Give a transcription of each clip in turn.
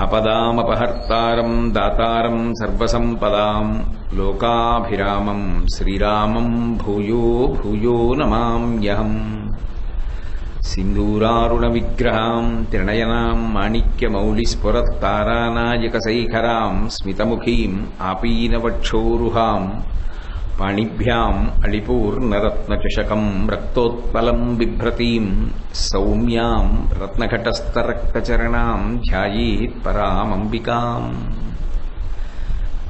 ఆపదామపహర్తారం దాతారం సర్వసంపదాం లోకాభిరామం శ్రీరామం భూయో భూయో నమామ్యహం. సింధూరారుణ విగ్రహాం త్రినయనాం మాణిక్యమౌళిస్ఫురత్తారానాయకశైఖరాం స్మితముఖీం ఆపీనవక్షోరుహాం పాణిభ్యాం అళిపూర్ణరత్నచషకం రక్తోత్పలం బిభ్రతీం సౌమ్యాం రత్నఘటస్థరక్తచరణాం ధ్యాయేత్ పరామంబికాం.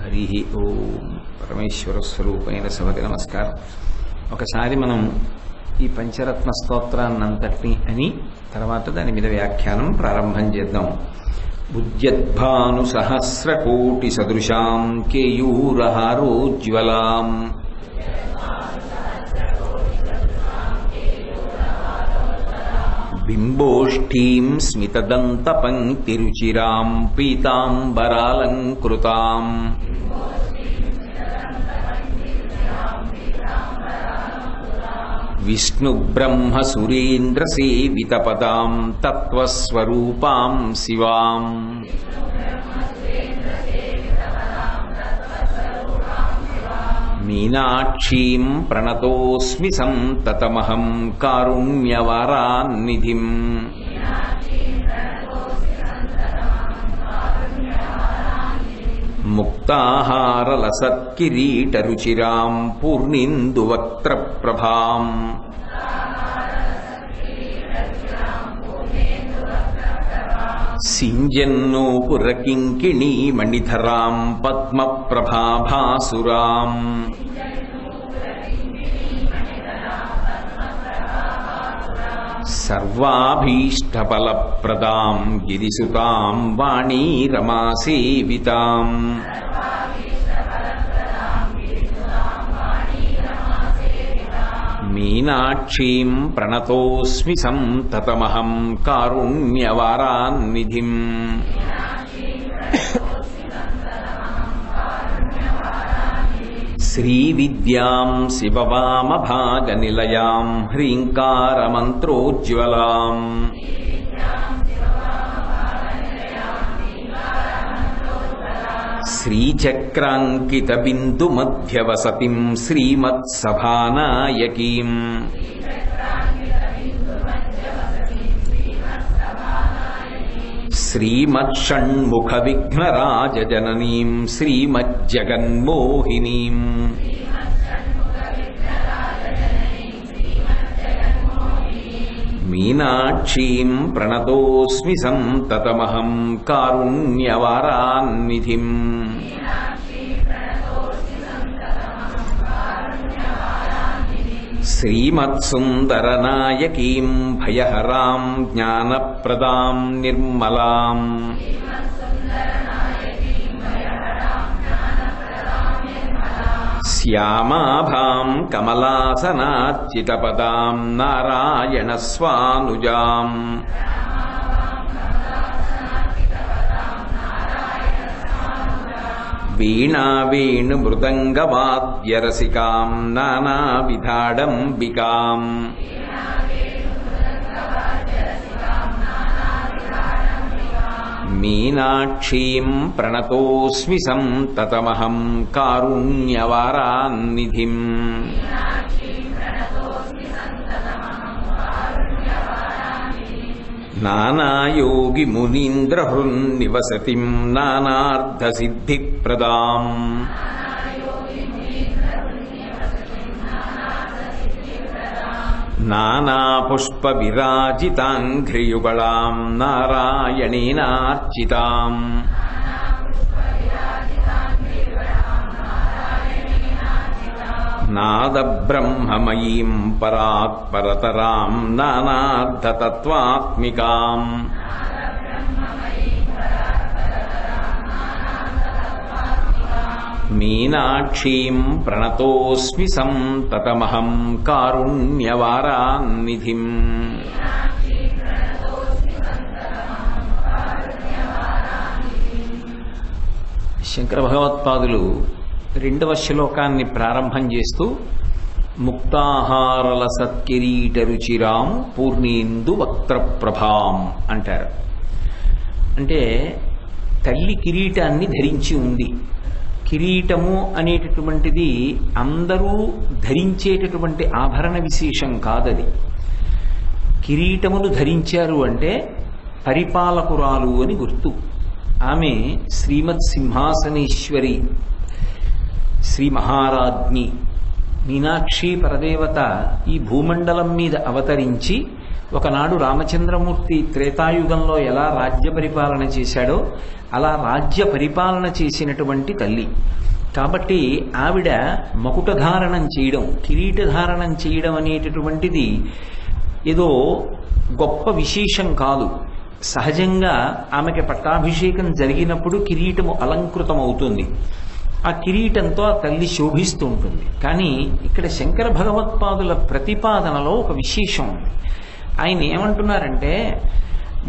హరి ఓం. పరమేశ్వర స్వరూపైన సభకి నమస్కారం. ఒకసారి మనం ఈ పంచరత్న స్తోత్రాన్నంతటినీ అని తర్వాత దాని మీద వ్యాఖ్యానం ప్రారంభం చేద్దాం. ఉద్యద్భాను సహస్రకోటి సదృశాం కేయూరహారోజ్వలాం బింబోష్ఠీం స్మితదంత పంక్తిరుచిరాం పీతాంబరాలంకృతాం విష్ణుబ్రహ్మ సురేంద్ర సేవితపదాం తత్వస్వరూపాం శివాం మీనాక్షీం ప్రణతోస్మి సంతతమహం కారుణ్యవరాన్నిధిం. ముక్తాహారలసత్కిరీటరుచిరాం పూర్ణిందువక్త్రప్రభాం సింజన్నూపురకింకిణీమణిధరాం పద్మప్రభాభాసురాం సర్వాభీష్టఫలప్రదాం గిరిసుతాం వాణీరమాసేవితాం మీనాక్షీం ప్రణతోస్మి సంతతమహం కారుణ్యవరాన్నిధిం. శ్రీవిద్యాం శివవామభాగనిలయాం హ్రీంకారమంత్రోజ్వలాం శ్రీచక్రాంకితబిందుమధ్యవసతిం శ్రీమత్సభానాయకీం శ్రీమత్షణ్ముఖవిఘ్నరాజజననీం శ్రీమజ్జగన్మోహినీం మీనాక్షీం ప్రణతోస్మి సంతతమహం కారుణ్యవరాన్నిధిం. శ్రీమత్సుందరనాయకీం భయహరాం జ్ఞానప్రదాం నిర్మలాం శ్యామాభాం కమలాసనార్చితపదాం నారాయణస్వానుజాం వీణావేణుమృదంగవాద్యరసికాం నానావిధాడంబికాం మీనాక్షీం ప్రణతోస్మి సంతతమహం కారుణ్యవరాన్నిధిం. నానాయోగిమునీంద్రహృన్నివసతిం నానార్థసిద్ధిప్రదాం నానాపుష్పవిరాజితాంఘ్రియుగళాం నారాయణేనార్చితాం నాదబ్రహ్మమయీం పరాత్పరతరాం నానార్థతత్వాత్మికాం మీనాక్షీం ప్రణతోస్మి సంతతమహం కారుణ్యవరాన్నిధిం. శంకర భగవత్పాదులు రెండవ శ్లోకాన్ని ప్రారంభం చేస్తూ ముక్తాహారల సత్కిరీటరుచిరాం పూర్ణేందు వక్త్రప్రభాం అంటారు. అంటే తల్లి కిరీటాన్ని ధరించి ఉంది. కిరీటము అనేటటువంటిది అందరూ ధరించేటటువంటి ఆభరణ విశేషం కాదది. కిరీటమును ధరించారు అంటే పరిపాలకురాలు అని గుర్తు. ఆమె శ్రీమత్ సింహాసనేశ్వరి, శ్రీ మహారాజ్ఞి మీనాక్షి పరదేవత ఈ భూమండలం మీద అవతరించి ఒకనాడు రామచంద్రమూర్తి త్రేతాయుగంలో ఎలా రాజ్య పరిపాలన చేశాడో అలా రాజ్య పరిపాలన చేసినటువంటి తల్లి. కాబట్టి ఆవిడ మకుటధారణం చేయడం, కిరీటధారణం చేయడం అనేటటువంటిది ఏదో గొప్ప విశేషం కాదు. సహజంగా ఆమెకి పట్టాభిషేకం జరిగినప్పుడు కిరీటము అలంకృతమవుతుంది. ఆ కిరీటంతో ఆ తల్లి శోభిస్తూ ఉంటుంది. కానీ ఇక్కడ శంకర భగవత్పాదుల ప్రతిపాదనలో ఒక విశేషం ఉంది. ఆయన ఏమంటున్నారంటే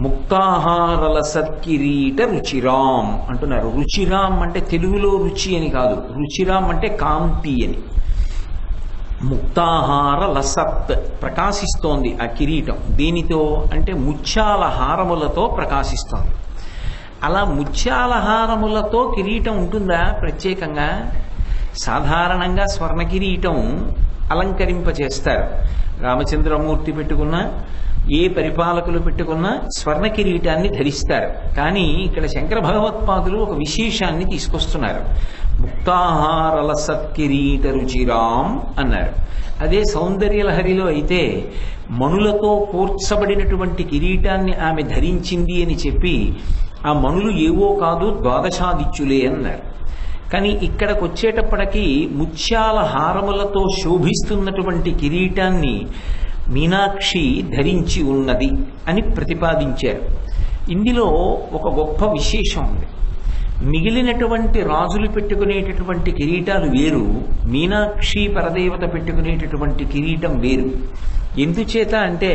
ముక్తాహారల సత్కిరీట రుచిరాం అంటున్నారు. రుచిరాం అంటే తెలుగులో రుచి అని కాదు, రుచిరాం అంటే కాంతి అని. ముక్తాహార లసత్ ప్రకాశిస్తోంది ఆ కిరీటం. దేనితో అంటే ముత్యాల హారములతో ప్రకాశిస్తోంది. అలా ముత్యాల హారములతో కిరీటం ఉంటుందా ప్రత్యేకంగా? సాధారణంగా స్వర్ణ కిరీటం అలంకరింపచేస్తారు. రామచంద్రమూర్తి పెట్టుకున్న, ఏ పరిపాలకులు పెట్టుకున్నా స్వర్ణ కిరీటాన్ని ధరిస్తారు. కానీ ఇక్కడ శంకర భగవత్పాదులు ఒక విశేషాన్ని తీసుకొస్తున్నారు. ముక్తాహారల సత్కిరీట రుచిరాం అన్నారు. అదే సౌందర్యలహరిలో అయితే మణులతో కూర్చబడినటువంటి కిరీటాన్ని ఆమె ధరించింది అని చెప్పి ఆ మణులు ఏవో కాదు ద్వాదశాదిత్యులే అన్నారు. కానీ ఇక్కడికి వచ్చేటప్పటికీ ముత్యాల హారములతో శోభిస్తున్నటువంటి కిరీటాన్ని మీనాక్షి ధరించి ఉన్నది అని ప్రతిపాదించారు. ఇందులో ఒక గొప్ప విశేషం ఉంది. మిగిలినటువంటి రాజులు పెట్టుకునేటటువంటి కిరీటాలు వేరు, మీనాక్షి పరదేవత పెట్టుకునేటటువంటి కిరీటం వేరు. ఎందుచేత అంటే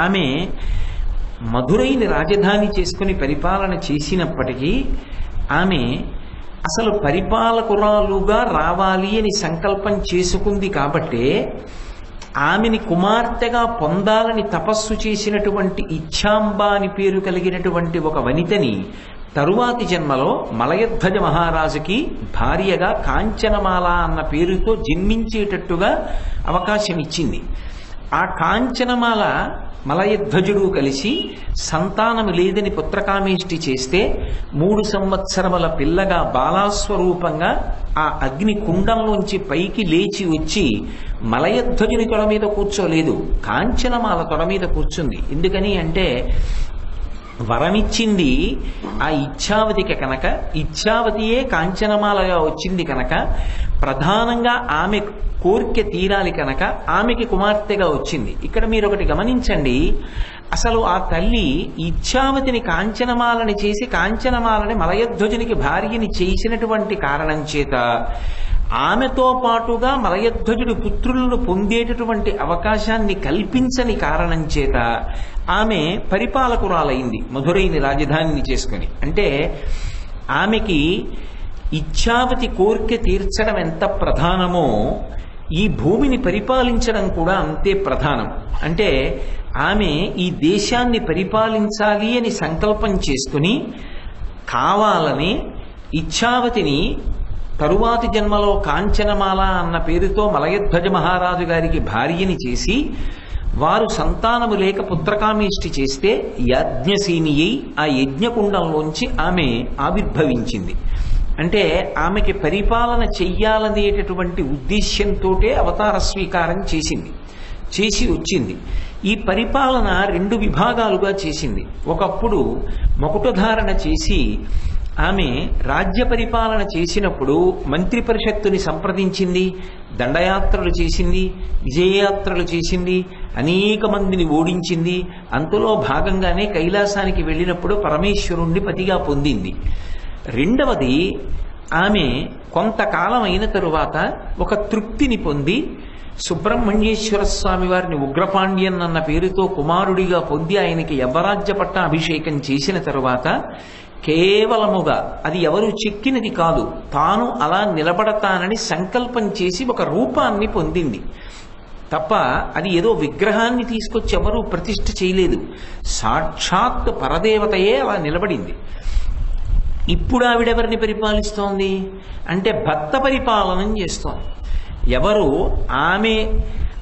ఆమె మధురైని రాజధాని చేసుకుని పరిపాలన చేసినప్పటికీ ఆమె అసలు పరిపాలకురాలుగా రావాలి అని సంకల్పం చేసుకుంది. కాబట్టే ఆమెని కుమార్తెగా పొందాలని తపస్సు చేసినటువంటి ఇచ్ఛాంబ అని పేరు కలిగినటువంటి ఒక వనితని తరువాతి జన్మలో మలయధ్వజ మహారాజుకి భార్యగా కాంచనమాల అన్న పేరుతో జన్మించేటట్టుగా అవకాశం ఇచ్చింది. ఆ కాంచనమాల మలయధ్వజుడు కలిసి సంతానము లేదని పుత్రకామేష్టి చేస్తే 3 సంవత్సరముల పిల్లగా బాలాస్వరూపంగా ఆ అగ్ని కుండంలోంచి పైకి లేచి వచ్చి మలయధ్వజుని తొడ మీద కూర్చోలేదు, కాంచనమాల తొడ మీద కూర్చుంది. ఎందుకని అంటే వరమిచ్చింది ఆ ఇచ్ఛావతికి కనుక, ఇచ్ఛావతియే కాంచనమాలగా వచ్చింది కనుక, ప్రధానంగా ఆమె కోరిక తీరాలి కనుక ఆమెకి కుమార్తెగా వచ్చింది. ఇక్కడ మీరు ఒకటి గమనించండి, అసలు ఆ తల్లి ఇచ్ఛావతిని కాంచనమాలని చేసి కాంచనమాలని మలయధ్వజునికి భార్యని చేసినటువంటి కారణం చేత ఆమెతో పాటుగా మలయధ్వజుడు పుత్రులను పొందేటటువంటి అవకాశాన్ని కల్పించని కారణం చేత ఆమె పరిపాలకురాలైంది మధురైని రాజధానిని చేసుకుని. అంటే ఆమెకి ఇచ్ఛావతి కోరిక తీర్చడం ఎంత ప్రధానమో ఈ భూమిని పరిపాలించడం కూడా అంతే ప్రధానం. అంటే ఆమె ఈ దేశాన్ని పరిపాలించాలి అని సంకల్పం చేసుకుని కావాలని ఇచ్ఛావతిని తరువాతి జన్మలో కాంచనమాల అన్న పేరుతో మలయధ్వజ మహారాజు గారికి భార్యని చేసి వారు సంతానము లేక పుత్రకామేష్టి చేస్తే యజ్ఞసేనియై ఆ యజ్ఞకుండంలోంచి ఆమె ఆవిర్భవించింది. అంటే ఆమెకి పరిపాలన చెయ్యాలనేటటువంటి ఉద్దేశ్యంతోటే అవతార స్వీకారం చేసి వచ్చింది. ఈ పరిపాలన 2 విభాగాలుగా చేసింది. ఒకప్పుడు మకుటధారణ చేసి ఆమె రాజ్య పరిపాలన చేసినప్పుడు మంత్రి పరిషత్తుని సంప్రదించింది, దండయాత్రలు చేసింది, విజయయాత్రలు చేసింది, అనేక మందిని ఓడించింది. అంతలో భాగంగానే కైలాసానికి వెళ్ళినప్పుడు పరమేశ్వరుణ్ణి పతిగా పొందింది. రెండవది, ఆమె కొంతకాలం అయిన తరువాత ఒక తృప్తిని పొంది సుబ్రహ్మణ్యేశ్వర స్వామి వారిని ఉగ్రపాండ్యన్ అన్న పేరుతో కుమారుడిగా పొంది ఆయనకి యవ్వరాజ్య పట్టాభిషేకం చేసిన తరువాత కేవలముగా అది ఎవరు చెక్కినది కాదు, తాను అలా నిలబడతానని సంకల్పం చేసి ఒక రూపాన్ని పొందింది తప్ప అది ఏదో విగ్రహాన్ని తీసుకొచ్చి ఎవరూ ప్రతిష్ఠ చేయలేదు. సాక్షాత్ పరదేవతయే అలా నిలబడింది. ఇప్పుడు ఆవిడెవరిని పరిపాలిస్తోంది అంటే భక్త పరిపాలనం చేస్తోంది. ఎవరు ఆమె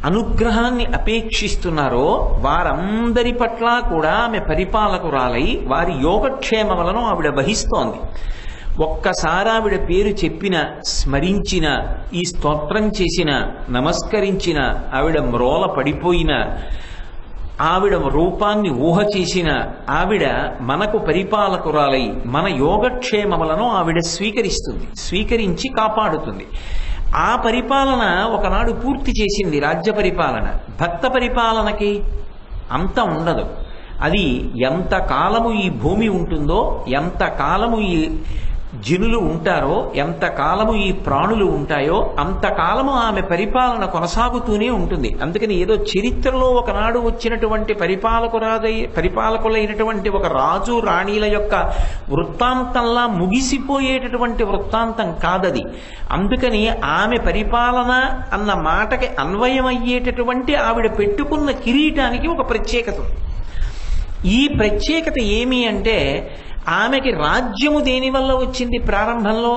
అనుగ్రహాన్ని అపేక్షిస్తున్నారో వారందరి పట్ల కూడా ఆమె పరిపాలకురాలై వారి యోగక్షేమములను ఆవిడ వహిస్తోంది. ఒక్కసారి ఆవిడ పేరు చెప్పిన, స్మరించిన, ఈ స్తోత్రం చేసిన, నమస్కరించిన, ఆవిడ మ్రోల పడిపోయిన, ఆవిడ రూపాన్ని ఊహ చేసిన ఆవిడ మనకు పరిపాలకురాలై మన యోగక్షేమములను ఆవిడ స్వీకరించి కాపాడుతుంది. ఆ పరిపాలన ఒకనాడు పూర్తి చేసింది. రాజ్య పరిపాలన. భక్త పరిపాలనకి అంత ఉండదు. అది ఎంతకాలము ఈ భూమి ఉంటుందో, ఎంతకాలము ఈ జనులు ఉంటారో, ఎంతకాలము ఈ ప్రాణులు ఉంటాయో అంతకాలము ఆమె పరిపాలన కొనసాగుతూనే ఉంటుంది. అందుకని ఏదో చరిత్రలో ఒకనాడు వచ్చినటువంటి పరిపాలకులైనటువంటి ఒక రాజు రాణిల యొక్క వృత్తాంతంలా ముగిసిపోయేటటువంటి వృత్తాంతం కాదది. అందుకని ఆమె పరిపాలన అన్న మాటకి అన్వయమయ్యేటటువంటి ఆవిడ పెట్టుకున్న కిరీటానికి ఒక ప్రత్యేకత ఉంది. ఈ ప్రత్యేకత ఏమి అంటే ఆమెకి రాజ్యము దేనివల్ల వచ్చింది? ప్రారంభంలో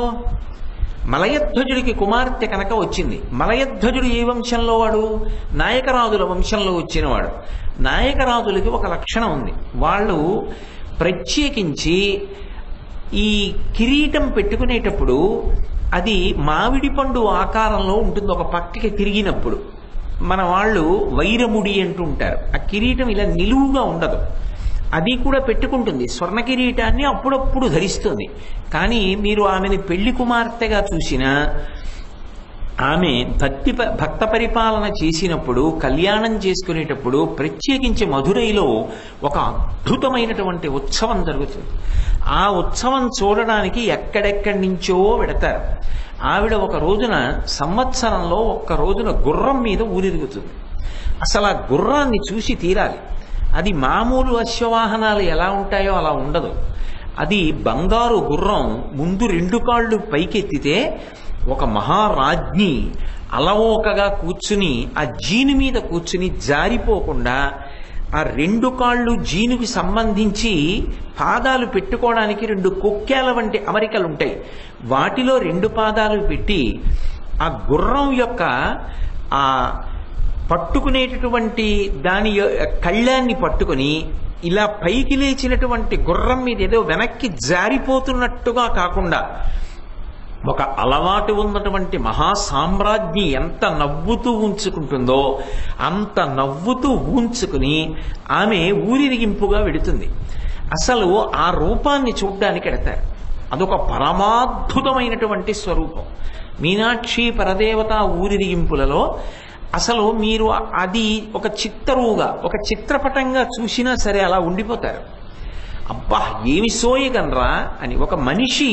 మలయధ్వజుడికి కుమార్తె కనుక వచ్చింది. మలయధ్వజుడు ఏ వంశంలో వాడు? నాయకరాజుల వంశంలో వచ్చినవాడు. నాయకరాజులకి ఒక లక్షణం ఉంది. వాళ్ళు ప్రత్యేకించి ఈ కిరీటం పెట్టుకునేటప్పుడు అది మామిడి పండు ఆకారంలో ఉంటుంది. ఒక పక్కకి తిరిగినప్పుడు మన వాళ్ళు వైరముడి అంటూ ఉంటారు. ఆ కిరీటం ఇలా నిలువుగా ఉండదు. అది కూడా పెట్టుకుంటుంది. స్వర్ణ కిరీటాన్ని అప్పుడప్పుడు ధరిస్తుంది. కానీ మీరు ఆమెని పెళ్లి కుమార్తెగా చూసినా, ఆమె భక్త పరిపాలన చేసినప్పుడు, కళ్యాణం చేసుకునేటప్పుడు ప్రత్యేకించి మధురైలో ఒక అద్భుతమైనటువంటి ఉత్సవం జరుగుతుంది. ఆ ఉత్సవం చూడడానికి ఎక్కడెక్కడి నుంచో వెడతారు. ఆవిడ ఒక రోజున, సంవత్సరంలో ఒక్క రోజున గుర్రం మీద ఊరిరుగుతుంది. అసలు ఆ గుర్రాన్ని చూసి తీరాలి. అది మామూలు అశ్వవాహనాలు ఎలా ఉంటాయో అలా ఉండదు. అది బంగారు గుర్రం. ముందు 2 కాళ్ళు పైకెత్తితే ఒక మహారాజ్ఞి అలవోకగా కూర్చుని ఆ జీను మీద కూర్చుని జారిపోకుండా ఆ 2 కాళ్ళు జీనుకి సంబంధించి పాదాలు పెట్టుకోవడానికి 2 కొక్కేల వంటి అమరికలు ఉంటాయి. వాటిలో 2 పాదాలు పెట్టి ఆ గుర్రం యొక్క ఆ పట్టుకునేటటువంటి దాని కళ్ళాన్ని పట్టుకుని ఇలా పైకి లేచినటువంటి గుర్రం మీద ఏదో వెనక్కి జారిపోతున్నట్టుగా కాకుండా ఒక అలవాటు ఉన్నటువంటి మహాసామ్రాజ్ఞి ఎంత నవ్వుతూ ఉంచుకుంటుందో అంత నవ్వుతూ ఉంచుకుని ఆమె ఊరిరిగింపుగా వెడుతుంది. అసలు ఆ రూపాన్ని చూడ్డానికి ఎడతారు. అదొక పరమాద్భుతమైనటువంటి స్వరూపం. మీనాక్షి పరదేవత ఊరిరిగింపులలో అసలు మీరు అది ఒక చిత్తరువుగా, ఒక చిత్రపటంగా చూసినా సరే అలా ఉండిపోతారు. అబ్బా ఏమి సోయగనరా అని. ఒక మనిషి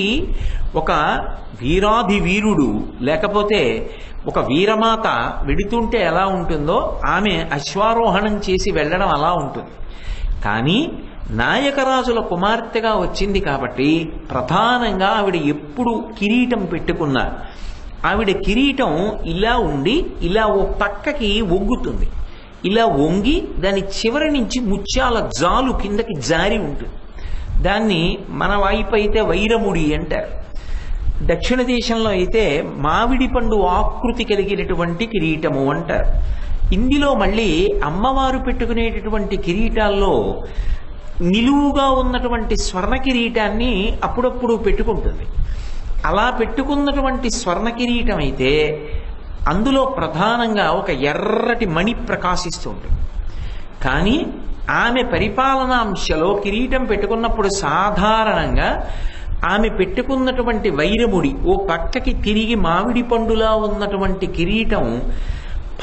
ఒక వీరాధి వీరుడు లేకపోతే ఒక వీరమాత వెడుతుంటే ఎలా ఉంటుందో ఆమె అశ్వారోహణం చేసి వెళ్ళడం అలా ఉంటుంది. కానీ నాయకరాజుల కుమార్తెగా వచ్చింది కాబట్టి ప్రధానంగా ఆవిడ ఎప్పుడు కిరీటం పెట్టుకున్నా ఆవిడ కిరీటం ఇలా ఉండి ఇలా ఓ పక్కకి వంగుతుంది. ఇలా వంగి దాని చివరి నుంచి ముత్యాల జాలు కిందకి జారి ఉంటుంది. దాన్ని మన వైపు అయితే వైరముడి అంటారు. దక్షిణ దేశంలో అయితే మామిడి పండు ఆకృతి కలిగినటువంటి కిరీటము అంటారు. ఇందులో మళ్ళీ అమ్మవారు పెట్టుకునేటటువంటి కిరీటాల్లో నిలువుగా ఉన్నటువంటి స్వర్ణ కిరీటాన్ని అప్పుడప్పుడు పెట్టుకుంటుంది. అలా పెట్టుకున్నటువంటి స్వర్ణ కిరీటం అయితే అందులో ప్రధానంగా ఒక ఎర్రటి మణి ప్రకాశిస్తూ ఉంటుంది. కానీ ఆమె పరిపాలనాంశలో కిరీటం పెట్టుకున్నప్పుడు సాధారణంగా ఆమె పెట్టుకున్నటువంటి వైరముడి ఓ పక్కకి తిరిగి మామిడి పండులా ఉన్నటువంటి కిరీటం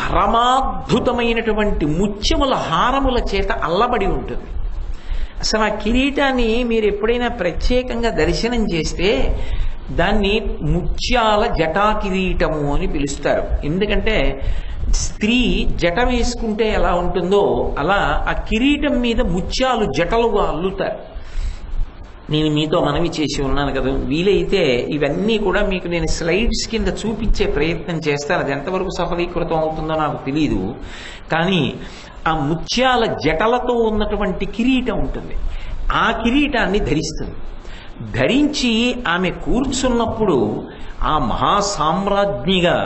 పరమాద్భుతమైనటువంటి ముత్యముల హారముల చేత అల్లబడి ఉంటుంది. అసలు ఆ కిరీటాన్ని మీరు ఎప్పుడైనా ప్రత్యేకంగా దర్శనం చేస్తే దాన్ని ముత్యాల జటా కిరీటము అని పిలుస్తారు. ఎందుకంటే స్త్రీ జట వేసుకుంటే ఎలా ఉంటుందో అలా ఆ కిరీటం మీద ముత్యాలు జటలుగా అల్లుతారు. నేను మీతో మనవి చేసి ఉన్నాను కదా, వీలైతే ఇవన్నీ కూడా మీకు నేను స్లైడ్స్ కింద చూపించే ప్రయత్నం చేస్తాను. అది ఎంతవరకు సఫలీకృతం అవుతుందో నాకు తెలియదు. కానీ ఆ ముత్యాల జటలతో ఉన్నటువంటి కిరీటం ఉంటుంది. ఆ కిరీటాన్ని ధరిస్తుంది. ధరించి ఆమె కూర్చున్నప్పుడు ఆ మహాసామ్రాజ్ఞిగా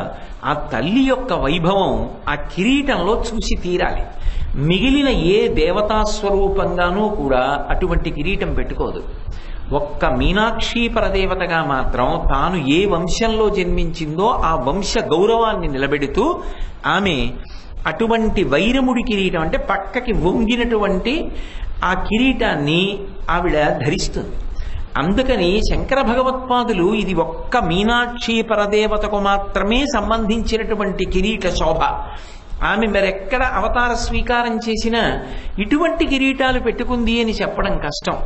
ఆ తల్లి యొక్క వైభవం ఆ కిరీటంలో చూసి తీరాలి. మిగిలిన ఏ దేవతా స్వరూపంగానూ కూడా అటువంటి కిరీటం పెట్టుకోదు. ఒక్క మీనాక్షి పరదేవతగా మాత్రం తాను ఏ వంశంలో జన్మించిందో ఆ వంశ గౌరవాన్ని నిలబెడుతూ ఆమె అటువంటి వైరముడి కిరీటం, అంటే పక్కకి వంగినటువంటి ఆ కిరీటాన్ని ఆవిడ ధరిస్తుంది. అందుకని శంకర భగవత్పాదులు ఇది ఒక్క మీనాక్షి పరదేవతకు మాత్రమే సంబంధించినటువంటి కిరీట శోభ, ఆమె మరెక్కడ అవతార స్వీకారం చేసినా ఇటువంటి కిరీటాలు పెట్టుకుంది అని చెప్పడం కష్టం.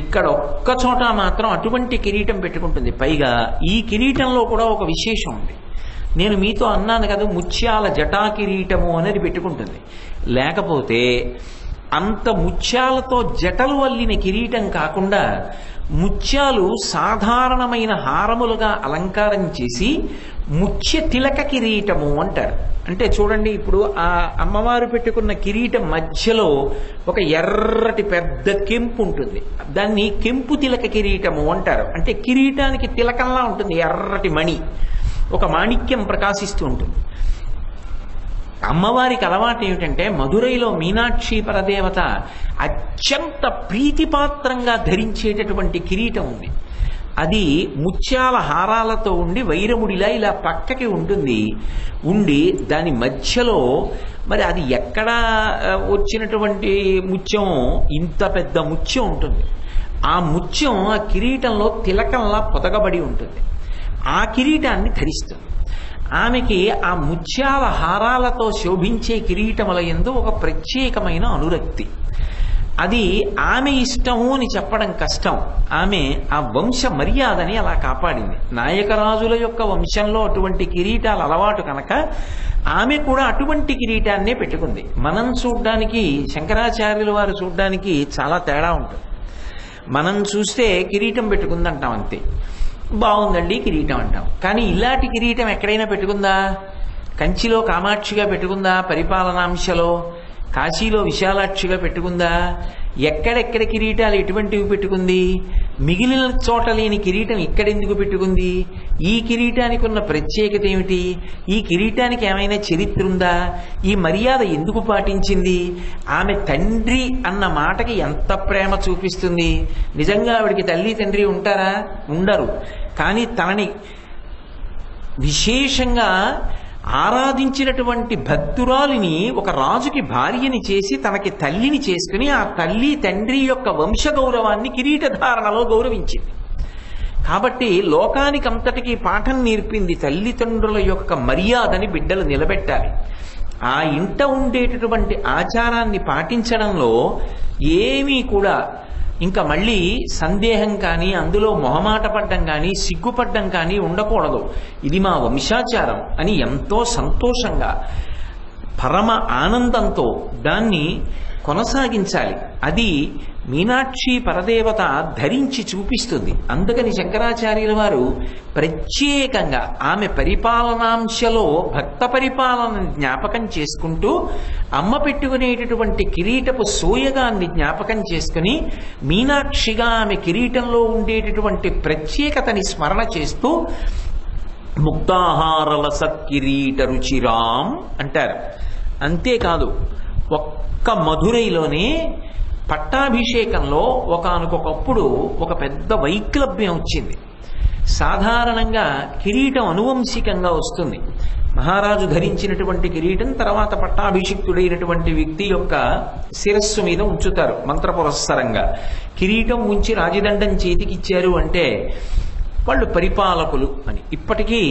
ఇక్కడ ఒక్క చోట మాత్రం అటువంటి కిరీటం పెట్టుకుంటుంది. పైగా ఈ కిరీటంలో కూడా ఒక విశేషం ఉంది. నేను మీతో అన్నాను కదా, ముత్యాల జటా కిరీటము అనేది పెట్టుకుంటుంది. లేకపోతే అంత ముత్యాలతో జటలు అల్లిన కిరీటం కాకుండా ముత్యాలు సాధారణమైన హారములుగా అలంకారం చేసి ముత్య తిలక కిరీటము అంటారు. అంటే చూడండి, ఇప్పుడు ఆ అమ్మవారు పెట్టుకున్న కిరీటం మధ్యలో ఒక ఎర్రటి పెద్ద కెంపు ఉంటుంది, దాన్ని కెంపు తిలక కిరీటము అంటారు. అంటే కిరీటానికి తిలకంలా ఉంటుంది, ఎర్రటి మణి, ఒక మాణిక్యం ప్రకాశిస్తూ ఉంటుంది. అమ్మవారికి అలవాటు ఏమిటంటే మధురైలో మీనాక్షి పరదేవత అత్యంత ప్రీతిపాత్రంగా ధరించేటటువంటి కిరీటం ఉంది. అది ముత్యాల హారాలతో ఉండి వైరముడిలా ఇలా పక్కకి ఉంటుంది. ఉండి దాని మధ్యలో మరి అది ఎక్కడ వచ్చినటువంటి ముత్యం, ఇంత పెద్ద ముత్యం ఉంటుంది. ఆ ముత్యం ఆ కిరీటంలో తిలకంలా పొదగబడి ఉంటుంది. ఆ కిరీటాన్ని ధరిస్తుంది. ఆమెకి ఆ ముత్యాల హారాలతో శోభించే కిరీటముల యందు ఒక ప్రత్యేకమైన అనురక్తి. అది ఆమె ఇష్టము అని చెప్పడం కష్టం. ఆమె ఆ వంశ మర్యాదని అలా కాపాడింది. నాయకరాజుల యొక్క వంశంలో అటువంటి కిరీటాలు అలవాటు కనుక ఆమె కూడా అటువంటి కిరీటాన్నే పెట్టుకుంది. మనం చూడ్డానికి, శంకరాచార్యుల వారు చూడ్డానికి చాలా తేడా ఉంటుంది. మనం చూస్తే కిరీటం పెట్టుకుందంటాం అంతే, బాగుందండి కిరీటం అంటాం. కానీ ఇలాంటి కిరీటం ఎక్కడైనా పెట్టుకుందా? కంచిలో కామాక్షిగా పెట్టుకుందా? పరిపాలనాంశలో కాశీలో విశాలాక్షిగా పెట్టుకుందా? ఎక్కడెక్కడ కిరీటాలు ఎటువంటివి పెట్టుకుంది? మిగిలిన చోట లేని కిరీటం ఇక్కడెందుకు పెట్టుకుంది? ఈ కిరీటానికి ఉన్న ప్రత్యేకత ఏమిటి? ఈ కిరీటానికి ఏమైనా చరిత్ర ఉందా? ఈ మర్యాద ఎందుకు పాటించింది? ఆమె తండ్రి అన్న మాటకి ఎంత ప్రేమ చూపిస్తుంది? నిజంగా ఆవిడికి తల్లి తండ్రి ఉంటారా? ఉండరు. కానీ తనని విశేషంగా ఆరాధించినటువంటి భక్తురాలిని ఒక రాజుకి భార్యని చేసి తనకి తల్లిని చేసుకుని ఆ తల్లి తండ్రి యొక్క వంశ గౌరవాన్ని కిరీటధారణలో గౌరవించింది. కాబట్టి లోకానికంతటికీ పాఠం నేర్పింది. తల్లిదండ్రుల యొక్క మర్యాదని బిడ్డలు నిలబెట్టాలి. ఆ ఇంట ఉండేటటువంటి ఆచారాన్ని పాటించడంలో ఏమీ కూడా ఇంకా మళ్ళీ సందేహం కానీ, అందులో మొహమాట పడ్డం కానీ, సిగ్గుపడ్డం కానీ ఉండకూడదు. ఇది మా వంశాచారం అని ఎంతో సంతోషంగా, పరమ ఆనందంతో దాన్ని కొనసాగించాలి. అది మీనాక్షి పరదేవత ధరించి చూపిస్తుంది. అందుకని శంకరాచార్యుల వారు ప్రత్యేకంగా ఆమె పరిపాలనాంశలో భక్త పరిపాలనని జ్ఞాపకం చేసుకుంటూ అమ్మ పెట్టుకునేటటువంటి కిరీటపు సోయగాన్ని జ్ఞాపకం చేసుకుని మీనాక్షిగా ఆమె కిరీటంలో ఉండేటటువంటి ప్రత్యేకతని స్మరణ చేస్తూ ముక్తాహారల సత్కిరీట రుచిరాం అంటారు. అంతేకాదు, ఒక్క మధురైలోనే పట్టాభిషేకంలో ఒకానొకప్పుడు ఒక పెద్ద వైక్లభ్యం వచ్చింది. సాధారణంగా కిరీటం అనువంశికంగా వస్తుంది. మహారాజు ధరించినటువంటి కిరీటం తర్వాత పట్టాభిషిక్తుడైనటువంటి వ్యక్తి యొక్క శిరస్సు మీద ఉంచుతారు మంత్రపురస్సరంగా. కిరీటం ఉంచి రాజదండం చేతికిచ్చారు అంటే వాళ్ళు పరిపాలకులు అని. ఇప్పటికీ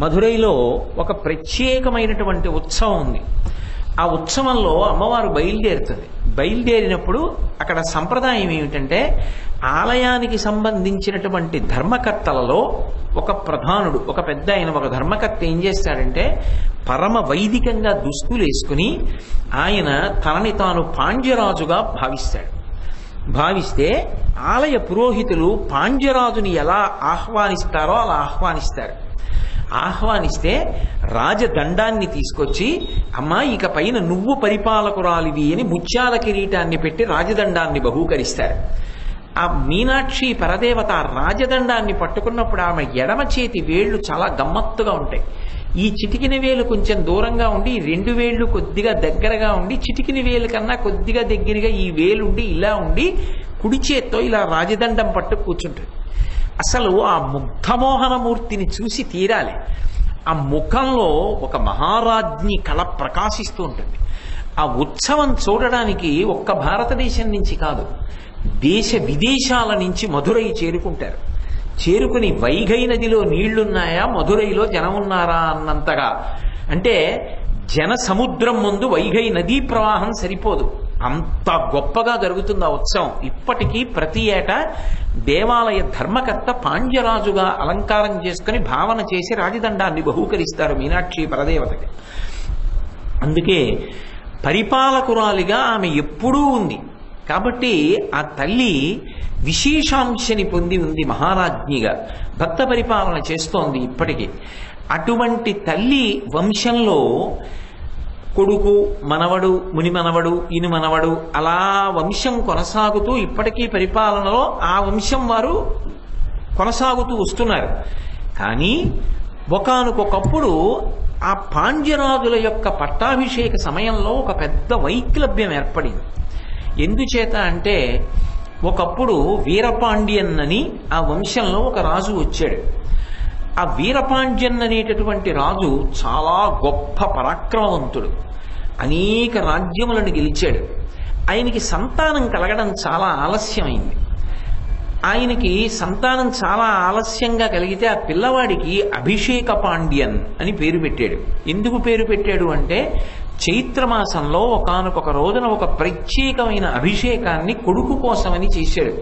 మధురైలో ఒక ప్రత్యేకమైనటువంటి ఉత్సవం ఉంది. ఆ ఉత్సవంలో అమ్మవారు బయలుదేరుతుంది. బయలుదేరినప్పుడు అక్కడ సంప్రదాయం ఏమిటంటే ఆలయానికి సంబంధించినటువంటి ధర్మకర్తలలో ఒక ప్రధానుడు, ఒక పెద్ద ఆయన, ఒక ధర్మకర్త ఏం చేస్తాడంటే పరమ వైదికంగా దుస్తులు వేసుకుని ఆయన తనని తాను పాండ్యరాజుగా భావిస్తే ఆలయ పురోహితులు పాండ్యరాజుని ఎలా ఆహ్వానిస్తారో అలా ఆహ్వానిస్తే రాజదండాన్ని తీసుకొచ్చి, అమ్మా ఇక పైన నువ్వు పరిపాలకురాలివి అని ముత్యాల కిరీటాన్ని పెట్టి రాజదండాన్ని బహూకరిస్తారు. ఆ మీనాక్షి పరదేవత రాజదండాన్ని పట్టుకున్నప్పుడు ఆమె ఎడమ చేతి వేళ్లు చాలా గమ్మత్తుగా ఉంటాయి. ఈ చిటికిన వేలు కొంచెం దూరంగా ఉండి, 2 వేళ్లు కొద్దిగా దగ్గరగా ఉండి, చిటికిన వేలు కన్నా కొద్దిగా దగ్గరగా ఈ వేలుండి ఇలా ఉండి కుడి చేత్తో ఇలా రాజదండం పట్టు కూర్చుంటుంది. అసలు ఆ ముగ్ధమోహనమూర్తిని చూసి తీరాలి. ఆ ముఖంలో ఒక మహారాజ్ఞి కళ ప్రకాశిస్తూ ఉంటుంది. ఆ ఉత్సవం చూడడానికి ఒక్క భారతదేశం నుంచి కాదు, దేశ విదేశాల నుంచి మధురై చేరుకుంటారు. చేరుకుని వైగై నదిలో నీళ్లున్నాయా, మధురైలో జనం ఉన్నారా అన్నంతగా, అంటే జన సముద్రం ముందు వైగై నదీ ప్రవాహం సరిపోదు, అంత గొప్పగా జరుగుతుంది ఆ ఉత్సవం. ఇప్పటికీ ప్రతి ఏటా దేవాలయ ధర్మకర్త పాండ్యరాజుగా అలంకారం చేసుకుని భావన చేసి రాజదండాన్ని బహూకరిస్తారు మీనాక్షి పరదేవతకి. అందుకే పరిపాలకురాలిగా ఆమె ఎప్పుడూ ఉంది. కాబట్టి ఆ తల్లి విశేషాంశని పొంది ఉంది, మహారాజ్ఞిగా భక్త పరిపాలన చేస్తోంది ఇప్పటికీ. అటువంటి తల్లి వంశంలో కొడుకు, మనవడు, ముని మనవడు, ఇను మనవడు, అలా వంశం కొనసాగుతూ ఇప్పటికీ పరిపాలనలో ఆ వంశం వారు కొనసాగుతూ వస్తున్నారు. కానీ ఒకానొకప్పుడు ఆ పాండ్యరాజుల యొక్క పట్టాభిషేక సమయంలో ఒక పెద్ద వైక్లభ్యం ఏర్పడింది. ఎందుచేత అంటే ఒకప్పుడు వీరపాండ్యన్ అని ఆ వంశంలో ఒక రాజు వచ్చాడు. ఆ వీరపాండ్యన్ అనేటటువంటి రాజు చాలా గొప్ప పరాక్రమవంతుడు, అనేక రాజ్యములను గెలిచాడు. ఆయనకి సంతానం కలగడం చాలా ఆలస్యమైంది. ఆయనకి సంతానం చాలా ఆలస్యంగా కలిగితే ఆ పిల్లవాడికి అభిషేక పాండ్యన్ అని పేరు పెట్టాడు. ఎందుకు పేరు పెట్టాడు అంటే చైత్రమాసంలో ఒకానొక రోజున ఒక ప్రత్యేకమైన అభిషేకాన్ని కొడుకు కోసమని చేశాడు.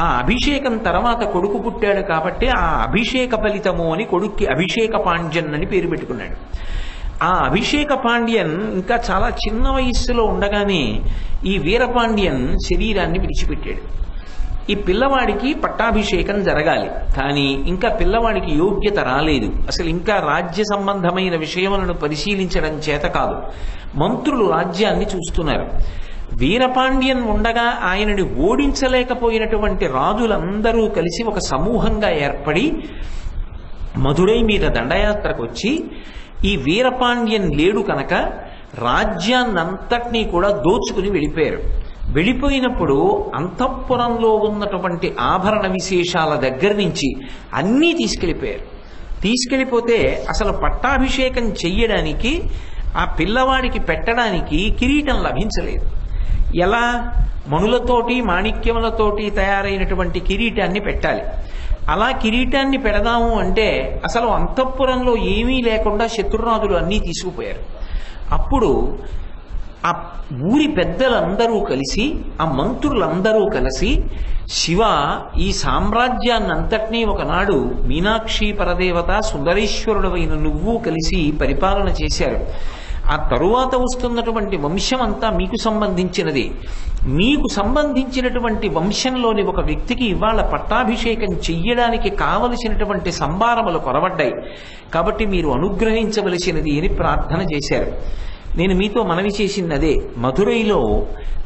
ఆ అభిషేకం తర్వాత కొడుకు పుట్టాడు కాబట్టి ఆ అభిషేక ఫలితము అని కొడుక్కి అభిషేక పాండ్యన్ అని పేరు పెట్టుకున్నాడు. ఆ అభిషేక పాండ్యన్ ఇంకా చాలా చిన్న వయస్సులో ఉండగానే ఈ వీరపాండ్యన్ శరీరాన్ని విడిచిపెట్టాడు. ఈ పిల్లవాడికి పట్టాభిషేకం జరగాలి, కానీ ఇంకా పిల్లవాడికి యోగ్యత రాలేదు. అసలు ఇంకా రాజ్య సంబంధమైన విషయములను పరిశీలించడం చేత కాదు, మంత్రులు రాజ్యాన్ని చూస్తున్నారు. వీరపాండ్యన్ ఉండగా ఆయనని ఓడించలేకపోయినటువంటి రాజులందరూ కలిసి ఒక సమూహంగా ఏర్పడి మధురై మీద దండయాత్రకు వచ్చి ఈ వీరపాండ్యన్ లేడు కనుక రాజ్యాన్నంతటినీ కూడా దోచుకుని వెళ్ళిపోయారు. వెళ్ళిపోయినప్పుడు అంతఃపురంలో ఉన్నటువంటి ఆభరణ విశేషాల దగ్గర నుంచి అన్నీ తీసుకెళ్ళిపోయారు. తీసుకెళ్ళిపోతే అసలు పట్టాభిషేకం చెయ్యడానికి ఆ పిల్లవాడికి పెట్టడానికి కిరీటం లభించలేదు. ఎలా? మణులతోటి మాణిక్యములతోటి తయారైనటువంటి కిరీటాన్ని పెట్టాలి. అలా కిరీటాన్ని పెడదాము అంటే అసలు అంతఃపురంలో ఏమీ లేకుండా శత్రురాజులు అన్నీ తీసుకుపోయారు. అప్పుడు ఆ ఊరి పెద్దలందరూ కలిసి, ఆ మంత్రులందరూ కలిసి, శివ ఈ సామ్రాజ్యాన్నంతటినీ ఒకనాడు మీనాక్షి పరదేవత సుందరేశ్వరుడవైన నువ్వు కలిసి పరిపాలన చేశారు. ఆ తరువాత వస్తున్నటువంటి వంశం అంతా మీకు సంబంధించినది. మీకు సంబంధించినటువంటి వంశంలోని ఒక వ్యక్తికి ఇవాళ పట్టాభిషేకం చెయ్యడానికి కావలసినటువంటి సంభారములు కొరవడ్డాయి. కాబట్టి మీరు అనుగ్రహించవలసినది అని ప్రార్థన చేశారు. నేను మీతో మనవి చేసింది అదే. మధురైలో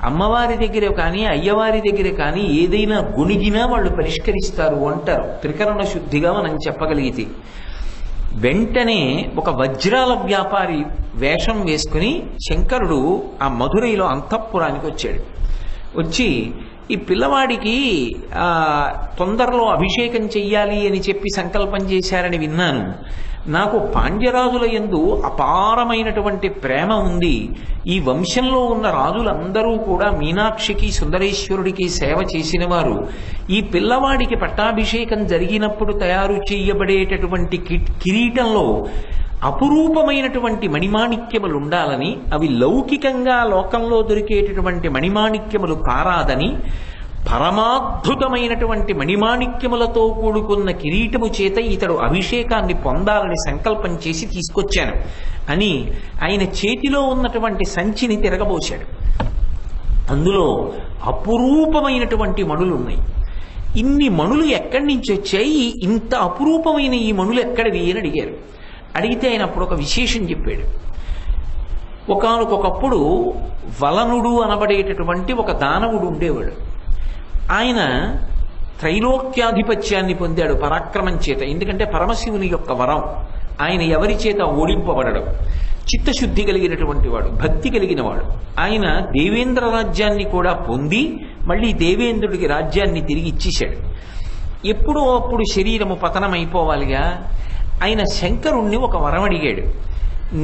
అమ్మవారి దగ్గర కానీ అయ్యవారి దగ్గర కానీ ఏదైనా గుణిగినా వాళ్ళు పరిష్కరిస్తారు అంటారు, త్రికరణ శుద్ధిగా మనం చెప్పగలిగితే. వెంటనే ఒక వజ్రాల వ్యాపారి వేషం వేసుకుని శంకరుడు ఆ మధురైలో అంతఃపురానికి వచ్చాడు. వచ్చి ఈ పిల్లవాడికి తొందరలో అభిషేకం చెయ్యాలి అని చెప్పి సంకల్పం చేశారని విన్నాను. నాకు పాండ్యరాజుల యందు అపారమైనటువంటి ప్రేమ ఉంది. ఈ వంశంలో ఉన్న రాజులందరూ కూడా మీనాక్షికి సుందరేశ్వరుడికి సేవ చేసిన వారు. ఈ పిల్లవాడికి పట్టాభిషేకం జరిగినప్పుడు తయారు చేయబడేటటువంటి కిరీటంలో అపురూపమైనటువంటి మణిమాణిక్యములు ఉండాలని, అవి లౌకికంగా లోకంలో దొరికేటటువంటి మణిమాణిక్యములు కారాదని, పరమాద్భుతమైనటువంటి మణిమాణిక్యములతో కూడుకున్న కిరీటము చేత ఇతడు అభిషేకాన్ని పొందాలని సంకల్పం చేసి తీసుకొచ్చాను అని ఆయన చేతిలో ఉన్నటువంటి సంచిని తిరగబోశాడు. అందులో అపురూపమైనటువంటి మణులు ఉన్నాయి. ఇన్ని మణులు ఎక్కడి నుంచి వచ్చాయి, ఇంత అపురూపమైన ఈ మణులు ఎక్కడివి అని అడిగారు. అడిగితే ఆయన అప్పుడు ఒక విశేషం చెప్పాడు. ఒకానొకప్పుడు వలనుడు అనబడేటటువంటి ఒక దానవుడు ఉండేవాడు. ఆయన త్రైలోక్యాధిపత్యాన్ని పొందాడు పరాక్రమం చేత. ఎందుకంటే పరమశివుని యొక్క వరం. ఆయన ఎవరి చేత ఓడింపబడడం. చిత్తశుద్ధి కలిగినటువంటి వాడు, భక్తి కలిగిన వాడు. ఆయన దేవేంద్ర రాజ్యాన్ని కూడా పొంది మళ్ళీ దేవేంద్రుడికి రాజ్యాన్ని తిరిగి ఇచ్చేశాడు. ఎప్పుడో అప్పుడు శరీరము పతనమైపోవాలిగా. ఆయన శంకరుణ్ణి ఒక వరం అడిగాడు.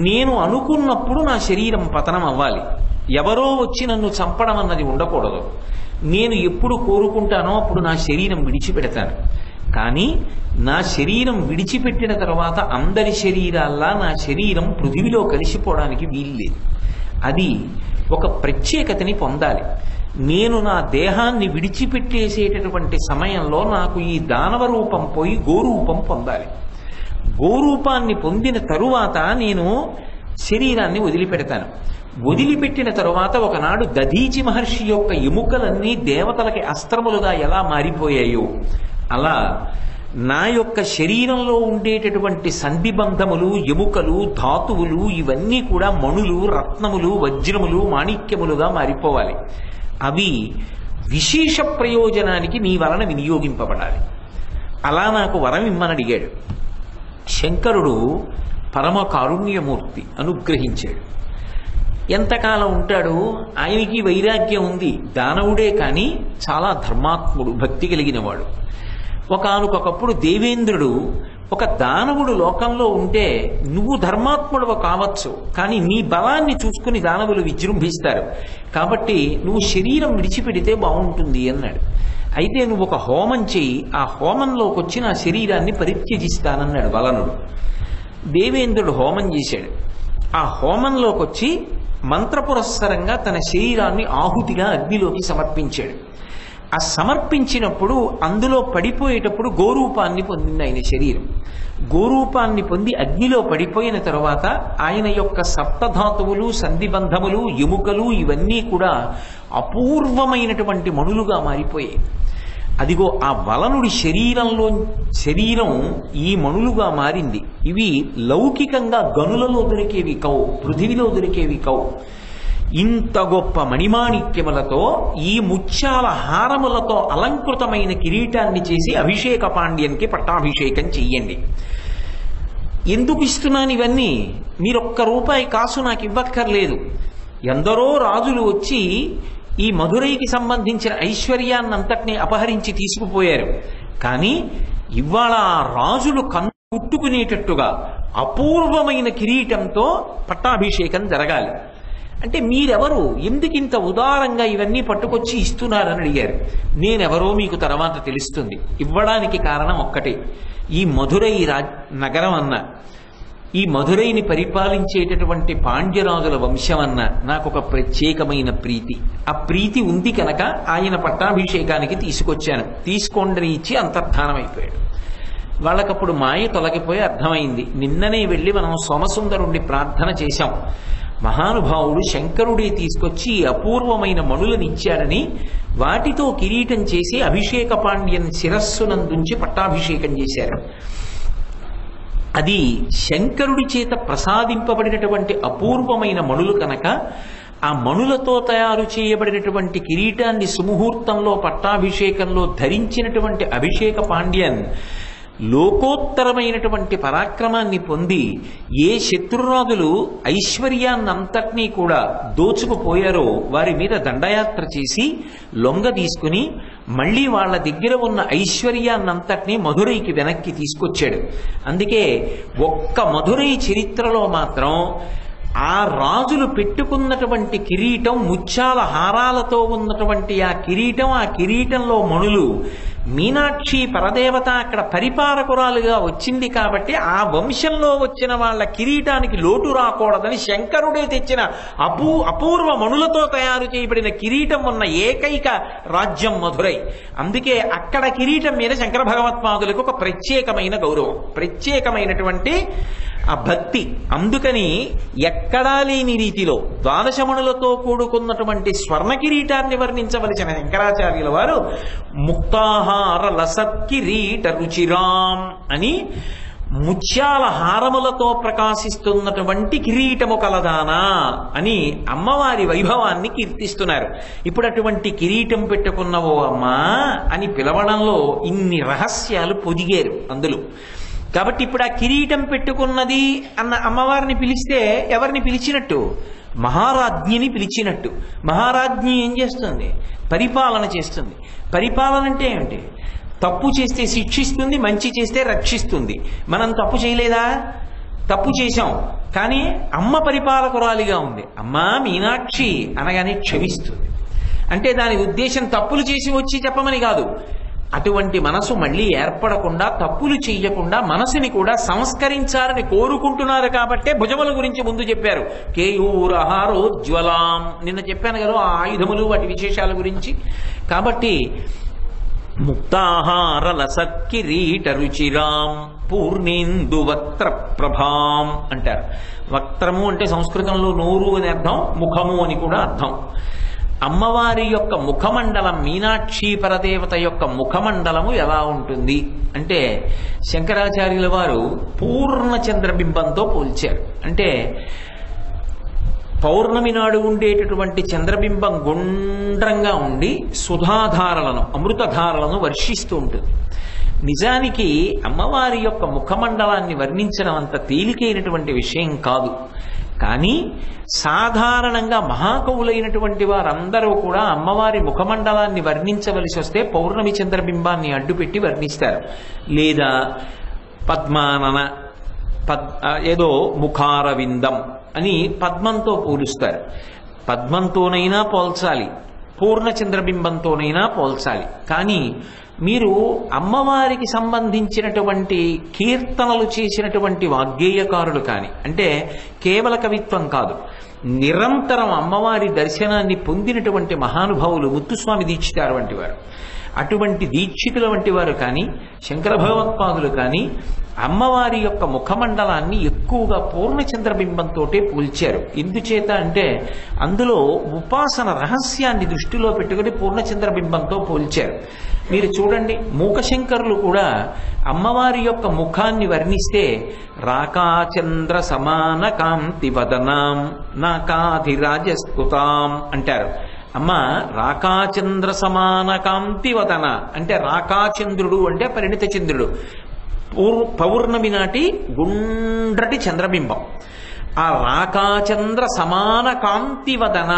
నేను అనుకున్నప్పుడు నా శరీరం పతనం అవ్వాలి, ఎవరో వచ్చి నన్ను చంపడం అన్నది ఉండకూడదు. నేను ఎప్పుడు కోరుకుంటానో అప్పుడు నా శరీరం విడిచిపెడతాను. కానీ నా శరీరం విడిచిపెట్టిన తర్వాత అందరి శరీరాల్లా నా శరీరం పృథివిలో కలిసిపోవడానికి వీల్లేదు. అది ఒక ప్రత్యేకతని పొందాలి. నేను నా దేహాన్ని విడిచిపెట్టేసేటటువంటి సమయంలో నాకు ఈ దానవ రూపం పోయి గోరూపం పొందాలి. గోరూపాన్ని పొందిన తరువాత నేను శరీరాన్ని వదిలిపెడతాను. వదిలిపెట్టిన తరువాత ఒకనాడు దధీచి మహర్షి యొక్క ఎముకలన్నీ దేవతలకి అస్త్రములుగా ఎలా మారిపోయాయో అలా నా యొక్క శరీరంలో ఉండేటటువంటి సంధిబంధములు, ఎముకలు, ధాతువులు ఇవన్నీ కూడా మణులు, రత్నములు, వజ్రములు, మాణిక్యములుగా మారిపోవాలి. అవి విశేష ప్రయోజనానికి నీ వలన వినియోగింపబడాలి. అలా నాకు వరం ఇమ్మని అడిగాడు. శంకరుడు పరమ కారుణ్యమూర్తి, అనుగ్రహించాడు. ఎంతకాలం ఉంటాడు? ఆయనకి వైరాగ్యం ఉంది. దానవుడే కానీ చాలా ధర్మాత్ముడు, భక్తి కలిగిన వాడు. ఒకానొకప్పుడు దేవేంద్రుడు, ఒక దానవుడు లోకంలో ఉంటే నువ్వు ధర్మాత్ముడు కావచ్చు, కానీ నీ బలాన్ని చూసుకుని దానవులు విజృంభిస్తారు, కాబట్టి నువ్వు శరీరం విడిచిపెడితే బాగుంటుంది అన్నాడు. అయితే నువ్వు ఒక హోమం చెయ్యి, ఆ హోమంలోకి వచ్చి నా శరీరాన్ని పరిత్యజిస్తానన్నాడు వలనుడు. దేవేంద్రుడు హోమం చేశాడు. ఆ హోమంలోకి వచ్చి మంత్రపురస్సరంగా తన శరీరాన్ని ఆహుతిగా అగ్నిలోకి సమర్పించాడు. ఆ సమర్పించినప్పుడు అందులో పడిపోయేటప్పుడు గోరూపాన్ని పొందింది ఆయన శరీరం. గోరూపాన్ని పొంది అగ్నిలో పడిపోయిన తరువాత ఆయన యొక్క సప్తధాతువులు, సంధిబంధములు, ఎముకలు ఇవన్నీ కూడా అపూర్వమైనటువంటి మణులుగా మారిపోయాయి. అదిగో ఆ వలనుడి శరీరం ఈ మణులుగా మారింది. ఇవి లౌకికంగా గనులలో దొరికేవి కవు, పృథివిలో దొరికేవి కవు. ఇంత గొప్ప మణిమాణిక్యములతో, ఈ ముత్యాల హారములతో అలంకృతమైన కిరీటాన్ని చేసి అభిషేక పాండ్యానికి పట్టాభిషేకం చెయ్యండి. ఎందుకు ఇస్తున్నాను ఇవన్నీ? మీరొక్క రూపాయి కాసు నాకు ఇవ్వక్కర్లేదు. ఎందరో రాజులు వచ్చి ఈ మధురైకి సంబంధించిన ఐశ్వర్యాన్నంతటినీ అపహరించి తీసుకుపోయారు. కానీ ఇవాళ ఆ రాజులు కన్ను కుట్టుకునేటట్టుగా అపూర్వమైన కిరీటంతో పట్టాభిషేకం జరగాలి. అంటే మీరెవరు, ఎందుకింత ఉదారంగా ఇవన్నీ పట్టుకొచ్చి ఇస్తున్నారని అడిగారు. నేనెవరో మీకు తర్వాత తెలుస్తుంది. ఇవ్వడానికి కారణం ఒక్కటే, ఈ మధురై నగరం అన్న, ఈ మధురైని పరిపాలించేటటువంటి పాండ్యరాజుల వంశం అన్న నాకు ఒక ప్రత్యేకమైన ప్రీతి. ఆ ప్రీతి ఉంది కనుక ఆయన పట్టాభిషేకానికి తీసుకొచ్చాను. తీసుకోండి ఇచ్చి అంతర్ధానం అయిపోయాడు. వాళ్ళకప్పుడు మాయ తొలగిపోయి అర్థమైంది. నిన్ననే వెళ్ళి మనం సోమసుందరుణ్ణి ప్రార్థన చేశాం. మహానుభావుడు శంకరుడే తీసుకొచ్చి అపూర్వమైన మణులనిచ్చాడని వాటితో కిరీటం చేసి అభిషేక పాండ్యన్ శిరస్సునందుంచి పట్టాభిషేకం చేశారు. అది శంకరుడి చేత ప్రసాదింపబడినటువంటి అపూర్వమైన మణులు కనుక ఆ మణులతో తయారు చేయబడినటువంటి కిరీటాన్ని సుముహూర్తంలో పట్టాభిషేకంలో ధరించినటువంటి అభిషేక పాండ్యన్ లోకోత్తరమైనటువంటి పరాక్రమాన్ని పొంది ఏ శత్రురాజులు ఐశ్వర్యాన్నంతటినీ కూడా దోచుకుపోయారో వారి మీద దండయాత్ర చేసి లొంగ తీసుకుని మళ్ళీ వాళ్ళ దగ్గర ఉన్న ఐశ్వర్యాన్నంతటినీ మధురైకి వెనక్కి తీసుకొచ్చాడు. అందుకే ఒక్క మధురై చరిత్రలో మాత్రం ఆ రాజులు పెట్టుకున్నటువంటి కిరీటం, ముత్యాల హారాలతో ఉన్నటువంటి ఆ కిరీటంలో మణులు, మీనాక్షి పరదేవత అక్కడ పరిపాలకురాలుగా వచ్చింది కాబట్టి ఆ వంశంలో వచ్చిన వాళ్ళ కిరీటానికి లోటు రాకూడదని శంకరుడే తెచ్చిన అపూర్వ మణులతో తయారు చేయబడిన కిరీటం ఉన్న ఏకైక రాజ్యం మధురై. అందుకే అక్కడ కిరీటం మీద శంకర భగవత్పాదులకు ఒక ప్రత్యేకమైన గౌరవం, ప్రత్యేకమైనటువంటి ఆ భక్తి. అందుకని ఎక్కడా లేని రీతిలో ద్వాదశమణులతో కూడుకున్నటువంటి స్వర్ణ కిరీటాన్ని వర్ణించవలసిన శంకరాచార్యుల వారు ముక్తాహార లసత్కిరీట రుచిరాం అని ముత్యాల హారములతో ప్రకాశిస్తున్నటువంటి కిరీటము కలదానా అని అమ్మవారి వైభవాన్ని కీర్తిస్తున్నారు. ఇప్పుడు అటువంటి కిరీటం పెట్టుకున్నవో అమ్మా అని పిలవడంలో ఇన్ని రహస్యాలు పొదిగారు అందులో. కాబట్టి ఇప్పుడు ఆ కిరీటం పెట్టుకున్నది అన్న అమ్మవారిని పిలిస్తే ఎవరిని పిలిచినట్టు? మహారాజ్ఞిని పిలిచినట్టు. మహారాజ్ఞి ఏం చేస్తుంది? పరిపాలన చేస్తుంది. పరిపాలన అంటే ఏమిటి? తప్పు చేస్తే శిక్షిస్తుంది, మంచి చేస్తే రక్షిస్తుంది. మనం తప్పు చేయలేదా? తప్పు చేశాం, కానీ అమ్మ పరిపాలకురాలిగా ఉంది. అమ్మా మీనాక్షి అనగానే క్షమిస్తుంది. అంటే దాని ఉద్దేశం తప్పులు చేసి వచ్చి చెప్పమని కాదు. అటువంటి మనసు మళ్ళీ ఏర్పడకుండా, తప్పులు చెయ్యకుండా మనసుని కూడా సంస్కరించాలని కోరుకుంటున్నారు. కాబట్టే భుజముల గురించి ముందు చెప్పారు. కేయూరహారోజ్వలాం, నిన్న చెప్పాను కదా ఆ ఆయుధములు వాటి విశేషాల గురించి. కాబట్టి ముక్తాహారలసత్కిరీట రుచిరాం పూర్ణేందు వక్త్ర ప్రభాం అంటారు. వక్త్రము అంటే సంస్కృతంలో నోరు అని అర్థం, ముఖము అని కూడా అర్థం. అమ్మవారి యొక్క ముఖమండలం, మీనాక్షి పరదేవత యొక్క ముఖమండలము ఎలా ఉంటుంది అంటే శంకరాచార్యుల వారు పూర్ణ చంద్రబింబంతో పోల్చారు. అంటే పౌర్ణమి నాడు ఉండేటటువంటి చంద్రబింబం గుండ్రంగా ఉండి సుధాధారలను, అమృతధారలను వర్షిస్తూ ఉంటుంది. నిజానికి అమ్మవారి యొక్క ముఖమండలాన్ని వర్ణించడం అంత తేలికైనటువంటి విషయం కాదు. కానీ సాధారణంగా మహాకవులైనటువంటి వారందరూ కూడా అమ్మవారి ముఖమండలాన్ని వర్ణించవలసి వస్తే పౌర్ణమి చంద్రబింబాన్ని అడ్డుపెట్టి వర్ణిస్తారు. లేదా పద్మానన ఏదో ముఖారవిందం అని పద్మంతో పోలుస్తారు. పద్మంతోనైనా పోల్చాలి, పూర్ణ చంద్రబింబంతోనైనా పోల్చాలి. కానీ మీరు అమ్మవారికి సంబంధించినటువంటి కీర్తనలు చేసినటువంటి వాగ్గేయకారులు కానీ, అంటే కేవల కవిత్వం కాదు, నిరంతరం అమ్మవారి దర్శనాన్ని పొందినటువంటి మహానుభావులు ముత్తుస్వామి దీక్షితారు వంటి వారు, అటువంటి దీక్షితుల వంటి వారు కానీ, శంకర భగవత్పాదులు కానీ అమ్మవారి యొక్క ముఖమండలాన్ని ఎక్కువగా పూర్ణచంద్రబింబంతో పోల్చారు. ఎందుచేత అంటే అందులో ఉపాసన రహస్యాన్ని దృష్టిలో పెట్టుకుని పూర్ణచంద్రబింబంతో పోల్చారు. మీరు చూడండి, మూకశంకరులు కూడా అమ్మవారి యొక్క ముఖాన్ని వర్ణిస్తే రాకాచంద్ర సమాన కాంతి వదనాం నాకాధిరాజస్తుతాం అంటారు. అమ్మ రాకాచంద్ర సమాన కాంతి వదన అంటే రాకాచంద్రుడు అంటే పరిణిత చంద్రుడు, పౌర్ణమి నాటి గుండ్రటి చంద్రబింబం. ఆ రాకాచంద్ర సమాన కాంతి వదన,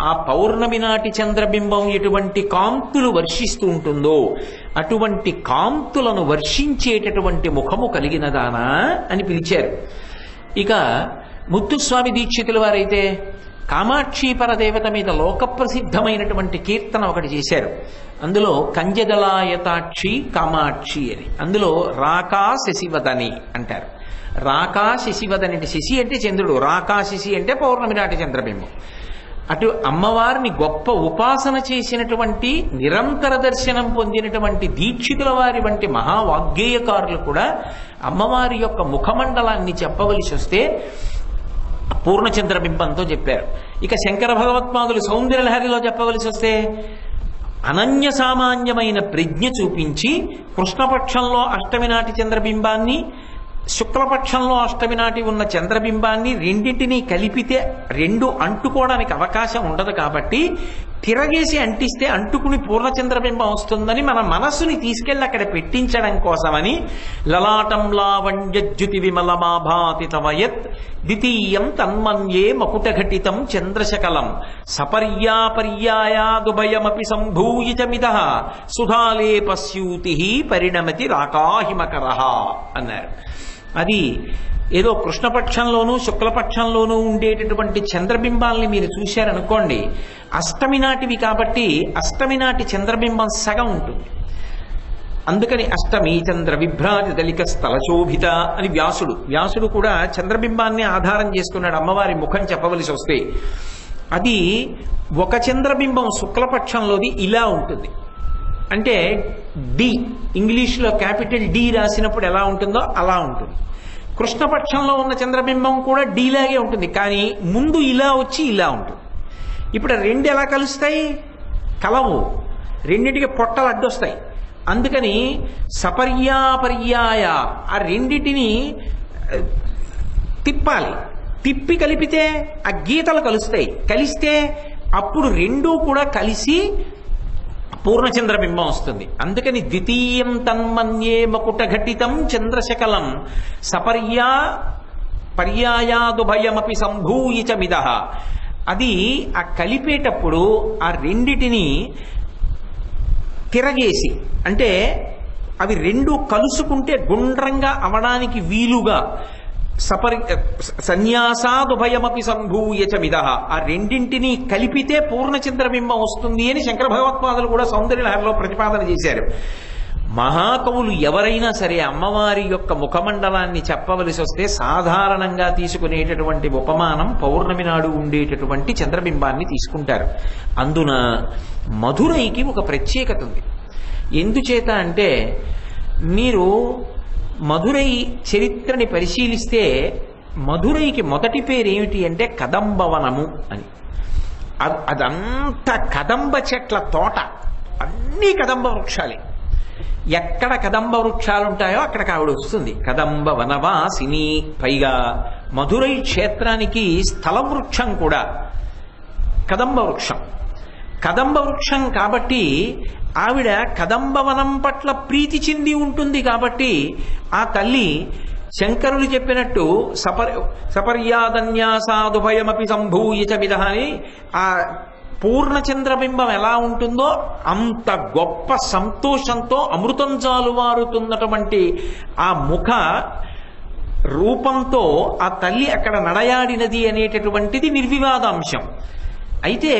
ఆ పౌర్ణమి నాటి చంద్రబింబం ఎటువంటి కాంతులు వర్షిస్తూ ఉంటుందో అటువంటి కాంతులను వర్షించేటటువంటి ముఖము కలిగినదానా అని పిలిచారు. ఇక ముత్తుస్వామి దీక్షితుల వారైతే కామాక్షి పరదేవత మీద లోకప్రసిద్ధమైనటువంటి కీర్తన ఒకటి చేశారు. అందులో కంజదలాయతాక్షి కామాక్షి అని, అందులో రాకా శశివదని అంటారు. రాకా శశివదని అంటే శశి అంటే చంద్రుడు, రాకా శశి అంటే పౌర్ణమి నాటి చంద్రబింబం. అటు అమ్మవారిని గొప్ప ఉపాసన చేసినటువంటి, నిరంతర దర్శనం పొందినటువంటి దీక్షితుల వారి వంటి మహావాగ్గేయకారులు కూడా అమ్మవారి యొక్క ముఖమండలాన్ని చెప్పవలసి వస్తే పూర్ణచంద్రబింబంతో చెప్పారు. ఇక శంకర భగవత్పాదులు సౌందర్యలహరిలో చెప్పవలసి వస్తే అనన్య సామాన్యమైన ప్రజ్ఞ చూపించి కృష్ణపక్షంలో అష్టమి నాటి చంద్రబింబాన్ని, శుక్లపక్షంలో అష్టమి నాటి ఉన్న చంద్రబింబాన్ని రెండింటినీ కలిపితే రెండు అంటుకోవడానికి అవకాశం ఉండదు. కాబట్టి తిరగేసి అంటిస్తే అంటుకుని పూర్ణచంద్రబింబం వస్తుందని మన మనస్సుని తీసుకెళ్లి అక్కడ పెట్టించడం కోసమని లలాటం లావణ్యజ్యుతి విమలమాభాతి తవయత్ ద్వితీయం తన్మన్యే మకుటఘటితం చంద్రశకలం సపర్యాపర్యాయాదుభయమపి సంభూయితమిదః సుధాలేపస్యూతి పరిణమతి రాకాహిమకరః అన్నారు. అది ఏదో కృష్ణపక్షంలోనూ శుక్లపక్షంలోనూ ఉండేటటువంటి చంద్రబింబాల్ని మీరు చూశారనుకోండి, అష్టమి నాటివి కాబట్టి అష్టమి నాటి చంద్రబింబం సగం ఉంటుంది. అందుకని అష్టమి చంద్ర విభ్రాజ దళిక స్థలశోభిత అని వ్యాసుడు కూడా చంద్రబింబాన్ని ఆధారం చేసుకున్నాడు అమ్మవారి ముఖం చెప్పవలసి వస్తే. అది ఒక చంద్రబింబం శుక్లపక్షంలోది ఇలా ఉంటుంది. అంటే డి, ఇంగ్లీష్లో క్యాపిటల్ డి రాసినప్పుడు ఎలా ఉంటుందో అలా ఉంటుంది. కృష్ణపక్షంలో ఉన్న చంద్రబింబం కూడా డీలాగే ఉంటుంది, కానీ ముందు ఇలా వచ్చి ఇలా ఉంటుంది. ఇప్పుడు రెండు ఎలా కలుస్తాయి? కలవు. రెండింటికి పొట్టలు అడ్డొస్తాయి. అందుకని సపర్యాపర్యాయ ఆ రెండిటిని తిప్పాలి. తిప్పి కలిపితే ఆ గీతలు కలుస్తాయి. కలిస్తే అప్పుడు రెండూ కూడా కలిసి పూర్ణచంద్రబింబం వస్తుంది. అందుకని ద్వితీయం తన్మన్యే మకుటఘటితం చంద్రశకలం పర్యాయాదుభయమపి సంభూయ చ మిదః. అది ఆ కలిపేటప్పుడు ఆ రెండిటిని తిరగేసి, అంటే అవి రెండు కలుసుకుంటే గుండ్రంగా అవడానికి వీలుగా సన్యాసాదుభయమపి సంభూయ చ మిదః, ఆ రెండింటినీ కలిపితే పూర్ణచంద్రబింబం వస్తుంది అని శంకర భగవత్పాదులు కూడా సౌందర్యలహరిలో ప్రతిపాదన చేశారు. మహాకవులు ఎవరైనా సరే అమ్మవారి యొక్క ముఖమండలాన్ని చెప్పవలసి వస్తే సాధారణంగా తీసుకునేటటువంటి ఉపమానం పౌర్ణమి నాడు ఉండేటటువంటి చంద్రబింబాన్ని తీసుకుంటారు. అందున మధురైకి ఒక ప్రత్యేకత ఉంది. ఎందుచేత అంటే మీరు మధురై చరిత్రని పరిశీలిస్తే మధురైకి మొదటి పేరు ఏమిటి అంటే కదంబవనము అని. అదంతా కదంబ చెట్ల తోట, అన్నీ కదంబ వృక్షాలే. ఎక్కడ కదంబ వృక్షాలు ఉంటాయో అక్కడికి ఆవిడ వస్తుంది. కదంబ వనవాసిని. పైగా మధురై క్షేత్రానికి స్థల వృక్షం కూడా కదంబ వృక్షం. కదంబ వృక్షం కాబట్టి ఆవిడ కదంబవనం పట్ల ప్రీతి చెంది ఉంటుంది. కాబట్టి ఆ తల్లి శంకరులు చెప్పినట్టు సపర్యాదన్యాసాదుభయమపి సంభూయ చ మిదః అని ఆ పూర్ణచంద్రబింబం ఎలా ఉంటుందో అంత గొప్ప సంతోషంతో అమృతం జాలువారుతున్నటువంటి ఆ ముఖ రూపంతో ఆ తల్లి అక్కడ నడయాడినది అనేటటువంటిది నిర్వివాదాంశం. అయితే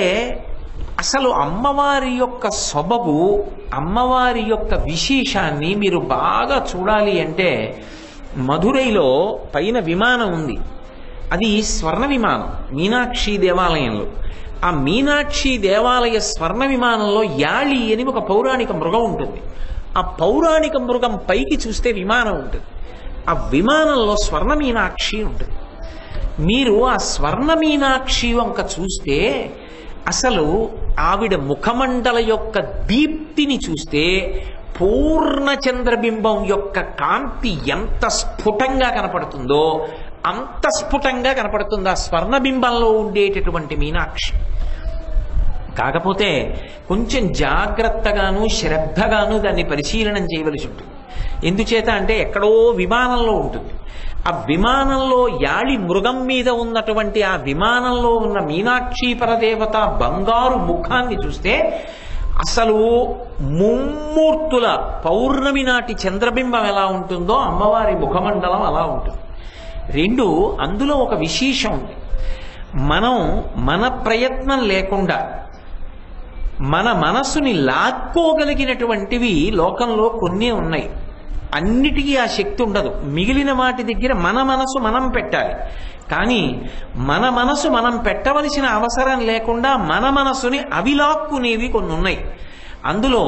అసలు అమ్మవారి యొక్క సొబగు, అమ్మవారి యొక్క విశేషాన్ని మీరు బాగా చూడాలి అంటే మధురైలో పైన విమానం ఉంది. అది స్వర్ణ విమానం మీనాక్షి దేవాలయంలో. ఆ మీనాక్షి దేవాలయ స్వర్ణ విమానంలో యాళి అని ఒక పౌరాణిక మృగం ఉంటుంది. ఆ పౌరాణిక మృగం పైకి చూస్తే విమానం ఉంటుంది. ఆ విమానంలో స్వర్ణ మీనాక్షి ఉంటుంది. మీరు ఆ స్వర్ణ మీనాక్షి వంక చూస్తే అసలు ఆవిడ ముఖమండల యొక్క దీప్తిని చూస్తే పూర్ణచంద్రబింబం యొక్క కాంతి ఎంత స్ఫుటంగా కనపడుతుందో అంత స్ఫుటంగా కనపడుతుంది ఆ స్వర్ణబింబంలో ఉండేటటువంటి మీనాక్షి. కాకపోతే కొంచెం జాగ్రత్తగాను శ్రద్ధగాను దాన్ని పరిశీలనం చేయవలసి ఉంటుంది. ఎందుచేత అంటే ఎక్కడో విమానంలో ఉంటుంది. ఆ విమానంలో యాళి మృగం మీద ఉన్నటువంటి ఆ విమానంలో ఉన్న మీనాక్షి పరదేవత బంగారు ముఖాన్ని చూస్తే అసలు ముమ్మూర్తుల పౌర్ణమి నాటి చంద్రబింబం ఎలా ఉంటుందో అమ్మవారి ముఖమండలం అలా ఉంటుంది. రెండు, అందులో ఒక విశేషం ఉంది. మనం మన ప్రయత్నం లేకుండా మన మనసుని లాక్కోగలిగినటువంటివి లోకంలో కొన్ని ఉన్నాయి. అన్నిటికీ ఆ శక్తి ఉండదు. మిగిలిన వాటి దగ్గర మన మనసు మనం పెట్టాలి. కానీ మన మనసు మనం పెట్టవలసిన అవసరం లేకుండా మన మనసుని అవి లాక్కునేవి కొన్ని ఉన్నాయి. అందులో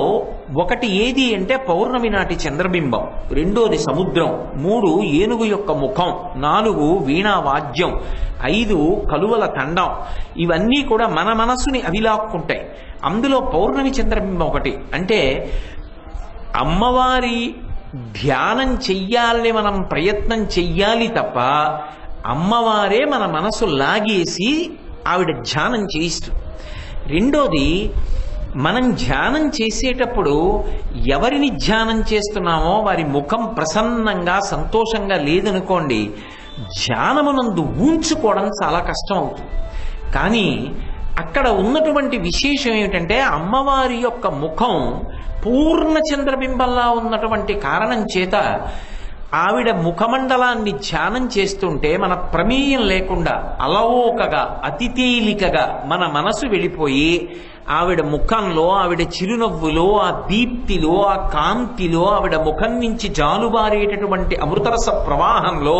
ఒకటి ఏది అంటే పౌర్ణమి నాటి చంద్రబింబం, రెండోది సముద్రం, 3 ఏనుగు యొక్క ముఖం, 4 వీణా వాద్యం, 5 కలువల తండం. ఇవన్నీ కూడా మన మనసుని అవిలాక్కుంటాయి. అందులో పౌర్ణమి చంద్రబింబం ఒకటి. అంటే అమ్మవారి ధ్యానం చెయ్యాలని మనం ప్రయత్నం చెయ్యాలి తప్ప అమ్మవారే మన మనసు లాగేసి ఆవిడ ధ్యానం చేయిస్తుంది. రెండోది, మనం ధ్యానం చేసేటప్పుడు ఎవరిని ధ్యానం చేస్తున్నామో వారి ముఖం ప్రసన్నంగా సంతోషంగా లేదనుకోండి, ధ్యానమునందు ఊంచుకోవడం చాలా కష్టం అవుతుంది. కానీ అక్కడ ఉన్నటువంటి విశేషం ఏమిటంటే అమ్మవారి యొక్క ముఖం పూర్ణ చంద్రబింబంలా ఉన్నటువంటి కారణం చేత ఆవిడ ముఖమండలాన్ని ధ్యానం చేస్తుంటే మన ప్రమేయం లేకుండా అలవోకగా అతి తేలికగా మన మనసు వెళ్ళిపోయి ఆవిడ ముఖంలో, ఆవిడ చిరునవ్వులో, ఆ దీప్తిలో, ఆ కాంతిలో, ఆవిడ ముఖం నుంచి జాలుబారేటటువంటి అమృతరస ప్రవాహంలో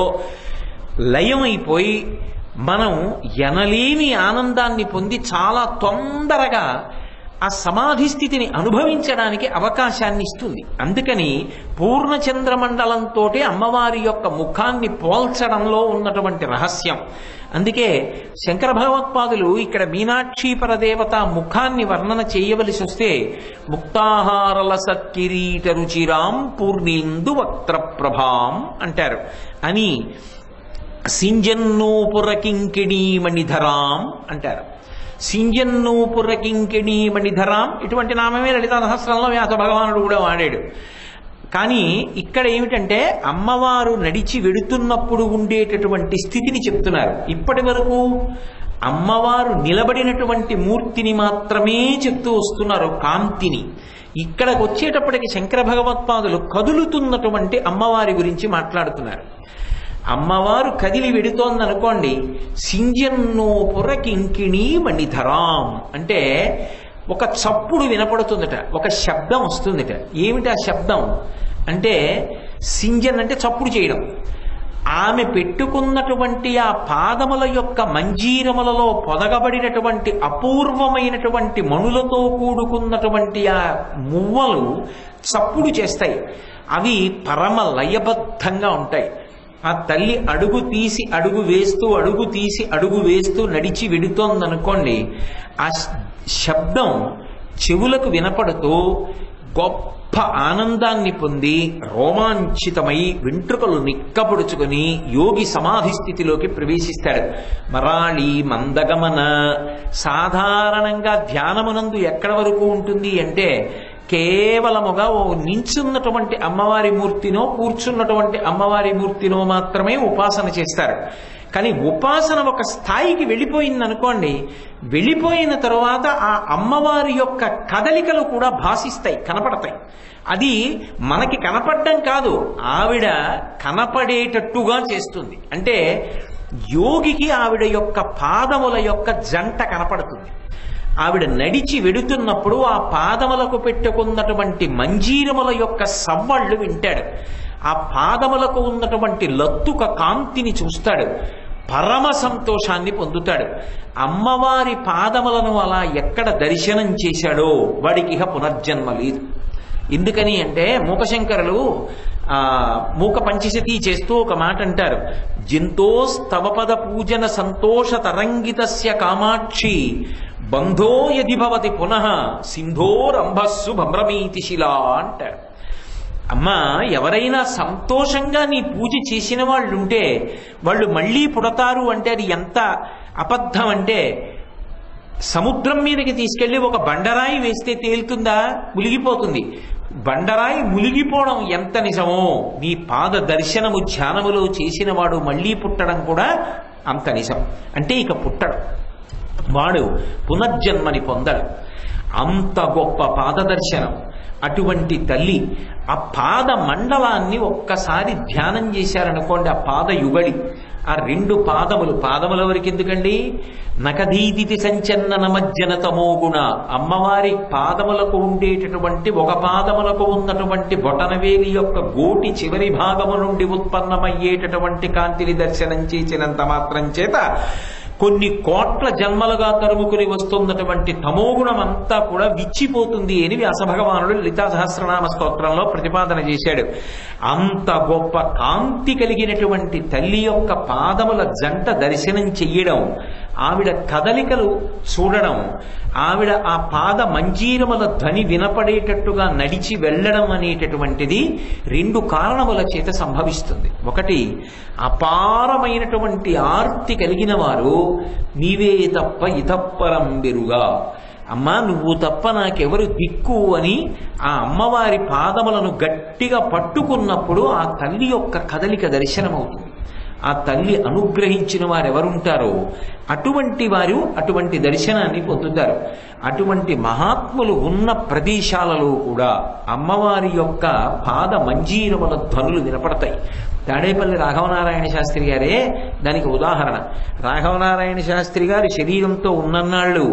లయమైపోయి మనం ఎనలేని ఆనందాన్ని పొంది చాలా తొందరగా ఆ సమాధి స్థితిని అనుభవించడానికి అవకాశాన్ని ఇస్తుంది. అందుకని పూర్ణచంద్రమండలంతో అమ్మవారి యొక్క ముఖాన్ని పోల్చడంలో ఉన్నటువంటి రహస్యం. అందుకే శంకర భగవత్పాదులు ఇక్కడ మీనాక్షి పరదేవత ముఖాన్ని వర్ణన చేయవలసి వస్తే ముక్తాహారలస కిరీట రుచిరాం పూర్ణిందు వక్త్ర ప్రభాం అంటారు. అని సింజన్నూపుర కింకిణీ మణిధరాం అంటారు. సింజన్నూపుర కింకిణీ మణిధరాం ఇటువంటి నామమే లలితా సహస్రంలో వ్యాస భగవానుడు కూడా వాడాడు. కానీ ఇక్కడ ఏమిటంటే అమ్మవారు నడిచి వెడుతున్నప్పుడు ఉండేటటువంటి స్థితిని చెప్తున్నారు. ఇప్పటి వరకు అమ్మవారు నిలబడినటువంటి మూర్తిని మాత్రమే చెప్తూ వస్తున్నారు, కాంతిని. ఇక్కడికి వచ్చేటప్పటికి శంకర భగవత్పాదులు కదులుతున్నటువంటి అమ్మవారి గురించి మాట్లాడుతున్నారు. అమ్మవారు కదిలి వెడుతోందనుకోండి, సింజన్నోపుర కింకిణీ మణిధరాం అంటే ఒక చప్పుడు వినపడుతుందట, ఒక శబ్దం వస్తుందట. ఏమిటి ఆ శబ్దం అంటే సింజన్ అంటే చప్పుడు చేయడం. ఆమె పెట్టుకున్నటువంటి ఆ పాదముల యొక్క మంజీరములలో పొదగబడినటువంటి అపూర్వమైనటువంటి మణులతో కూడుకున్నటువంటి ఆ మువ్వలు చప్పుడు చేస్తాయి. అవి పరమ లయబద్ధంగా ఉంటాయి. ఆ తల్లి అడుగు తీసి అడుగు వేస్తూ అడుగు తీసి అడుగు వేస్తూ నడిచి వెడుతోందనుకోండి, ఆ శబ్దం చెవులకు వినపడుతూ గొప్ప ఆనందాన్ని పొంది రోమాంచితమై వెంట్రుకలు నిక్కపొడుచుకొని యోగి సమాధి స్థితిలోకి ప్రవేశిస్తాడు. మరాళి మందగమన. సాధారణంగా ధ్యానమునందు ఎక్కడ వరకు ఉంటుంది అంటే కేవలముగా ఓ నించున్నటువంటి అమ్మవారి మూర్తినో కూర్చున్నటువంటి అమ్మవారి మూర్తినో మాత్రమే ఉపాసన చేస్తారు. కానీ ఉపాసన ఒక స్థాయికి వెళ్ళిపోయిందనుకోండి, వెళ్ళిపోయిన తరువాత ఆ అమ్మవారి యొక్క కదలికలు కూడా భాసిస్తాయి, కనపడతాయి. అది మనకి కనపడడం కాదు, ఆవిడ కనపడేటట్టుగా చేస్తుంది. అంటే యోగికి ఆవిడ యొక్క పాదముల యొక్క జంట కనపడుతుంది. ఆవిడ నడిచి వెడుతున్నప్పుడు ఆ పాదములకు పెట్టుకున్నటువంటి మంజీరముల యొక్క సవ్వళ్ళు వింటాడు. ఆ పాదములకు ఉన్నటువంటి లత్తుక కాంతిని చూస్తాడు, పరమ సంతోషాన్ని పొందుతాడు. అమ్మవారి పాదములను అలా ఎక్కడ దర్శనం చేశాడో వాడికి ఇహ పునర్జన్మ లేదు. ఎందుకని అంటే మూకశంకరులు మూక పంచశతి చేస్తూ ఒక మాట అంటారు, జింతోస్తవపద పూజన సంతోష తరంగితస్య కామాక్షి బంధో యది భవతి పునః సింధోరంభస్సు భ్రమీతి శిలా అంటారు. అమ్మా, ఎవరైనా సంతోషంగా నీ పూజ చేసిన వాళ్ళు ఉంటే వాళ్ళు మళ్ళీ పుడతారు అంటే అది ఎంత అబద్ధం అంటే, సముద్రం మీదకి తీసుకెళ్లి ఒక బండరాయి వేస్తే తేలుతుందా? మునిగిపోతుంది. బండరాయి మునిగిపోవడం ఎంత నిజమో, నీ పాద దర్శనము ధ్యానములో చేసిన వాడు మళ్ళీ పుట్టడం కూడా అంత నిజం. అంటే ఇక పుట్టడు, వాడు పునర్జన్మని పొందడు. అంత గొప్ప పాదదర్శనం. అటువంటి తల్లి ఆ పాద మండలాన్ని ఒక్కసారి ధ్యానం చేశారనుకోండి, ఆ పాద యుగళి, ఆ రెండు పాదముల వరకు ఎందుకండి, నకదీదితి సంచన్నన మజ్జనతమోగుణ. అమ్మవారి పాదములకు ఉండేటటువంటి ఒక పాదములకు ఉన్నటువంటి బొటనవేలి యొక్క గోటి చివరి భాగము నుండి ఉత్పన్నమయ్యేటటువంటి కాంతిని దర్శనం చేసినంత మాత్రం చేత కొన్ని కోట్ల జన్మలుగా తరుముకుని వస్తున్నటువంటి తమోగుణం అంతా కూడా విచ్చిపోతుంది అని వ్యాస భగవానుడు లలితా సహస్రనామ స్తోత్రంలో ప్రతిపాదన చేశాడు. అంత గొప్ప కాంతి కలిగినటువంటి తల్లి యొక్క పాదముల జంట దర్శనం చెయ్యడం, ఆవిడ కదలికలు చూడడం, ఆవిడ ఆ పాద మంజీరముల ధ్వని వినపడేటట్టుగా నడిచి వెళ్ళడం అనేటటువంటిది రెండు కారణముల చేత సంభవిస్తుంది. ఒకటి, అపారమైనటువంటి ఆర్తి కలిగిన వారు నీవే తప్ప ఇతప్పరం బెరుగా, అమ్మా నువ్వు తప్ప నాకెవరు దిక్కు అని ఆ అమ్మవారి పాదములను గట్టిగా పట్టుకున్నప్పుడు ఆ తల్లి యొక్క కదలిక దర్శనమవుతుంది. ఆ తల్లి అనుగ్రహించిన వారు ఎవరుంటారో అటువంటి వారు అటువంటి దర్శనాన్ని పొందుతారు. అటువంటి మహాత్ములు ఉన్న ప్రదేశాలలో కూడా అమ్మవారి యొక్క పాద మంజీరముల ధ్వనులు వినపడతాయి. తాడేపల్లి రాఘవనారాయణ శాస్త్రి గారే దానికి ఉదాహరణ. రాఘవనారాయణ శాస్త్రి గారు శరీరంతో ఉన్నన్నాళ్ళు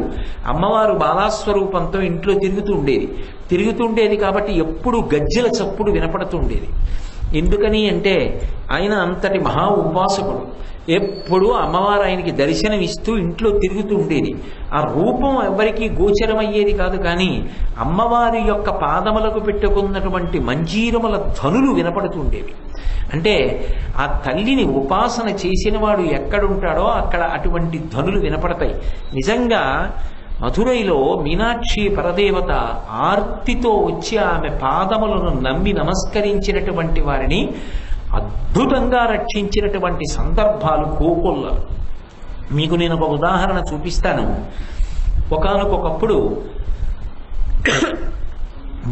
అమ్మవారు బాలాస్వరూపంతో ఇంట్లో తిరుగుతుండేది కాబట్టి ఎప్పుడు గజ్జెల చప్పుడు వినపడుతుండేది. ఎందుకని అంటే ఆయన అంతటి మహా ఉపాసకుడు. ఎప్పుడూ అమ్మవారు ఆయనకి దర్శనం ఇస్తూ ఇంట్లో తిరుగుతూ ఉండేది. ఆ రూపం ఎవరికీ గోచరమయ్యేది కాదు, కానీ అమ్మవారి యొక్క పాదములకు పెట్టుకున్నటువంటి మంజీరముల ధ్వనులు వినపడుతుండేవి. అంటే ఆ తల్లిని ఉపాసన చేసిన వాడు ఎక్కడుంటాడో అక్కడ అటువంటి ధ్వనులు వినపడతాయి. నిజంగా మధురైలో మీనాక్షి పరదేవత ఆర్తితో వచ్చి ఆమె పాదములను నమ్మి నమస్కరించినటువంటి వారిని అద్భుతంగా రక్షించినటువంటి సందర్భాలు కోకొల్లలు. మీకు నేను ఒక ఉదాహరణ చూపిస్తాను. ఒకానొకప్పుడు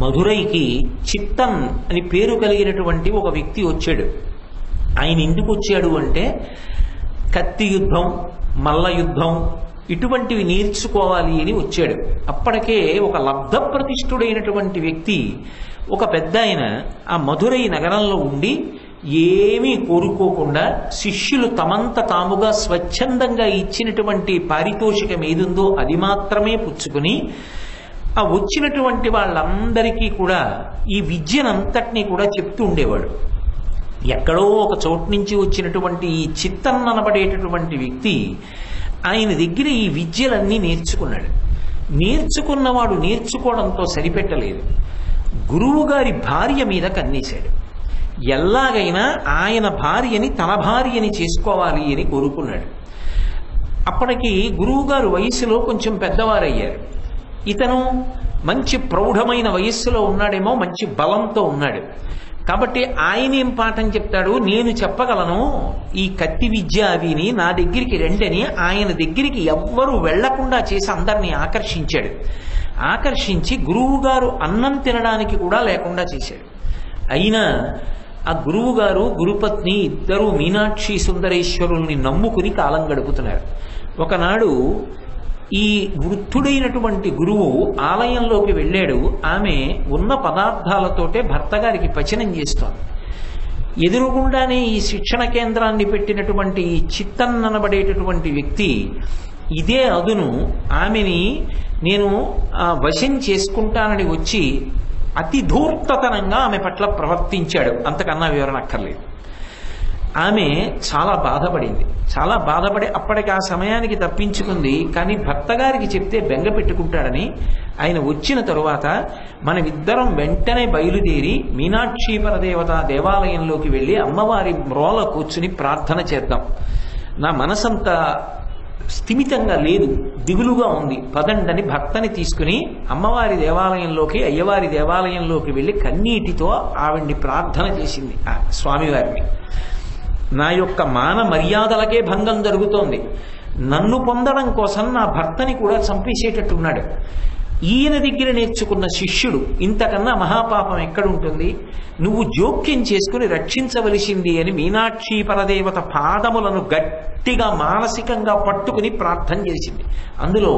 మధురైకి చిత్తన్ అని పేరు కలిగినటువంటి ఒక వ్యక్తి వచ్చాడు. ఆయన ఎందుకు వచ్చాడు అంటే కత్తి యుద్ధం, మల్ల యుద్ధం ఇటువంటివి నేర్చుకోవాలి అని వచ్చాడు. అప్పటికే ఒక లబ్ధ ప్రతిష్ఠుడైనటువంటి వ్యక్తి, ఒక పెద్ద ఆయన ఆ మధురై నగరంలో ఉండి ఏమీ కోరుకోకుండా శిష్యులు తమంత తాముగా స్వచ్ఛందంగా ఇచ్చినటువంటి పారితోషికం ఏదుందో అది మాత్రమే పుచ్చుకుని ఆ వచ్చినటువంటి వాళ్ళందరికీ కూడా ఈ విద్యనంతటినీ కూడా చెప్తూ ఉండేవాడు. ఎక్కడో ఒక చోటు నుంచి వచ్చినటువంటి ఈ చిత్తన్ అనబడేటటువంటి వ్యక్తి ఆయన దగ్గర ఈ విద్యలన్నీ నేర్చుకున్నాడు. నేర్చుకున్నవాడు నేర్చుకోవడంతో సరిపెట్టలేదు, గురువు గారి భార్య మీద కన్నేశాడు. ఎలాగైనా ఆయన భార్యని తన భార్యని చేసుకోవాలి అని కోరుకున్నాడు. అప్పటికి గురువుగారు వయస్సులో కొంచెం పెద్దవారయ్యారు. ఇతను మంచి ప్రౌఢమైన వయస్సులో ఉన్నాడేమో, మంచి బలంతో ఉన్నాడు. కాబట్టి ఆయన ఏం పాఠం చెప్తాడు, నేను చెప్పగలను ఈ కత్తి విద్య అవిని, నా దగ్గరికి రండని ఆయన దగ్గరికి ఎవ్వరూ వెళ్లకుండా చేసి అందరినీ ఆకర్షించాడు. ఆకర్షించి గురువుగారు అన్నం తినడానికి కూడా లేకుండా చేశాడు. అయినా ఆ గురువుగారు గురుపత్ని ఇద్దరూ మీనాక్షి సుందరేశ్వరుల్ని నమ్ముకుని కాలం గడుపుతున్నారు. ఒకనాడు ఈ వృద్ధుడైనటువంటి గురువు ఆలయంలోకి వెళ్ళాడు. ఆమె ఉన్న పదార్థాలతోటే భర్త గారికి పచనం చేస్తోంది. ఎదురుగుండానే ఈ శిక్షణ కేంద్రాన్ని పెట్టినటువంటి ఈ చిత్తన్ అనబడేటటువంటి వ్యక్తి ఇదే అదును ఆమెని నేను వశం చేసుకుంటానని వచ్చి అతి ధూర్తతనంగా ఆమె పట్ల ప్రవర్తించాడు. అంతకన్నా వివరణ అక్కర్లేదు. ఆమె చాలా బాధపడింది. చాలా బాధపడి అప్పటికి ఆ సమయానికి తప్పించుకుంది. కానీ భర్త గారికి చెప్తే బెంగ పెట్టుకుంటాడని ఆయన వచ్చిన తరువాత మనమిద్దరం వెంటనే బయలుదేరి మీనాక్షి పరదేవత దేవాలయంలోకి వెళ్ళి అమ్మవారి మ్రోల కూర్చుని ప్రార్థన చేద్దాం. నా మనసంతా స్థిమితంగా లేదు, దిగులుగా ఉంది, పదండని భర్తని తీసుకుని అమ్మవారి దేవాలయంలోకి, అయ్యవారి దేవాలయంలోకి వెళ్ళి కన్నీటితో ఆవిడ్ని ప్రార్థన చేసింది ఆ స్వామివారిని. నా యొక్క మాన మర్యాదలకే భంగం జరుగుతోంది, నన్ను పొందడం కోసం నా భర్తని కూడా చంపేసేటట్టున్నాడు. ఈయన దగ్గర నేర్చుకున్న శిష్యుడు, ఇంతకన్నా మహాపాపం ఎక్కడుంటుంది, నువ్వు జోక్యం చేసుకుని రక్షించవలసింది అని మీనాక్షి పరదేవత పాదములను గట్టిగా మానసికంగా పట్టుకుని ప్రార్థన చేసింది. అందులో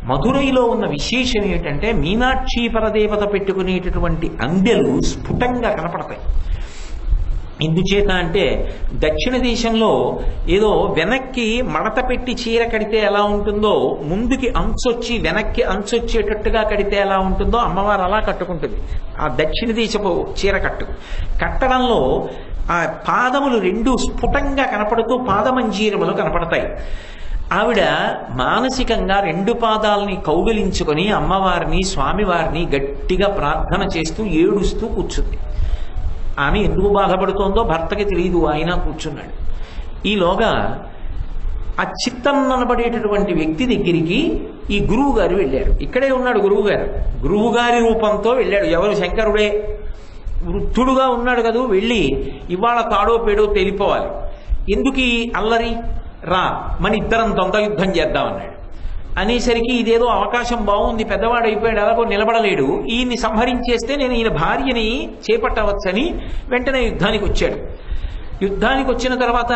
మధురైలో ఉన్న విశేషం ఏమిటంటే మీనాక్షి పరదేవత పెట్టుకునేటటువంటి అందెలు స్ఫుటంగా కనపడతాయి. ఎందుచేత అంటే దక్షిణ దేశంలో ఏదో వెనక్కి మడత పెట్టి చీర కడితే ఎలా ఉంటుందో, ముందుకి అంచొచ్చి వెనక్కి అంచొచ్చేటట్టుగా కడితే ఎలా ఉంటుందో అమ్మవారు అలా కట్టుకుంటుంది. ఆ దక్షిణ దేశపు చీర కట్టడంలో ఆ పాదములు రెండు స్ఫుటంగా కనపడుతూ పాదమంజీరములు కనపడతాయి. ఆవిడ మానసికంగా రెండు పాదాలని కౌగిలించుకొని అమ్మవారిని స్వామివారిని గట్టిగా ప్రార్థన చేస్తూ ఏడుస్తూ కూర్చుంది. ఆమె ఎందుకు బాధపడుతోందో భర్తకి తెలియదు, ఆయన కూర్చున్నాడు. ఈలోగా ఆ చిత్తన్ అనబడేటటువంటి వ్యక్తి దగ్గరికి ఈ గురువు గారు వెళ్ళారు. ఇక్కడే ఉన్నాడు గురువుగారు, గురువుగారి రూపంతో వెళ్ళాడు. ఎవరు? శంకరుడే. వృద్ధుడుగా ఉన్నాడు కదా. వెళ్ళి ఇవాళ తాడో పేడో తేలిపోవాలి, ఎందుకు ఈ అల్లరి, రా మన ఇద్దరం ద్వంద్వ యుద్ధం చేద్దామన్నాడు. అనేసరికి ఇదేదో అవకాశం బాగుంది, పెద్దవాడైపోయాడు, అలాగో నిలబడలేడు, ఈయన్ని సంహరించేస్తే నేను ఈయన భార్యని చేపట్టవచ్చని వెంటనే యుద్ధానికి వచ్చాడు. యుద్ధానికి వచ్చిన తర్వాత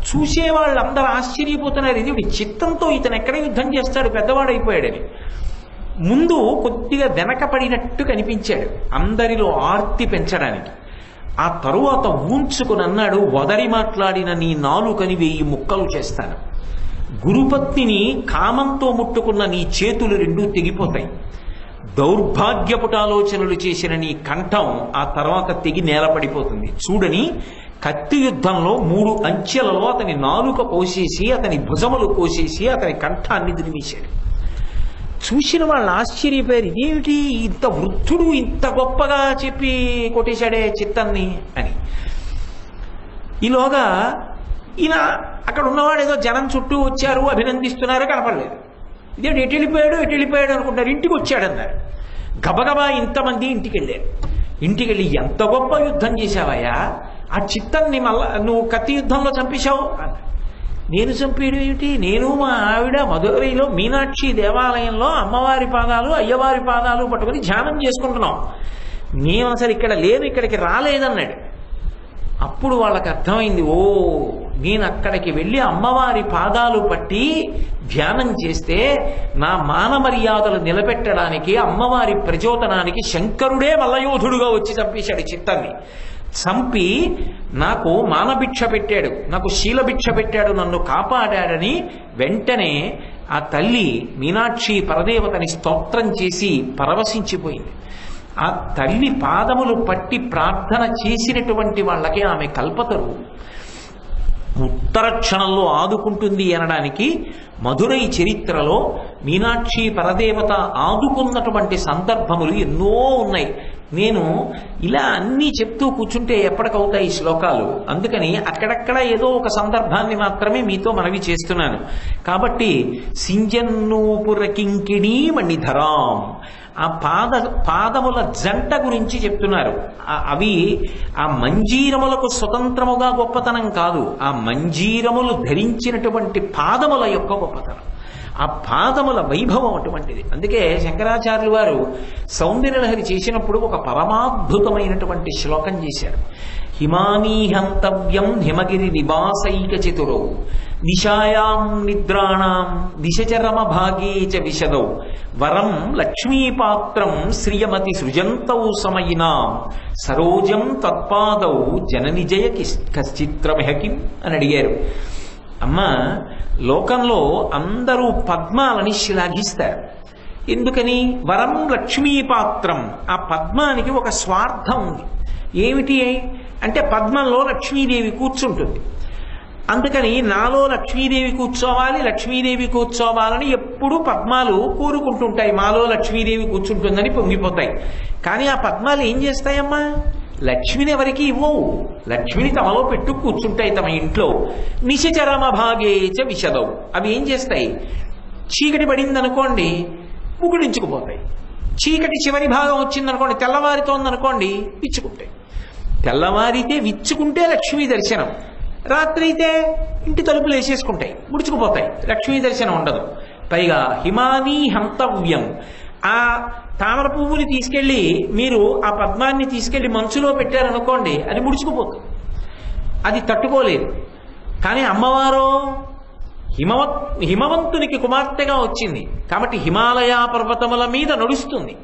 చూసేవాళ్ళందరూ ఆశ్చర్యపోతున్నారు, ఇది చిత్తంతో ఇతను ఎక్కడ యుద్ధం చేస్తాడు, పెద్దవాడైపోయాడని. ముందు కొద్దిగా వెనకపడినట్టు కనిపించాడు అందరిలో ఆర్తి పెంచడానికి. ఆ తరువాత ఊంచుకుని అన్నాడు, వదరి మాట్లాడిన నీ నాలుకని 1000 ముక్కలు చేస్తాను, గురుపత్నిని కామంతో ముట్టుకున్న నీ చేతులు రెండూ తెగిపోతాయి, దౌర్భాగ్యపుటాలోచనలు చేసిన నీ కంఠం ఆ తర్వాత తెగి నేలపడిపోతుంది చూడని కత్తి యుద్ధంలో 3 అంచెలలో అతని నాలుక కోసేసి అతని భుజములు కోసేసి అతని కంఠాన్ని దురిమేశాడు. చూసిన వాళ్ళు ఆశ్చర్యపోయారు, ఇదేమిటి ఇంత వృద్ధుడు ఇంత గొప్పగా చెప్పి కొట్టేశాడే చిత్తాన్ని అని. ఈలోగా ఈయన అక్కడ ఉన్నవాడు ఏదో జనం చుట్టూ వచ్చారు, అభినందిస్తున్నారు, కనపడలేదు. ఇదేంటి ఎటు వెళ్ళిపోయాడు అనుకుంటారు. ఇంటికి వచ్చాడన్నారు. గబగబా ఇంతమంది ఇంటికి వెళ్ళారు. ఇంటికి వెళ్ళి ఎంత గొప్ప యుద్ధం చేశావయ్యా, ఆ చిత్తాన్ని మళ్ళా నువ్వు కత్తి యుద్ధంలో చంపేశావు అన్న. నేను చంపేయడం ఏమిటి, నేను మా ఆవిడ మధురైలో మీనాక్షి దేవాలయంలో అమ్మవారి పాదాలు అయ్యవారి పాదాలు పట్టుకుని ధ్యానం చేసుకుంటున్నాం, నేను అసలు ఇక్కడ లేను, ఇక్కడికి రాలేదన్నాడు. అప్పుడు వాళ్ళకి అర్థమైంది, ఓ నేను అక్కడికి వెళ్ళి అమ్మవారి పాదాలు పట్టి ధ్యానం చేస్తే నా మాన మర్యాదలు నిలబెట్టడానికి అమ్మవారి ప్రచోదనానికి శంకరుడే మల్లయోధుడుగా వచ్చి చంపేశాడు చిత్తాన్ని. చంపి నాకు మానభిక్ష పెట్టాడు, నాకు శీలభిక్ష పెట్టాడు, నన్ను కాపాడాడని వెంటనే ఆ తల్లి మీనాక్షి పరదేవతని స్తోత్రం చేసి పరవశించిపోయింది. ఆ తల్లి పాదములు పట్టి ప్రార్థన చేసినటువంటి వాళ్ళకి ఆమె కల్పతరు. ఉత్తర క్షణంలో ఆదుకుంటుంది అనడానికి మధురై చరిత్రలో మీనాక్షి పరదేవత ఆదుకున్నటువంటి సందర్భములు ఎన్నో ఉన్నాయి. నేను ఇలా అన్నీ చెప్తూ కూర్చుంటే ఎప్పటికవుతాయి ఈ శ్లోకాలు, అందుకని అక్కడక్కడ ఏదో ఒక సందర్భాన్ని మాత్రమే మీతో మనవి చేస్తున్నాను. కాబట్టి సింజన్నూపుర కింకిణీ మణిధరాం, ఆ పాదముల జంట గురించి చెప్తున్నారు. అవి ఆ మంజీరములకు స్వతంత్రముగా గొప్పతనం కాదు, ఆ మంజీరములు ధరించినటువంటి పాదముల యొక్క గొప్పతనం, ఆ పాదముల వైభవం అటువంటిది. అందుకే శంకరాచార్యులు వారు సౌందర్యలహరి చేసినప్పుడు ఒక పరమాద్భుతమైనటువంటి శ్లోకం చేశారు. హిమానీహంతవ్యం హిమగిరి నివాసైక చతురౌ నిశాయాం నిద్రాణాం దిశచరమ భాగే చ విశదౌ వరం లక్ష్మీపాత్రం శ్రియమతి సృజంతౌ సమయినాం సరోజం తత్పాదౌ జననిజయ కశ్చిత్రమహకిం అని అడిగారు. అమ్మ, లోకంలో అందరూ పద్మాలని శ్లాఘిస్తారు. ఎందుకని? వరం లక్ష్మీపాత్రం, ఆ పద్మానికి ఒక స్వార్థం ఉంది. ఏమిటి అంటే పద్మంలో లక్ష్మీదేవి కూర్చుంటుంది, అందుకని నాలో లక్ష్మీదేవి కూర్చోవాలి, లక్ష్మీదేవి కూర్చోవాలని ఎప్పుడూ పద్మాలు కోరుకుంటుంటాయి. మాలో లక్ష్మీదేవి కూర్చుంటుందని పొంగిపోతాయి. కానీ ఆ పద్మాలు ఏం చేస్తాయమ్మా? లక్ష్మిని ఎవరికి ఇవ్వవు, లక్ష్మిని తమలో పెట్టు కూర్చుంటాయి తమ ఇంట్లో. నిశచరమ భాగేచ విశదవు, అవి ఏం చేస్తాయి? చీకటి పడిందనుకోండి ముగుడించుకుపోతాయి. చీకటి చివరి భాగం వచ్చిందనుకోండి, తెల్లవారితోందనుకోండి విచ్చుకుంటాయి. తెల్లవారితే విచ్చుకుంటే లక్ష్మీ దర్శనం, రాత్రి అయితే ఇంటి తలుపులు వేసేసుకుంటాయి, ముడుచుకుపోతాయి, లక్ష్మీ దర్శనం ఉండదు. పైగా హిమానీ హంతవ్యం, ఆ తామర పువ్వుని తీసుకెళ్లి మీరు ఆ పద్మాన్ని తీసుకెళ్లి మంచులో పెట్టారనుకోండి, అది ముడుచుకుపోతుంది, అది తట్టుకోలేదు. కానీ అమ్మవారు హిమవంతునికి కుమార్తెగా వచ్చింది కాబట్టి హిమాలయ పర్వతముల మీద నడుస్తుంది.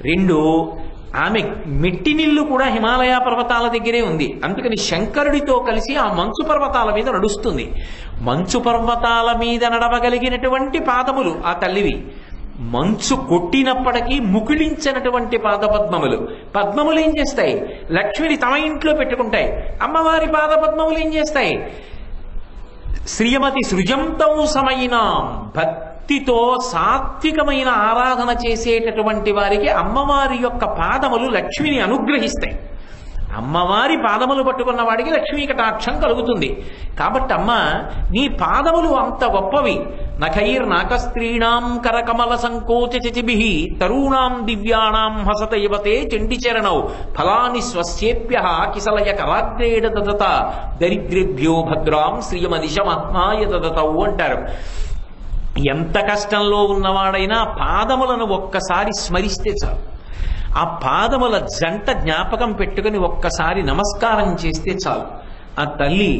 2, ఆమె మెట్టినిల్లు కూడా హిమాలయ పర్వతాల దగ్గరే ఉంది. అందుకని శంకరుడితో కలిసి ఆ మంచు పర్వతాల మీద నడుస్తుంది. మంచు పర్వతాల మీద నడవగలిగినటువంటి పాదములు ఆ తల్లివి. మంచు కొట్టినప్పటికీ ముకుళించినటువంటి పాదపద్మములు. పద్మములు ఏం చేస్తాయి? లక్ష్మిని తమ ఇంట్లో పెట్టుకుంటాయి. అమ్మవారి పాదపద్మములు ఏం చేస్తాయి? శ్రీమతి సృజంతౌ సమయినాం, భక్తితో సాత్వికమైన ఆరాధన చేసేటటువంటి వారికి అమ్మవారి యొక్క పాదములు లక్ష్మిని అనుగ్రహిస్తాయి. అమ్మవారి పాదములు పట్టుకున్న వాడికి లక్ష్మీ కటాక్షం కలుగుతుంది. కాబట్టి అమ్మ, నీ పాదములు అంత గొప్పవి. నఖైర్నాకస్త్రీణాం కరకమల సంకోచచిభిః తరూణాం దివ్యానాం హసత యువతే చండిచరణౌ ఫలాని స్వస్యేభ్యః కిసలయ కరాగ్రేడ దదత దరిద్రేభ్యో భద్రాం శ్రియమనిశమాత్మాయ దదతౌ అంటారు. ఎంత కష్టంలో ఉన్నవాడైనా పాదములను ఒక్కసారి స్మరిస్తే చాలు, ఆ పాదముల జంట జ్ఞాపకం పెట్టుకుని ఒక్కసారి నమస్కారం చేస్తే చాలు, ఆ తల్లి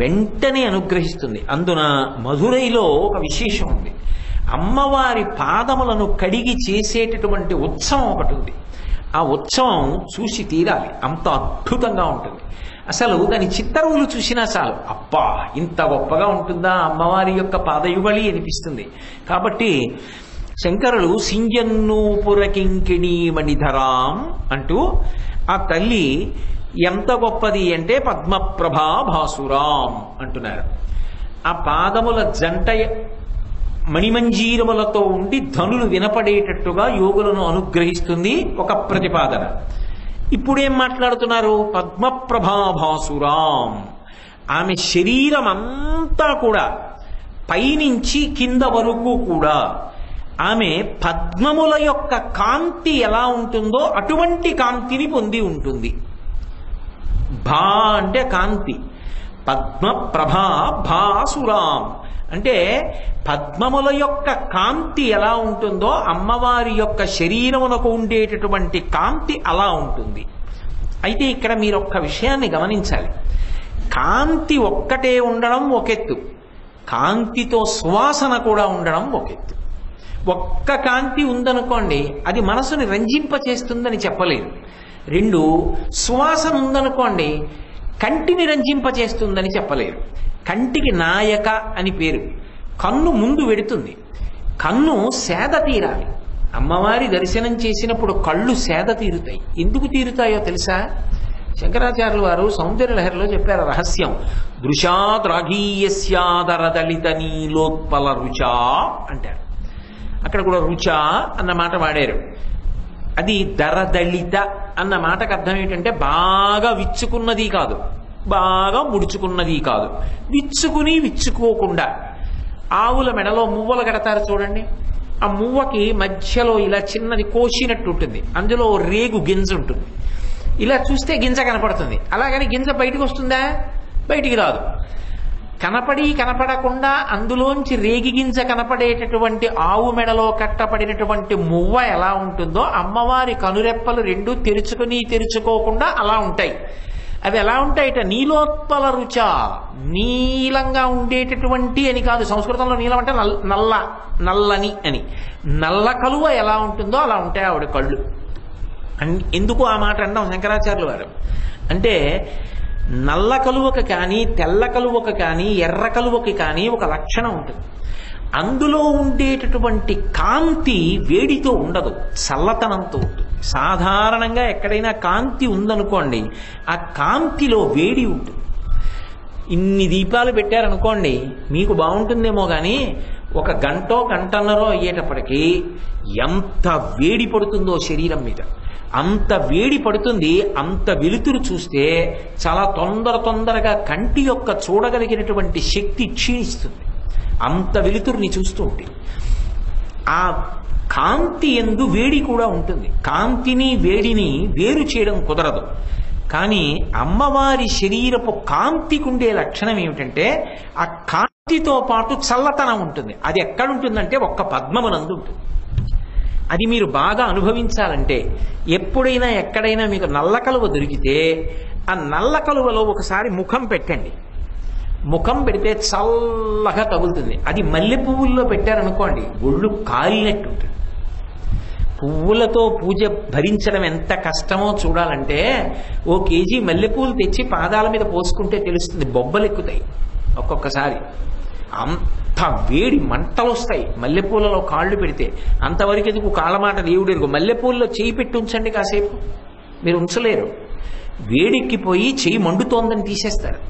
వెంటనే అనుగ్రహిస్తుంది. అందున మధురైలో ఒక విశేషం ఉంది. అమ్మవారి పాదములను కడిగి చేసేటటువంటి ఉత్సవం ఒకటి ఉంది. ఆ ఉత్సవం చూసి తీరాలి, అంత అద్భుతంగా ఉంటుంది. అసలు దాని చిత్తరువులు చూసినా చాలు, అబ్బా ఇంత గొప్పగా ఉంటుందా అమ్మవారి యొక్క పాదయుగళి అనిపిస్తుంది. కాబట్టి శంకరులు సింజన్నూపురకింకిణీ మణిధరాం అంటూ ఆ తల్లి ఎంత గొప్పది అంటే పద్మప్రభా భాసురాం అంటున్నారు. ఆ పాదముల జంట మణిమంజీరములతో ఉండి ధనులు వినపడేటట్టుగా యోగులను అనుగ్రహిస్తుంది ఒక ప్రతిపాదన. ఇప్పుడేం మాట్లాడుతున్నారు? పద్మప్రభా భాసురాం. ఆమె శరీరం అంతా కూడా పైనుంచి కింద వరకు కూడా ఆమె పద్మముల యొక్క కాంతి ఎలా ఉంటుందో అటువంటి కాంతిని పొంది ఉంటుంది. భా అంటే కాంతి, పద్మప్రభా భాసురాం అంటే పద్మముల యొక్క కాంతి ఎలా ఉంటుందో అమ్మవారి యొక్క శరీరమునకు ఉండేటటువంటి కాంతి అలా ఉంటుంది. అయితే ఇక్కడ మీరు ఒక్క విషయాన్ని గమనించాలి. కాంతి ఒక్కటే ఉండడం ఒకెత్తు, కాంతితో సువాసన కూడా ఉండడం ఒకెత్తు. ఒక్క కాంతి ఉందనుకోండి, అది మనసుని రంజింపచేస్తుందని చెప్పలేరు. రెండు, సువాసన ఉందనుకోండి, కంటిని రంజింపచేస్తుందని చెప్పలేరు. కంటికి నాయక అని పేరు. కన్ను ముందు వెడుతుంది. కన్ను సేద తీరాలి. అమ్మవారి దర్శనం చేసినప్పుడు కళ్ళు సేద తీరుతాయి. ఎందుకు తీరుతాయో తెలుసా? శంకరాచార్యులు వారు సౌందర్యలహరిలో చెప్పారు రహస్యం. దృశాద్రాఘీయస్యాదరదళిత నీలోత్పల రుచా అంటారు. అక్కడ కూడా రుచా అన్న మాట వాడారు. అది దరదళిత అన్న మాటకు అర్థం ఏంటంటే బాగా విచ్చుకున్నది కాదు, బాగా ముడుచుకున్నది కాదు, విచ్చుకుని విచ్చుకోకుండా. ఆవుల మెడలో మువ్వలు కడతారు చూడండి, ఆ మువ్వకి మధ్యలో ఇలా చిన్నది కోసినట్టు ఉంటుంది, అందులో రేగు గింజ ఉంటుంది. ఇలా చూస్తే గింజ కనపడుతుంది, అలాగని గింజ బయటకు వస్తుందా? బయటికి రాదు. కనపడకుండా అందులోంచి రేగి గింజ కనపడేటటువంటి ఆవు మెడలో కట్టబడినటువంటి మువ్వ ఎలా ఉంటుందో అమ్మవారి కనురెప్పలు రెండు తెరుచుకోకుండా అలా ఉంటాయి. అవి ఎలా ఉంటాయిట? నీలోత్పల రుచ, నీలంగా ఉండేటటువంటి అని కాదు. సంస్కృతంలో నీలం అంటే నల్లని అని. నల్ల కలువ ఎలా ఉంటుందో అలా ఉంటాయి ఆవిడ కళ్ళు. ఎందుకు ఆ మాట అంటాం శంకరాచార్యులు వారు అంటే, నల్ల కలువకు కానీ తెల్ల కలువకు కానీ ఎర్ర కలువకి కానీ ఒక లక్షణం ఉంటుంది. అందులో ఉండేటటువంటి కాంతి వేడితో ఉండదు, చల్లతనంతో ఉంటుంది. సాధారణంగా ఎక్కడైనా కాంతి ఉందనుకోండి, ఆ కాంతిలో వేడి ఉంటుంది. ఇన్ని దీపాలు పెట్టారనుకోండి, మీకు బాగుంటుందేమో కానీ ఒక గంటో గంటన్నరో అయ్యేటప్పటికీ ఎంత వేడి పడుతుందో శరీరం మీద, అంత వేడి పడుతుంది. అంత వెలుతురు చూస్తే చాలా తొందరగా కంటి యొక్క చూడగలిగినటువంటి శక్తి క్షీణిస్తుంది. అంత వెలుతురుని చూస్తూ ఉంటే ఆ కాంతి యందు వేడి కూడా ఉంటుంది. కాంతిని వేడిని వేరు చేయడం కుదరదు. కానీ అమ్మవారి శరీరపు కాంతికి ఉండే లక్షణం ఏమిటంటే, ఆ కాంతితో పాటు చల్లతనం ఉంటుంది. అది ఎక్కడుంటుందంటే ఒక్క పద్మమునందు ఉంటుంది. అది మీరు బాగా అనుభవించాలంటే ఎప్పుడైనా ఎక్కడైనా మీకు నల్ల కలువ దొరికితే ఆ నల్ల కలువలో ఒకసారి ముఖం పెట్టండి. ముఖం పెడితే చల్లగా తగులుతుంది. అది మల్లె పువ్వుల్లో పెట్టారనుకోండి, ఒళ్ళు కాలినట్టు ఉంటుంది. పువ్వులతో పూజ భరించడం ఎంత కష్టమో చూడాలంటే ఓ కేజీ మల్లెపూలు తెచ్చి పాదాల మీద పోసుకుంటే తెలుస్తుంది, బొబ్బలు ఎక్కుతాయి ఒక్కొక్కసారి. అంత వేడి మంటలు వస్తాయి మల్లెపూలలో కాళ్ళు పెడితే. అంతవరకు ఎందుకు కాళ్ళమాట దేవుడు. మల్లెపూలలో చేయి పెట్టి ఉంచండి కాసేపు, మీరు ఉంచలేరు. వేడెక్కిపోయి చెయ్యి మండుతోందని తీసేస్తారు.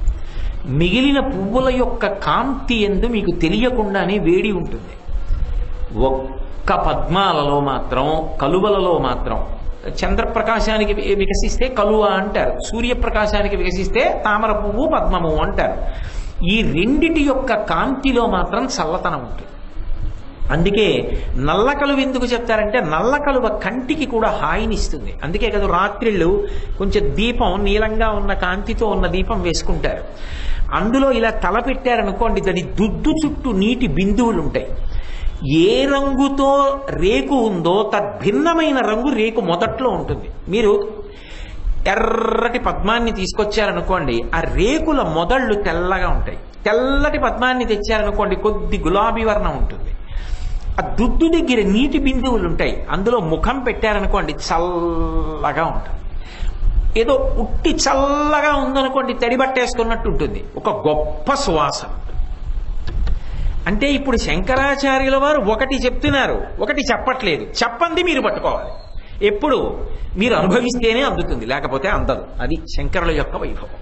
మిగిలిన పువ్వుల యొక్క కాంతి యందు మీకు తెలియకుండానే వేడి ఉంటుంది. ఒక్క పద్మాలలో మాత్రం, కలువలలో మాత్రం, చంద్రప్రకాశానికి వికసిస్తే కలువ అంటారు, సూర్యప్రకాశానికి వికసిస్తే తామర పువ్వు పద్మము అంటారు. ఈ రెండిటి యొక్క కాంతిలో మాత్రం చల్లతనం ఉంటుంది. అందుకే నల్ల కలువ ఎందుకు చెప్తారంటే, నల్ల కలువ కంటికి కూడా హాయినిస్తుంది. అందుకే కదా రాత్రిళ్ళు కొంచెం దీపం, నీలంగా ఉన్న కాంతితో ఉన్న దీపం వేసుకుంటారు. అందులో ఇలా తల పెట్టారనుకోండి, దాని దుద్దు చుట్టూ నీటి బిందువులు ఉంటాయి. ఏ రంగుతో రేకు ఉందో తద్భిన్నమైన రంగు రేకు మొదట్లో ఉంటుంది. మీరు ఎర్రటి పద్మాన్ని తీసుకొచ్చారనుకోండి, ఆ రేకుల మొదళ్ళు తెల్లగా ఉంటాయి. తెల్లటి పద్మాన్ని తెచ్చారనుకోండి, కొద్ది గులాబీ వర్ణం ఉంటుంది. ఆ దుద్దు దగ్గర నీటి బిందువులు ఉంటాయి. అందులో ముఖం పెట్టారనుకోండి, చల్లగా ఉంటుంది. ఏదో ఉట్టి చల్లగా ఉందనుకోండి, తడి బట్టేసుకున్నట్టు ఉంటుంది. ఒక గొప్ప సువాసన. అంటే ఇప్పుడు శంకరాచార్యుల వారు ఒకటి చెప్తున్నారు, ఒకటి చెప్పట్లేదు. చెప్పండి మీరు పట్టుకోవాలి. ఎప్పుడు మీరు అనుభవిస్తేనే అందుతుంది, లేకపోతే అందదు. అది శంకరుల యొక్క వైభవం.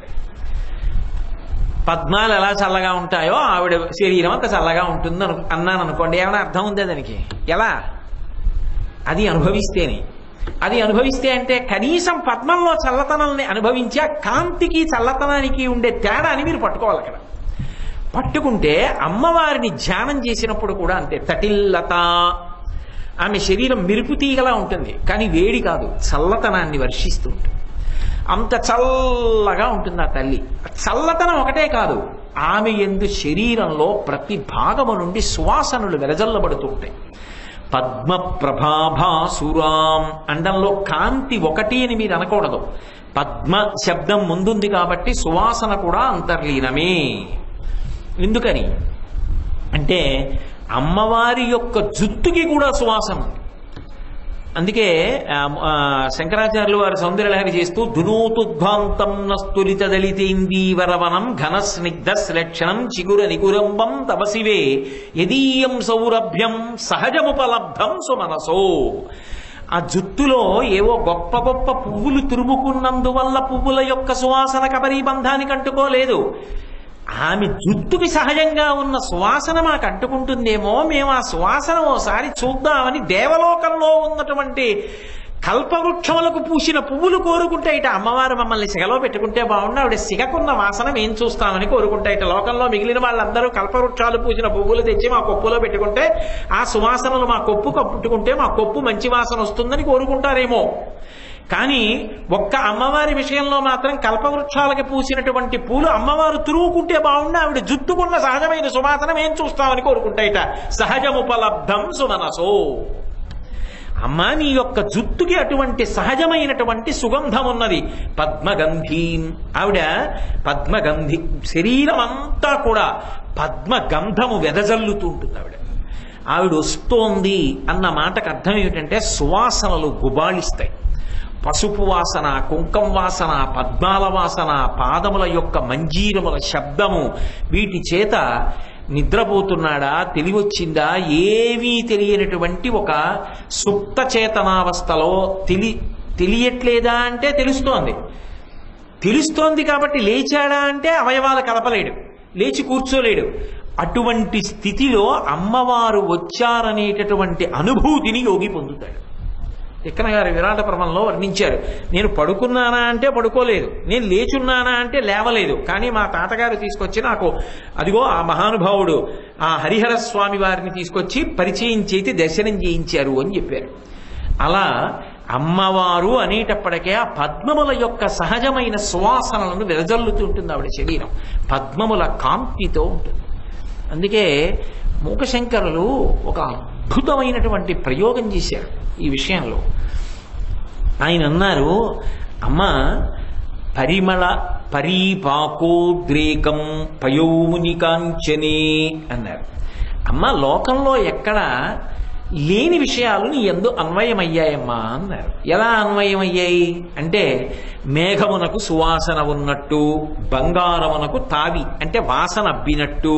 పద్మాలు ఎలా చల్లగా ఉంటాయో ఆవిడ శరీరం అంత చల్లగా ఉంటుంది అన్నాను అనుకోండి, ఏమైనా అర్థం ఉందే దానికి? ఎలా? అది అనుభవిస్తేనే. అది అనుభవిస్తే అంటే కనీసం పద్మంలో చల్లతనాన్ని అనుభవించి ఆ కాంతికి చల్లతనానికి ఉండే తేడాని మీరు పట్టుకోవాలి. అక్కడ పట్టుకుంటే అమ్మవారిని ధ్యానం చేసినప్పుడు కూడా అంతే. తటిల్లత, ఆమె శరీరం మెరుపు తీగలా ఉంటుంది, కానీ వేడి కాదు, చల్లతనాన్ని వర్షిస్తూ ఉంటుంది. అంత చల్లగా ఉంటుంది ఆ తల్లి. చల్లతనం ఒకటే కాదు, ఆమె యందు శరీరంలో ప్రతి భాగము నుండి సువాసనలు వెదజల్లబడుతూ ఉంటాయి. పద్మ ప్రభాభాసురాం అండంలో కాంతి ఒకటి అని మీరు అనకూడదు. పద్మ శబ్దం ముందుంది కాబట్టి సువాసన కూడా అంతర్లీనమే. ఎందుకని అంటే అమ్మవారి యొక్క జుత్తుకి కూడా సువాసన ఉంది. అందుకే శంకరాచార్యులు వారి సౌందర్యలహరి చేస్తూ దునోతుద్భాంతం నస్తులిత దళితేందీవరవనం ఘన స్నిగ్ధ శ్లక్షణం చిగుర నిగురంబం తపసివే యదీయం సౌరభ్యం సహజముపలబ్ధం సుమనసో. ఆ జుత్తులో ఏవో గొప్ప గొప్ప పువ్వులు తురుముకున్నందువల్ల పువ్వుల యొక్క సువాసన కబరీబంధానికి అంటుకోలేదు. ఆమె జుత్తుకి సహజంగా ఉన్న సువాసన మాకు అంటుకుంటుందేమో, మేము ఆ సువాసన ఓసారి చూద్దామని దేవలోకంలో ఉన్నటువంటి కల్పవృక్షములకు పూసిన పువ్వులు కోరుకుంటే ఇట అమ్మవారు మమ్మల్ని సిగలో పెట్టుకుంటే బాగుండు, ఆవిడ సిగకున్న వాసన మేము చూస్తామని కోరుకుంటే ఇట లోకంలో మిగిలిన వాళ్ళందరూ కల్పవృక్షాలు పూసిన పువ్వులు తెచ్చి మా కొప్పులో పెట్టుకుంటే ఆ సువాసనలు మా కొప్పు కప్పుట్టుకుంటే మా కొప్పు మంచి వాసన వస్తుందని కోరుకుంటారేమో. కానీ ఒక్క అమ్మవారి విషయంలో మాత్రం కల్పవృక్షాలకి పూసినటువంటి పూలు అమ్మవారు తురువుకుంటే బాగుండి ఆవిడ జుట్టుకున్న సహజమైన సువాసన ఏం చూస్తామని కోరుకుంటాయిట. సహజముపలబ్ధం సుమనసో. అమ్మ నీ యొక్క జుట్టుకి అటువంటి సహజమైనటువంటి సుగంధం ఉన్నది. పద్మగంధీం, ఆవిడ పద్మగంధి, శరీరం అంతా కూడా పద్మగంధము వెదజల్లుతూ ఉంటుంది. ఆవిడ వస్తోంది అన్న మాటకు అర్థం ఏమిటంటే సువాసనలు గుబాళిస్తాయి. పసుపు వాసన, కుంకం వాసన, పద్మాల వాసన, పాదముల యొక్క మంజీరముల శబ్దము, వీటి చేత నిద్రపోతున్నాడా, తెలివొచ్చిందా, ఏమీ తెలియనటువంటి ఒక సుప్త చేతనావస్థలో తెలియట్లేదా అంటే తెలుస్తోంది కాబట్టి లేచాడా అంటే అవయవాలు కలపలేడు, లేచి కూర్చోలేడు. అటువంటి స్థితిలో అమ్మవారు వచ్చారనేటటువంటి అనుభూతిని యోగి పొందుతాడు. తిక్కన గారు విరాట పర్వంలో వర్ణించారు. నేను పడుకున్నానా అంటే పడుకోలేదు, నేను లేచున్నానా అంటే లేవలేదు, కానీ మా తాతగారు తీసుకొచ్చి నాకు అదిగో ఆ మహానుభావుడు ఆ హరిహర స్వామి వారిని తీసుకొచ్చి పరిచయం చేసి దర్శనం చేయించారు అని చెప్పారు. అలా అమ్మవారు అనేటప్పటికే ఆ పద్మముల యొక్క సహజమైన సువాసనలను వెదజల్లుతుంటుంది ఆవిడ శరీరం, పద్మముల కాంతితో ఉంటుంది. అందుకే మూకశంకరులు ఒక అద్భుతమైనటువంటి ప్రయోగం చేశారు ఈ విషయంలో. ఆయన అన్నారు, అమ్మ పరిమళ పరీపాకోద్రేకం పయోముని కాంచనే అన్నారు. అమ్మ లోకంలో ఎక్కడ లేని విషయాలు నీ యందు అన్వయమయ్యాయమ్మా అన్నారు. ఎలా అన్వయమయ్యాయి అంటే మేఘమునకు సువాసన ఉన్నట్టు, బంగారమునకు తావి అంటే వాసన అబ్బినట్టు.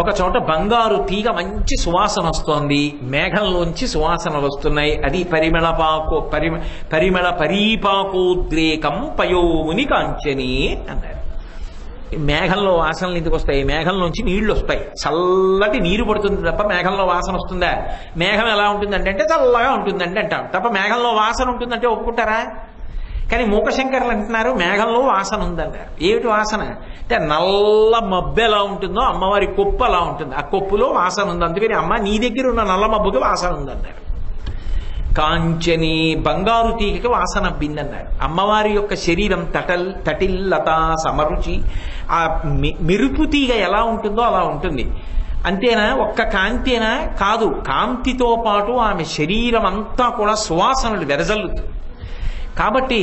ఒక చోట బంగారు తీగ మంచి సువాసన వస్తోంది, మేఘంలోంచి సువాసనలు వస్తున్నాయి, అది పరిమళ పరీపాకోద్రేకం పయోముని కాంచని అన్నారు. మేఘంలో వాసనలు ఎందుకు వస్తాయి? మేఘంలోంచి నీళ్లు వస్తాయి, చల్లటి నీరు పడుతుంది తప్ప మేఘంలో వాసన వస్తుందా? మేఘం ఎలా ఉంటుందంటే అంటే చల్లగా ఉంటుందంటే అంటాం తప్ప మేఘంలో వాసన ఉంటుందంటే ఒప్పుకుంటారా? కానీ మూకశంకరులు అంటున్నారు మేఘంలో వాసన ఉందన్నారు. ఏమిటి వాసన అంటే నల్ల మబ్బు ఎలా ఉంటుందో అమ్మవారి కొప్పు అలా ఉంటుంది, ఆ కొప్పులో వాసన ఉంది, అందుకని అమ్మ నీ దగ్గర ఉన్న నల్ల మబ్బుకి వాసన ఉందన్నారు. కాంచని బంగారు తీగకి వాసన అబ్బిందన్నారు. అమ్మవారి యొక్క శరీరం తటిల్లత సమరుచి, ఆ మెరుపు తీగ ఎలా ఉంటుందో అలా ఉంటుంది. అంతేనా? ఒక్క కాంతేనా? కాదు, కాంతితో పాటు ఆమె శరీరం అంతా కూడా సువాసనలు వెదజల్లుతుంది. కాబట్టి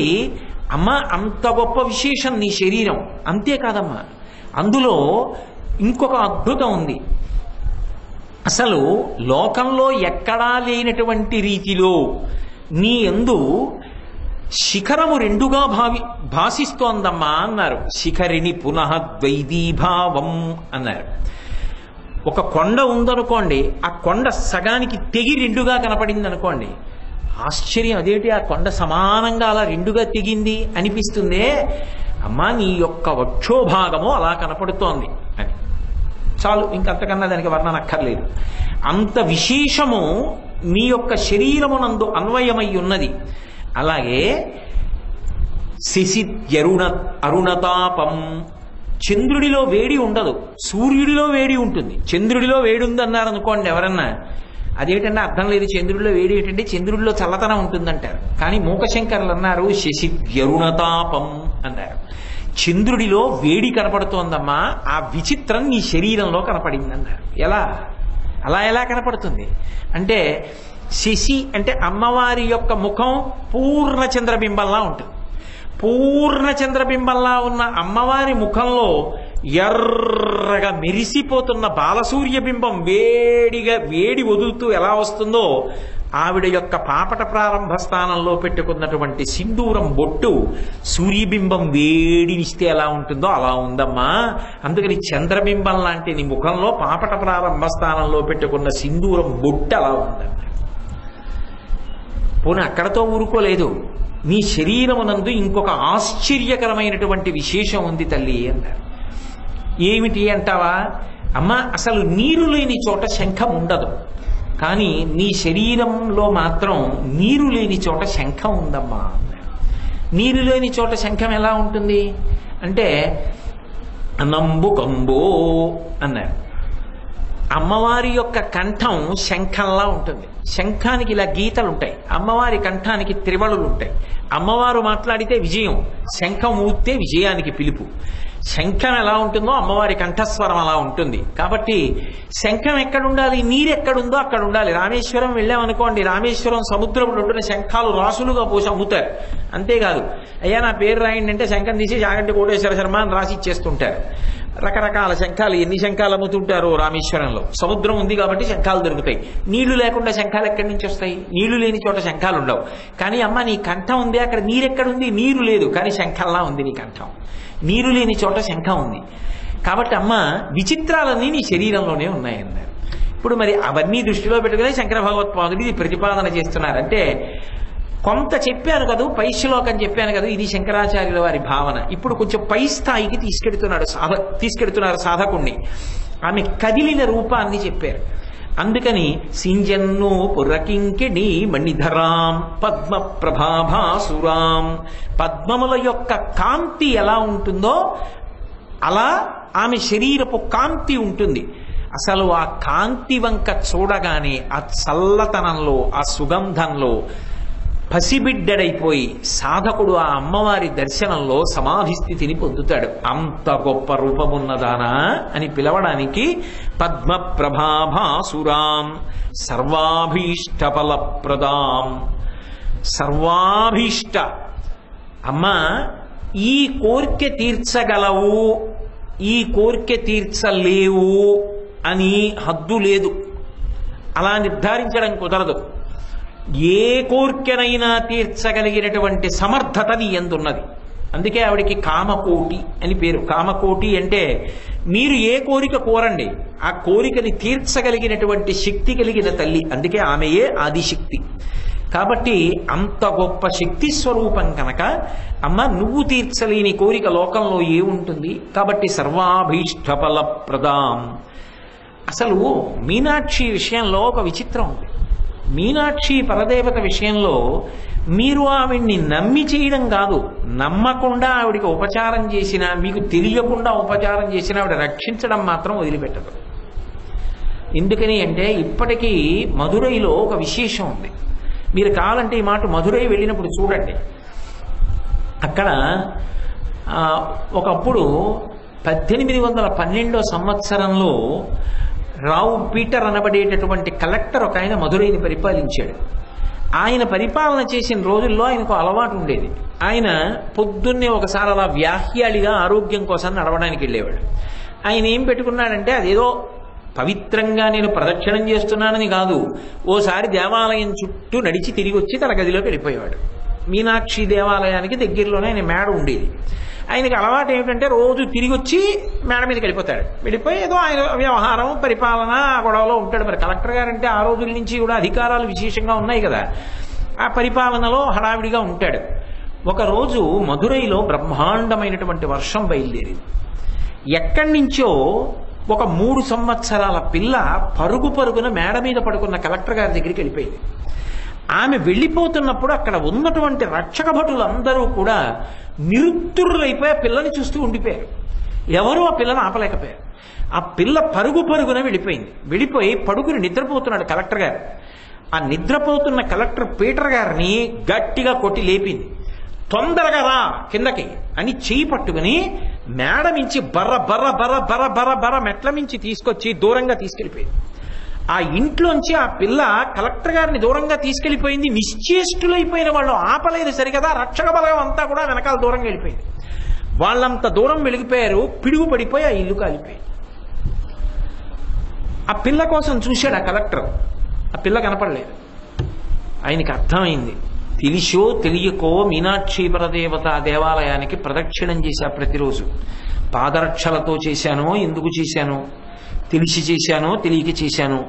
అమ్మ అంత గొప్ప విశేషం నీ శరీరం. అంతేకాదమ్మా, అందులో ఇంకొక అద్భుతం ఉంది. అసలు లోకంలో ఎక్కడా లేనటువంటి రీతిలో నీ యందు శిఖరము రెండుగా భాసిస్తోందమ్మా అన్నారు. శిఖరిని పునః ద్వైదీభావం అన్నారు. ఒక కొండ ఉందనుకోండి, ఆ కొండ సగానికి తెగి రెండుగా కనపడింది అనుకోండి, ఆశ్చర్యం, అదేంటి ఆ కొండ సమానంగా అలా రెండుగా తెగింది అనిపిస్తుందే, అమ్మా నీ యొక్క వక్షోభాగము అలా కనపడుతోంది అని. చాలు, ఇంకంతకన్నా దానికి వర్ణన అక్కర్లేదు. అంత విశేషము నీ యొక్క శరీరమునందు అన్వయమై ఉన్నది. అలాగే అరుణతాపం, చంద్రుడిలో వేడి ఉండదు, సూర్యుడిలో వేడి ఉంటుంది. చంద్రుడిలో వేడి ఉంది అన్నారు అనుకోండి ఎవరన్నా, అదేంటంటే అర్థం లేదు, చంద్రుడిలో వేడి ఏంటంటే చంద్రుడిలో చల్లతనం ఉంటుందంటారు. కానీ మూకశంకరులు అన్నారు శశిద్యరుణతాపం అన్నారు. చంద్రుడిలో వేడి కనపడుతోందమ్మా, ఆ విచిత్రం నీ శరీరంలో కనపడింది అన్నారు. ఎలా కనపడుతుంది అంటే, శశి అంటే అమ్మవారి యొక్క ముఖం పూర్ణ చంద్రబింబంలా ఉంటుంది. పూర్ణ చంద్రబింబంలా ఉన్న అమ్మవారి ముఖంలో ఎర్రగా మెరిసిపోతున్న బాలసూర్యబింబం వేడి వదులుతూ ఎలా వస్తుందో, ఆవిడ యొక్క పాపట ప్రారంభ స్థానంలో పెట్టుకున్నటువంటి సింధూరం బొట్టు సూర్యబింబం వేడినిస్తే ఎలా ఉంటుందో అలా ఉందమ్మా. అందుకని చంద్రబింబం లాంటి నీ ముఖంలో పాపట ప్రారంభ స్థానంలో పెట్టుకున్న సింధూరం బొట్టు అలా ఉందమ్మా. పోనీ అక్కడతో ఊరుకోలేదు, నీ శరీరమునందు ఇంకొక ఆశ్చర్యకరమైనటువంటి విశేషం ఉంది తల్లి అన్నారు. ఏమిటి అంటావా? అమ్మా, అసలు నీరు లేని చోట శంఖం ఉండదు, కానీ నీ శరీరంలో మాత్రం నీరు లేని చోట శంఖం ఉందమ్మా అన్నారు. నీరు లేని చోట శంఖం ఎలా ఉంటుంది అంటే, నంబుకంబో అన్నారు. అమ్మవారి యొక్క కంఠం శంఖంలా ఉంటుంది. శంఖానికి ఇలా గీతలు ఉంటాయి, అమ్మవారి కంఠానికి త్రివళులు ఉంటాయి. అమ్మవారు మాట్లాడితే విజయం, శంఖం ఊస్తే విజయానికి పిలుపు. శంఖం ఎలా ఉంటుందో అమ్మవారి కంఠస్వరం అలా ఉంటుంది. కాబట్టి శంఖం ఎక్కడుండాలి, నీరు ఎక్కడుందో అక్కడ ఉండాలి. రామేశ్వరం వెళ్ళామనుకోండి, రామేశ్వరం సముద్రంలో ఉంటున్న శంఖాలు రాసులుగా పోసి అమ్ముతారు. అంతేకాదు, అయ్యా నా పేరు రాయండి అంటే శంఖం తీసి జాగంటి కోటేశ్వర శర్మ అని రాసి ఇచ్చేస్తుంటారు. రకరకాల శంఖాలు, ఎన్ని శంఖాలు అమ్ముతుంటారో రామేశ్వరంలో. సముద్రం ఉంది కాబట్టి శంఖాలు దొరుకుతాయి. నీళ్లు లేకుండా శంఖాలు ఎక్కడి నుంచి వస్తాయి? నీళ్లు లేని చోట శంఖాలు ఉండవు. కానీ అమ్మ నీ కంఠం ఉంది, అక్కడ నీరెక్కడుంది? నీరు లేదు, కానీ శంఖంలా ఉంది నీ కంఠం. నీరు లేని చోట శంఖం ఉంది. కాబట్టి అమ్మ విచిత్రాలన్నీ నీ శరీరంలోనే ఉన్నాయన్నారు. ఇప్పుడు మరి అవన్నీ దృష్టిలో పెట్టుకుని శంకర భగవత్పాదులు ఇది ప్రతిపాదన చేస్తున్నారంటే, కొంత చెప్పాను కదా, పై శ్లోకం చెప్పాను కదా, ఇది శంకరాచార్యుల వారి భావన. ఇప్పుడు కొంచెం పై స్థాయికి తీసుకెడుతున్నారు సాధకుణ్ణి. ఆమె కదిలిన రూపాన్ని చెప్పారు. అందుకని సింజన్ను పురకింకిణి మణిధరాం పద్మ ప్రభాభాసురాం, పద్మముల యొక్క కాంతి ఎలా ఉంటుందో అలా ఆమె శరీరపు కాంతి ఉంటుంది. అసలు ఆ కాంతి వంక చూడగానే ఆ చల్లతనంలో, ఆ సుగంధంలో పసిబిడ్డడైపోయి సాధకుడు ఆ అమ్మవారి దర్శనంలో సమాధి స్థితిని పొందుతాడు. అంత గొప్ప రూపమున్నదానా అని పిలవడానికి పద్మ ప్రభాభాసురాం సర్వాభీష్ట ఫలప్రదాం. సర్వాభీష్ట, అమ్మా ఈ కోర్కె తీర్చగలవు, ఈ కోర్కె తీర్చలేవు అని హద్దు లేదు, అలా నిర్ధారించడం కుదరదు. ఏ కోర్కెనైనా తీర్చగలిగినటువంటి సమర్థత నీ యందున్నది. అందుకే ఆవిడికి కామకోటి అని పేరు. కామకోటి అంటే మీరు ఏ కోరిక కోరండి, ఆ కోరికని తీర్చగలిగినటువంటి శక్తి కలిగిన తల్లి. అందుకే ఆమెయే ఆదిశక్తి. కాబట్టి అంత గొప్ప శక్తి స్వరూపం కనుక అమ్మ నువ్వు తీర్చలేని కోరిక లోకంలో ఏముంటుంది? కాబట్టి సర్వాభీష్ట ఫలప్రదాం. అసలు మీనాక్షి విషయంలో ఒక విచిత్రం ఉంది. మీనాక్షి పరదేవత విషయంలో మీరు ఆవిడ్ని నమ్మి చేయడం కాదు, నమ్మకుండా ఆవిడికి ఉపచారం చేసినా, మీకు తెలియకుండా ఉపచారం చేసినా ఆవిడ రక్షించడం మాత్రం వదిలిపెట్టదు. ఎందుకని అంటే ఇప్పటికీ మధురైలో ఒక విశేషం ఉంది. మీరు కావాలంటే ఈ మాట మధురై వెళ్ళినప్పుడు చూడండి. అక్కడ ఒకప్పుడు 1812 సంవత్సరంలో రావు పీటర్ అనబడేటటువంటి కలెక్టర్ ఒక ఆయన మధురైని పరిపాలించాడు. ఆయన పరిపాలన చేసిన రోజుల్లో ఆయనకు అలవాటు ఉండేది. ఆయన పొద్దున్నే ఒకసారి అలా వ్యాహ్యాళిగా ఆరోగ్యం కోసం నడవడానికి వెళ్ళేవాడు. ఆయన ఏం పెట్టుకున్నాడంటే, అదేదో పవిత్రంగా నేను ప్రదక్షిణం చేస్తున్నానని కాదు, ఓసారి దేవాలయం చుట్టూ నడిచి తిరిగి వచ్చి తన గదిలోకి వెళ్ళిపోయేవాడు. మీనాక్షి దేవాలయానికి దగ్గరలోనే ఆయన మేడ ఉండేది. ఆయనకి అలవాటు ఏమిటంటే రోజు తిరిగి వచ్చి మేడ మీదకి వెళ్ళిపోతాడు. వెళ్ళిపోయి ఏదో ఆయన వ్యవహారం పరిపాలన గొడవలో ఉంటాడు. మరి కలెక్టర్ గారంటే ఆ రోజుల నుంచి కూడా అధికారాలు విశేషంగా ఉన్నాయి కదా, ఆ పరిపాలనలో హడావిడిగా ఉంటాడు. ఒకరోజు మధురైలో బ్రహ్మాండమైనటువంటి వర్షం బయలుదేరింది. ఎక్కడి నుంచో ఒక 3 సంవత్సరాల పిల్ల పరుగు పరుగున మేడ మీద పడుకున్న కలెక్టర్ గారి దగ్గరికి వెళ్ళిపోయింది. ఆమె వెళ్ళిపోతున్నప్పుడు అక్కడ ఉన్నటువంటి రక్షక భటులందరూ కూడా నిరుత్తురులైపోయి ఆ పిల్లని చూస్తూ ఉండిపోయారు. ఎవరూ ఆ పిల్లని ఆపలేకపోయారు. ఆ పిల్ల పరుగు పరుగున వెళ్ళిపోయింది. వెళ్ళిపోయి పడుకుని నిద్రపోతున్నాడు కలెక్టర్ గారు. ఆ నిద్రపోతున్న కలెక్టర్ పీటర్ గారిని గట్టిగా కొట్టి లేపింది. తొందరగా రా కిందకి అని చెయ్యి పట్టుకుని మేడ మించి బర్ర బర్ర బర్ర బర్ర బర్ర బర్ర మెట్ల మించి తీసుకొచ్చి దూరంగా తీసుకెళ్ళిపోయింది. ఆ ఇంట్లోంచి ఆ పిల్ల కలెక్టర్ గారిని దూరంగా తీసుకెళ్లిపోయింది. నిశ్చేష్టులైపోయిన వాళ్ళు ఆపలేదు సరికదా, రక్షక బలగం అంతా కూడా వెనకాల దూరంగా వెళ్ళిపోయింది. వాళ్ళంత దూరం వెలిగిపోయారు. పిడుగు పడిపోయి ఆ ఇల్లు కాలిపోయింది. ఆ పిల్ల కోసం చూశాడు ఆ కలెక్టర్. ఆ పిల్ల కనపడలేదు. ఆయనకి అర్థమైంది. తెలిసో తెలియకో మీనాక్షి పరదేవత దేవాలయానికి ప్రదక్షిణం చేశా. ప్రతిరోజు పాదరక్షలతో చేశానో, ఎందుకు చేశానో, తెలిసి చేశానో తెలియక చేశాను,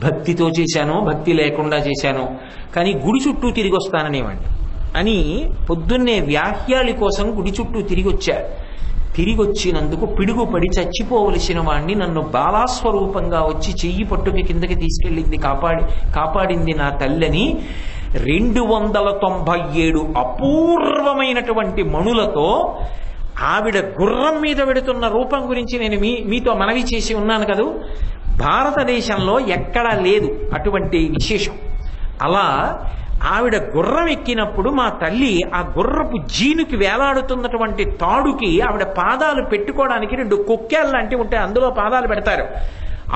భక్తితో చేశానో భక్తి లేకుండా చేశాను, కానీ గుడి చుట్టూ తిరిగి వస్తాననేవాడిని అని పొద్దున్నే వ్యాహ్యాళి కోసం గుడి చుట్టూ తిరిగి వచ్చా. తిరిగి వచ్చినందుకు పిడుగుపడి చచ్చిపోవలసిన వాణ్ణి నన్ను బాలాస్వరూపంగా వచ్చి చెయ్యి పట్టుకి కిందకి తీసుకెళ్ళింది, కాపాడింది నా తల్లని 297 అపూర్వమైనటువంటి మణులతో ఆవిడ గుర్రం మీద వెడుతున్న రూపం గురించి నేను మీతో మనవి చేసి ఉన్నాను కదూ. భారతదేశంలో ఎక్కడా లేదు అటువంటి విశేషం. అలా ఆవిడ గుర్రం ఎక్కినప్పుడు మా తల్లి ఆ గుర్రపు జీనుకి వేలాడుతున్నటువంటి తాడుకి ఆవిడ పాదాలు పెట్టుకోవడానికి 2 కొక్కేళ్ళ లాంటివి ఉంటాయి, అందులో పాదాలు పెడతారు.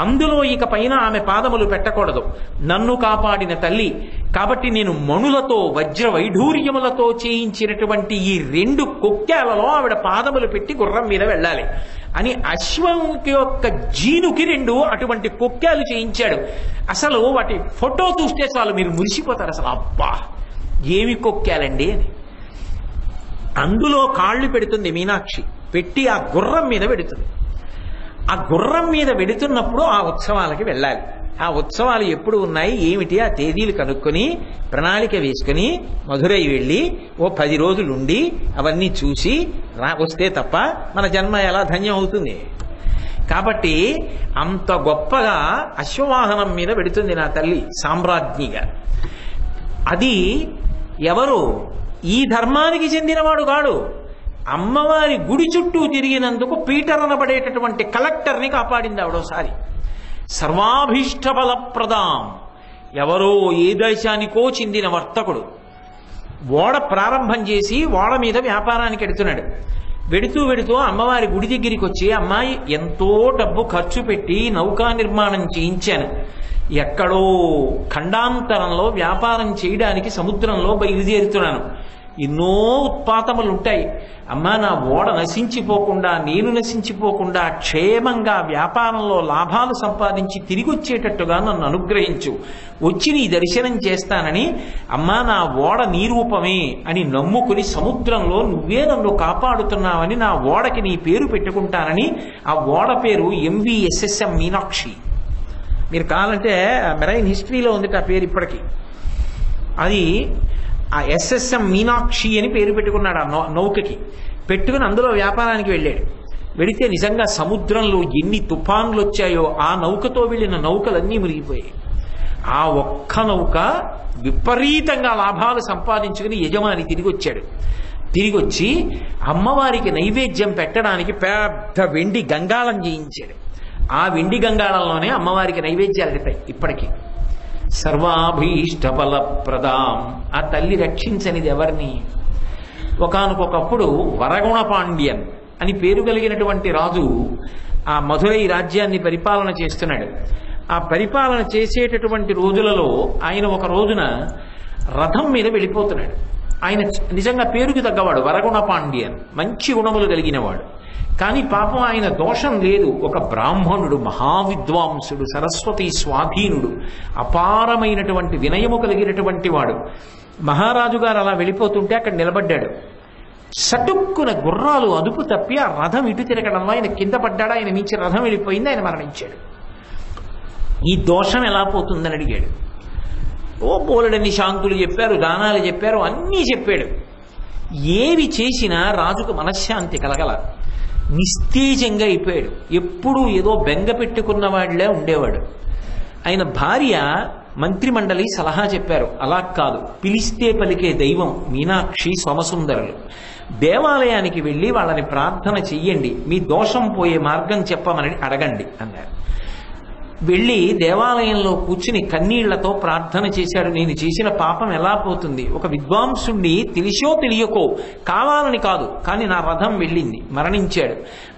అందులో ఇక పైన ఆమె పాదములు పెట్టకూడదు. నన్ను కాపాడిన తల్లి కాబట్టి నేను మణులతో వజ్ర వైఢూర్యములతో చేయించినటువంటి ఈ 2 కొక్కేలలో ఆవిడ పాదములు పెట్టి గుర్రం మీద వెళ్ళాలి అని అశ్వంకి యొక్క జీనుకి 2 అటువంటి కొక్కేలు చేయించాడు. అసలు వాటి ఫోటో చూస్తే చాలు మీరు మురిసిపోతారు. అసలు అబ్బా ఏమి కొక్కేలండి అని. అందులో కాళ్ళు పెడుతుంది మీనాక్షి, పెట్టి ఆ గుర్రం మీద పెడుతుంది. ఆ గుర్రం మీద వెడుతున్నప్పుడు ఆ ఉత్సవాలకి వెళ్ళాలి. ఆ ఉత్సవాలు ఎప్పుడు ఉన్నాయి ఏమిటి ఆ తేదీలు కనుక్కొని ప్రణాళిక వేసుకుని మధురై వెళ్ళి ఓ 10 రోజులు ఉండి అవన్నీ చూసి వస్తే తప్ప మన జన్మ ఎలా ధన్యం అవుతుంది. కాబట్టి అంత గొప్పగా అశ్వవాహనం మీద వెడుతుంది నా తల్లి సామ్రాజ్ఞిగా. అది ఎవరు ఈ ధర్మానికి చెందినవాడు కాడు. అమ్మవారి గుడి చుట్టూ తిరిగినందుకు పీటర్ అనబడేటటువంటి కలెక్టర్ని కాపాడింది ఆవిడోసారి. సర్వాభీష్ట బలప్రదాం, ఎవరో ఏ దేశానికో చెందిన వర్తకుడు ఓడ ప్రారంభం చేసి ఓడ మీద వ్యాపారానికి వెడుతున్నాడు. వెడుతూ అమ్మవారి గుడి దగ్గరికి వచ్చి, అమ్మాయి ఎంతో డబ్బు ఖర్చు పెట్టి నౌకా నిర్మాణం చేయించాను, ఎక్కడో ఖండాంతరంలో వ్యాపారం చేయడానికి సముద్రంలో బయలుదేరుతున్నాను, ఎన్నో ఉత్పాతములు ఉంటాయి, అమ్మా నా ఓడ నశించిపోకుండా నేను నశించిపోకుండా క్షేమంగా వ్యాపారంలో లాభాలు సంపాదించి తిరిగి వచ్చేటట్టుగా నన్ను అనుగ్రహించు, వచ్చి నీ దర్శనం చేస్తానని, అమ్మా నా ఓడ నీ రూపమే అని నమ్ముకుని సముద్రంలో నువ్వే నన్ను కాపాడుతున్నావని నా ఓడకి నీ పేరు పెట్టుకుంటానని ఆ ఓడ పేరు MVSSM మీనాక్షి. మీరు కావాలంటే మెరైన్ హిస్టరీలో ఉంది ఆ పేరు ఇప్పటికీ. అది ఆ SSM మీనాక్షి అని పేరు పెట్టుకున్నాడు ఆ నౌకకి. పెట్టుకుని అందులో వ్యాపారానికి వెళ్ళాడు. వెళితే నిజంగా సముద్రంలో ఎన్ని తుఫాన్లు వచ్చాయో ఆ నౌకతో వెళ్ళిన నౌకలన్నీ మునిగిపోయాయి. ఆ ఒక్క నౌక విపరీతంగా లాభాలు సంపాదించుకుని యజమాని తిరిగి వచ్చాడు. తిరిగి వచ్చి అమ్మవారికి నైవేద్యం పెట్టడానికి పెద్ద వెండి గంగాళం చేయించాడు. ఆ వెండి గంగాళంలోనే అమ్మవారికి నైవేద్యాలు పెడతాయి ఇప్పటికీ. సర్వాభీష్ట ఫలప్రదాం, ఆ తల్లి రక్షించనిది ఎవరిని? ఒకానొకప్పుడు వరగుణ పాండ్యన్ అని పేరు కలిగినటువంటి రాజు ఆ మధురై రాజ్యాన్ని పరిపాలన చేస్తున్నాడు. ఆ పరిపాలన చేసేటటువంటి రోజులలో ఆయన ఒక రోజున రథం మీద వెళ్ళిపోతున్నాడు. ఆయన నిజంగా పేరుకి తగ్గవాడు, వరగుణ పాండ్యన్, మంచి గుణములు కలిగినవాడు. కానీ పాపం ఆయన దోషం లేదు. ఒక బ్రాహ్మణుడు, మహావిద్వాంసుడు, సరస్వతి స్వాధీనుడు, అపారమైనటువంటి వినయము కలిగినటువంటి వాడు. మహారాజు గారు అలా వెళ్ళిపోతుంటే అక్కడ నిలబడ్డాడు. సటుక్కున గుర్రాలు అదుపు తప్పి ఆ రథం ఇటు తిరగడంలో ఆయన కింద పడ్డాడు. ఆయన మించి రథం వెళ్ళిపోయింది, ఆయన మరణించాడు. ఈ దోషం ఎలా పోతుందని అడిగాడు. ఓ బోలెడన్ని శాంతులు చెప్పారు, దానాలు చెప్పారు, అన్నీ చెప్పాడు. ఏవి చేసినా రాజుకు మనశ్శాంతి కలగల. నిస్తేజంగా అయిపోయాడు. ఎప్పుడూ ఏదో బెంగ పెట్టుకున్న వాడిలా ఉండేవాడు. ఆయన భార్య మంత్రిమండలి సలహా చెప్పారు, అలా కాదు, పిలిస్తే పలికే దైవం మీనాక్షి సోమసుందరులు, దేవాలయానికి వెళ్ళి వాళ్ళని ప్రార్థన చెయ్యండి, మీ దోషం పోయే మార్గం చెప్పమని అడగండి అన్నారు. వెళ్ళి దేవాలయంలో కూర్చుని కన్నీళ్లతో ప్రార్థన చేశాడు. నేను చేసిన పాపం ఎలా పోతుంది? ఒక విద్వాంసుణ్ణి తెలిసో తెలియకో, కావాలని కాదు, కానీ నా రథం వెళ్ళింది, మరణించాడు.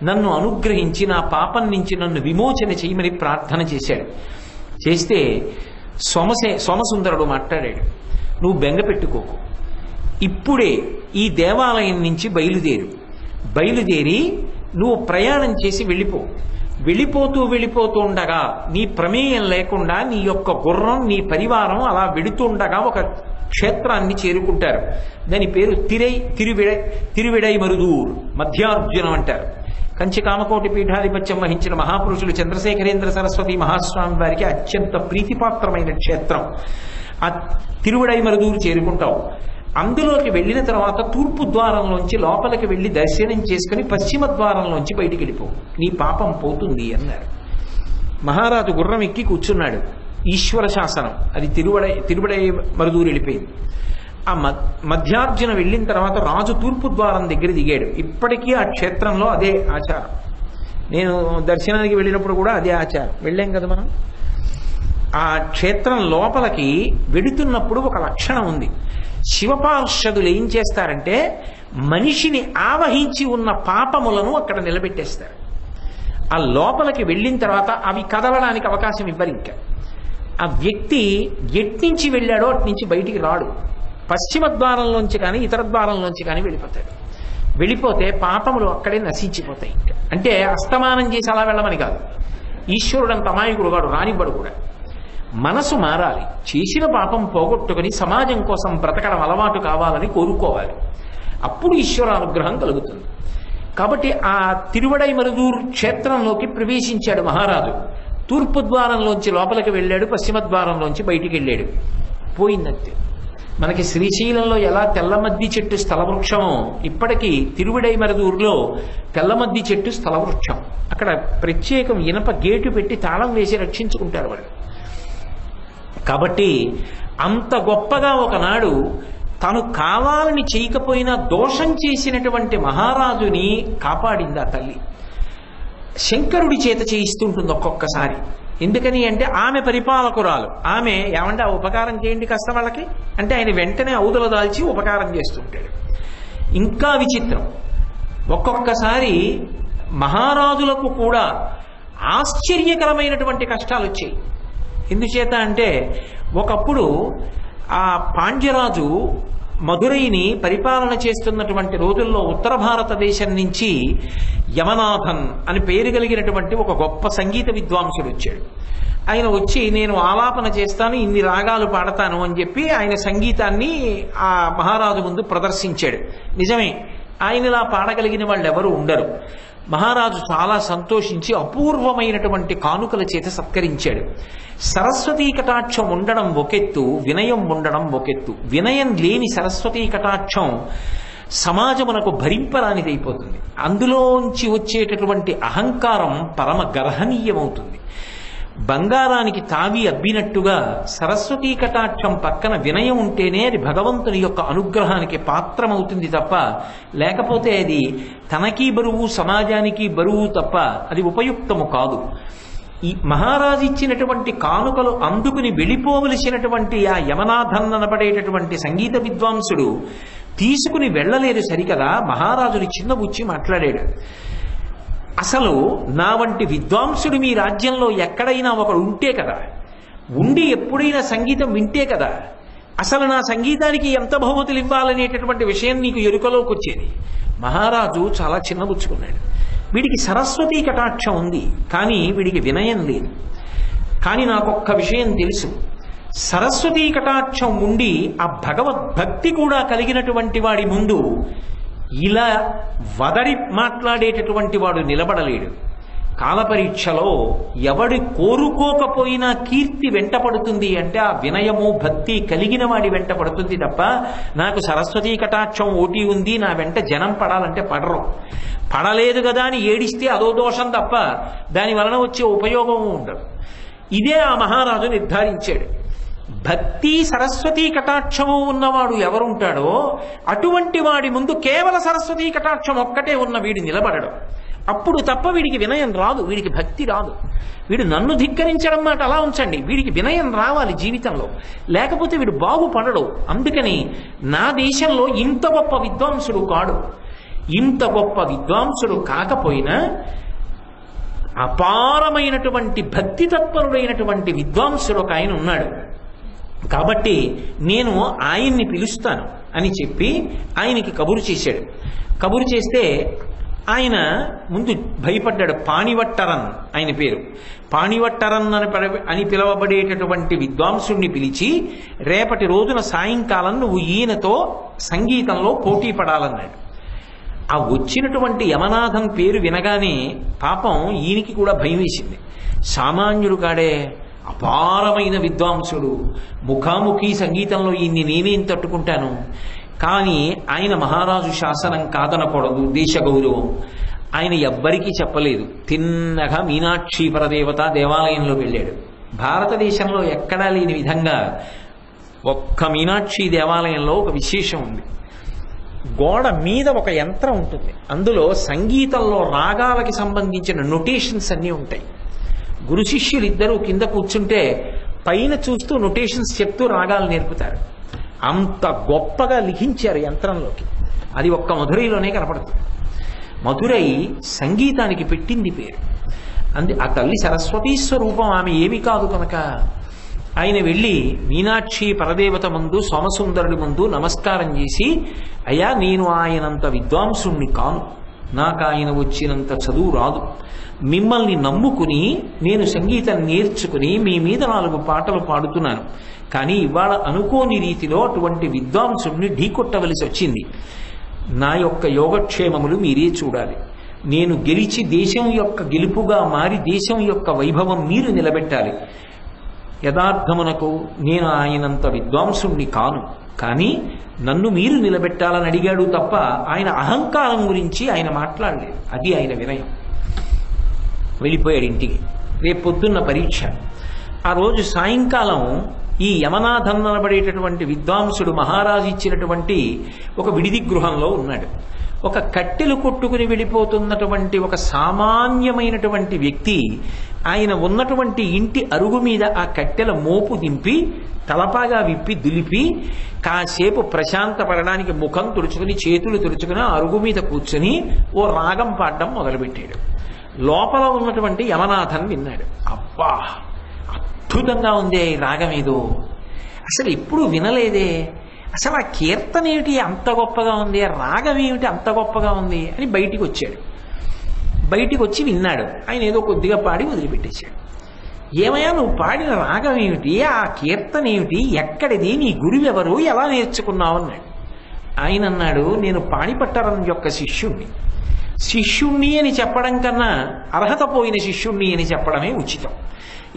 నన్ను అనుగ్రహించి నా పాపం నుంచి నన్ను విమోచన చేయమని ప్రార్థన చేశాడు. చేస్తే సోమసుందరుడు మాట్లాడాడు, నువ్వు బెంగ పెట్టుకోకు, ఇప్పుడే ఈ దేవాలయం నుంచి బయలుదేరి నువ్వు ప్రయాణం చేసి వెళ్ళిపోతూ ఉండగా నీ ప్రమేయం లేకుండా నీ యొక్క గుర్రం, నీ పరివారం అలా వెడుతుండగా ఒక క్షేత్రాన్ని చేరుకుంటారు. దాని పేరు తిరువిడై మరుదూర్, మధ్యార్జునం అంటారు. కంచి కామకోటి పీఠాధిపత్యం వహించిన మహాపురుషులు చంద్రశేఖరేంద్ర సరస్వతి మహాస్వామి వారికి అత్యంత ప్రీతిపాత్రమైన క్షేత్రం. ఆ తిరువిడైమరుదూరు చేరుకుంటావు. అందులోకి వెళ్ళిన తర్వాత తూర్పు ద్వారంలోంచి లోపలికి వెళ్ళి దర్శనం చేసుకుని పశ్చిమ ద్వారంలోంచి బయటికి వెళ్ళిపోవు, నీ పాపం పోతుంది అన్నారు. మహారాజు గుర్రం ఎక్కి కూర్చున్నాడు. ఈశ్వర శాసనం, అది తిరువిడైమరుదూరు వెళ్ళిపోయింది. ఆ మధ్యార్జున వెళ్ళిన తర్వాత రాజు తూర్పు ద్వారం దగ్గర దిగాడు. ఇప్పటికీ ఆ క్షేత్రంలో అదే ఆచారం. నేను దర్శనానికి వెళ్ళినప్పుడు కూడా అదే ఆచారం. వెళ్ళాం కదా మనం. ఆ క్షేత్రం లోపలికి వెడుతున్నప్పుడు ఒక లక్షణం ఉంది. శివపార్షదులు ఏం చేస్తారంటే మనిషిని ఆవహించి ఉన్న పాపములను అక్కడ నిలబెట్టేస్తారు. ఆ లోపలికి వెళ్ళిన తర్వాత అవి కదలడానికి అవకాశం ఇవ్వరు. ఇంకా ఆ వ్యక్తి ఎట్నుంచి వెళ్ళాడో అట్నుంచి బయటికి రాడు. పశ్చిమ ద్వారంలోంచి కానీ ఇతర ద్వారంలోంచి కానీ వెళ్ళిపోతాడు. వెళ్ళిపోతే పాపములు అక్కడే నశించిపోతాయి. అంటే అస్తమానం చేసి అలా వెళ్ళమని కాదు. ఈశ్వరుడు అంత అమాయకుడు కాడు, రానివ్వడు కూడా. మనసు మారాలి. చేసిన పాపం పోగొట్టుకుని సమాజం కోసం బ్రతకడం అలవాటు కావాలని కోరుకోవాలి. అప్పుడు ఈశ్వర అనుగ్రహం కలుగుతుంది. కాబట్టి ఆ తిరువిడైమరుదూరు క్షేత్రంలోకి ప్రవేశించాడు మహారాజు. తూర్పు ద్వారంలోంచి లోపలికి వెళ్ళాడు, పశ్చిమ ద్వారంలోంచి బయటికి వెళ్ళాడు. పోయిందంతే. మనకి శ్రీశైలంలో ఎలా తెల్లమద్ది చెట్టు స్థలవృక్షమో ఇప్పటికీ తిరువిడైమరుదూరులో తెల్లమద్ది చెట్టు స్థలవృక్షం. అక్కడ ప్రత్యేకం ఇనప గేటు పెట్టి తాళం వేసి రక్షించుకుంటారు వాళ్ళు. కాబట్టి అంత గొప్పగా ఒకనాడు తను కావాలని చేయకపోయినా దోషం చేసినటువంటి మహారాజుని కాపాడింది ఆ తల్లి. శంకరుడి చేత చేయిస్తుంటుంది ఒక్కొక్కసారి. ఎందుకని అంటే ఆమె పరిపాలకురాలు. ఆమె ఏమంటే ఆ ఉపకారం చేయండి కాస్త వాళ్ళకి అంటే ఆయన వెంటనే ఔదల దాల్చి ఉపకారం చేస్తుంటాడు. ఇంకా విచిత్రం, ఒక్కొక్కసారి మహారాజులకు కూడా ఆశ్చర్యకరమైనటువంటి కష్టాలు వచ్చాయి. ఎందుచేత అంటే ఒకప్పుడు ఆ పాండ్యరాజు మధురైని పరిపాలన చేస్తున్నటువంటి రోజుల్లో ఉత్తర భారతదేశం నుంచి యమనాథన్ అని పేరు కలిగినటువంటి ఒక గొప్ప సంగీత విద్వాంసుడు వచ్చాడు. ఆయన వచ్చి నేను ఆలాపన చేస్తాను, ఇన్ని రాగాలు పాడతాను అని చెప్పి ఆయన సంగీతాన్ని ఆ మహారాజు ముందు ప్రదర్శించాడు. నిజమే, ఆయనలా పాడగలిగిన వాళ్ళు ఎవరు ఉండరు. మహారాజు చాలా సంతోషించి అపూర్వమైనటువంటి కానుకల చేత సత్కరించాడు. సరస్వతీ కటాక్షం ఉండడం ఒకెత్తు, వినయం ఉండడం ఒకెత్తు. వినయం లేని సరస్వతీ కటాక్షం సమాజమునకు భరింపరానిదైపోతుంది. అందులోంచి వచ్చేటటువంటి అహంకారం పరమ గర్హనీయమవుతుంది. బంగారానికి తావి అబ్బినట్టుగా సరస్వతీ కటాక్షం పక్కన వినయం ఉంటేనే అది భగవంతుని యొక్క అనుగ్రహానికి పాత్రమవుతుంది తప్ప, లేకపోతే అది తనకీ బరువు సమాజానికి బరువు తప్ప అది ఉపయుక్తము కాదు. ఈ మహారాజు ఇచ్చినటువంటి కానుకలు అందుకుని వెళ్ళిపోవలసినటువంటి ఆ యమనాథన్ అనబడేటటువంటి సంగీత విద్వాంసుడు తీసుకుని వెళ్ళలేదు సరికదా. మహారాజుని చిన్నబుచ్చి మాట్లాడాడు. అసలు నా వంటి విద్వాంసుడు మీ రాజ్యంలో ఎక్కడైనా ఒకడు ఉంటే కదా, ఉండి ఎప్పుడైనా సంగీతం వింటే కదా అసలు నా సంగీతానికి ఎంత బహుమతులు ఇవ్వాలనేటటువంటి విషయం నీకు ఎరుకలోకి వచ్చేది. మహారాజు చాలా చిన్నబుచ్చుకున్నాడు. వీడికి సరస్వతీ కటాక్షం ఉంది, కానీ వీడికి వినయం లేదు. కానీ నాకొక్క విషయం తెలుసు, సరస్వతీ కటాక్షం ఉండి ఆ భగవద్భక్తి కూడా కలిగినటువంటి వాడి ముందు ఇలా వదరి మాట్లాడేటటువంటి వాడు నిలబడలేడు. కాలపరీక్షలో ఎవడి కోరుకోకపోయినా కీర్తి వెంటపడుతుంది అంటే ఆ వినయము భక్తి కలిగిన వాడి వెంట పడుతుంది తప్ప నాకు సరస్వతీ కటాక్షం ఓటి ఉంది నా వెంట జనం పడాలంటే పడరు. పడలేదు కదా అని ఏడిస్తే అదో దోషం తప్ప దాని వలన వచ్చే ఉపయోగము ఉండదు. ఇదే ఆ మహారాజు నిర్ధారించాడు. భక్తి సరస్వతీ కటాక్షము ఉన్నవాడు ఎవరుంటాడో అటువంటి వాడి ముందు కేవల సరస్వతీ కటాక్షం ఒక్కటే ఉన్న వీడు నిలబడడు. అప్పుడు తప్ప వీడికి వినయం రాదు, వీడికి భక్తి రాదు. వీడు నన్ను ధిక్కరించడం మాట అలా ఉంచండి, వీడికి వినయం రావాలి జీవితంలో, లేకపోతే వీడు బాగుపడడు. అందుకని నా దేశంలో ఇంత గొప్ప విద్వాంసుడు కాడు. ఇంత గొప్ప విద్వాంసుడు కాకపోయినా అపారమైనటువంటి భక్తి తత్పరుడైనటువంటి విద్వాంసుడు ఒక ఆయన ఉన్నాడు. కాబట్టి నేను ఆయన్ని పిలుస్తాను అని చెప్పి ఆయనకి కబురు చేశాడు. కబురు చేస్తే ఆయన ముందు భయపడ్డాడు. పాణివట్టరన్ ఆయన పేరు. పాణివట్టరన్ అని పిలవబడేటటువంటి విద్వాంసుణ్ణి పిలిచి రేపటి రోజున సాయంకాలం నువ్వు ఈయనతో సంగీతంలో పోటీ పడాలన్నాడు. ఆ వచ్చినటువంటి యమనాథం పేరు వినగానే పాపం ఈయనకి కూడా భయం వేసింది. సామాన్యుడు కాడే, అపారమైన విద్వాంసుడు, ముఖాముఖి సంగీతంలో ఈయన్ని నేనేం తట్టుకుంటాను. కానీ ఆయన మహారాజు శాసనం కాదనకూడదు, దేశ గౌరవం. ఆయన ఎవ్వరికీ చెప్పలేదు. తిన్నగా మీనాక్షి పరదేవత దేవాలయంలో వెళ్ళాడు. భారతదేశంలో ఎక్కడా లేని విధంగా ఒక్క మీనాక్షి దేవాలయంలో ఒక విశేషం ఉంది. గోడ మీద ఒక యంత్రం ఉంటుంది, అందులో సంగీతంలో రాగాలకి సంబంధించిన నొటేషన్స్ అన్నీ ఉంటాయి. గురు శిష్యులు ఇద్దరూ కింద కూర్చుంటే పైన చూస్తూ నొటేషన్స్ చెప్తూ రాగాలు నేర్పుతారు. అంత గొప్పగా లిఖించారు యంత్రంలోకి. అది ఒక్క మధురైలోనే కనపడుతుంది. మధురై సంగీతానికి పెట్టింది పేరు. ఆ తల్లి సరస్వతీ స్వరూపం, ఆమె ఏమి కాదు కనుక ఆయన వెళ్ళి మీనాక్షి పరదేవత ముందు, సోమసుందరుడి ముందు నమస్కారం చేసి, అయ్యా నేను ఆయనంత విద్వాంసుణ్ణి కాను, నాకు ఆయన వచ్చినంత చదువు రాదు, మిమ్మల్ని నమ్ముకుని నేను సంగీతం నేర్చుకుని మీ మీద 4 పాటలు పాడుతున్నాను. కానీ ఇవాళ అనుకోని రీతిలో అటువంటి విద్వాంసుడిని ఢీకొట్టవలసి వచ్చింది. నా యొక్క యోగక్షేమములు మీరే చూడాలి. నేను గెలిచి దేశం యొక్క గెలుపుగా మారి దేశం యొక్క వైభవం మీరు నిలబెట్టాలి. యథార్థమునకు నేను ఆయనంత విద్వాంసుణ్ణి కాను, కానీ నన్ను మీరు నిలబెట్టాలని అడిగాడు తప్ప ఆయన అహంకారం గురించి ఆయన మాట్లాడలేదు. అది ఆయన వినయం. వెళ్ళిపోయాడు ఇంటికి. రేపు పొద్దున్న పరీక్ష. ఆ రోజు సాయంకాలం ఈ యమనాథన్ అనబడేటటువంటి విద్వాంసుడు మహారాజు ఇచ్చినటువంటి ఒక విడిది గృహంలో ఉన్నాడు. ఒక కట్టెలు కొట్టుకుని వెళ్ళిపోతున్నటువంటి ఒక సామాన్యమైనటువంటి వ్యక్తి ఆయన ఉన్నటువంటి ఇంటి అరుగు మీద ఆ కట్టెల మోపు దింపి తలపాగా విప్పి దులిపి కాసేపు ప్రశాంతపడడానికి ముఖం తుడుచుకుని చేతులు తుడుచుకుని అరుగు మీద కూర్చొని ఓ రాగం పాడడం మొదలుపెట్టాడు. లోపల ఉన్నటువంటి యమనాథన్ విన్నాడు. అబ్బా, అద్భుతంగా ఉందే ఈ రాగం, ఏదో అసలు ఎప్పుడు వినలేదే, అసలు ఆ కీర్తన ఏమిటి అంత గొప్పగా ఉంది, రాగం ఏమిటి అంత గొప్పగా ఉంది అని బయటికి వచ్చాడు. బయటికి వచ్చి విన్నాడు. ఆయన ఏదో కొద్దిగా పాడి వదిలిపెట్టేశాడు. ఏమయ్యా నువ్వు పాడిన రాగం ఏమిటి, ఆ కీర్తన ఏమిటి, ఎక్కడిది, నీ గురువెవరు, ఎలా నేర్చుకున్నావు అన్నాడు. ఆయన అన్నాడు, నేను పాణిపట్టరం యొక్క శిష్యుణ్ణి. శిష్యుణ్ణి అని చెప్పడం కన్నా అర్హత పోయిన శిష్యుణ్ణి అని చెప్పడమే ఉచితం.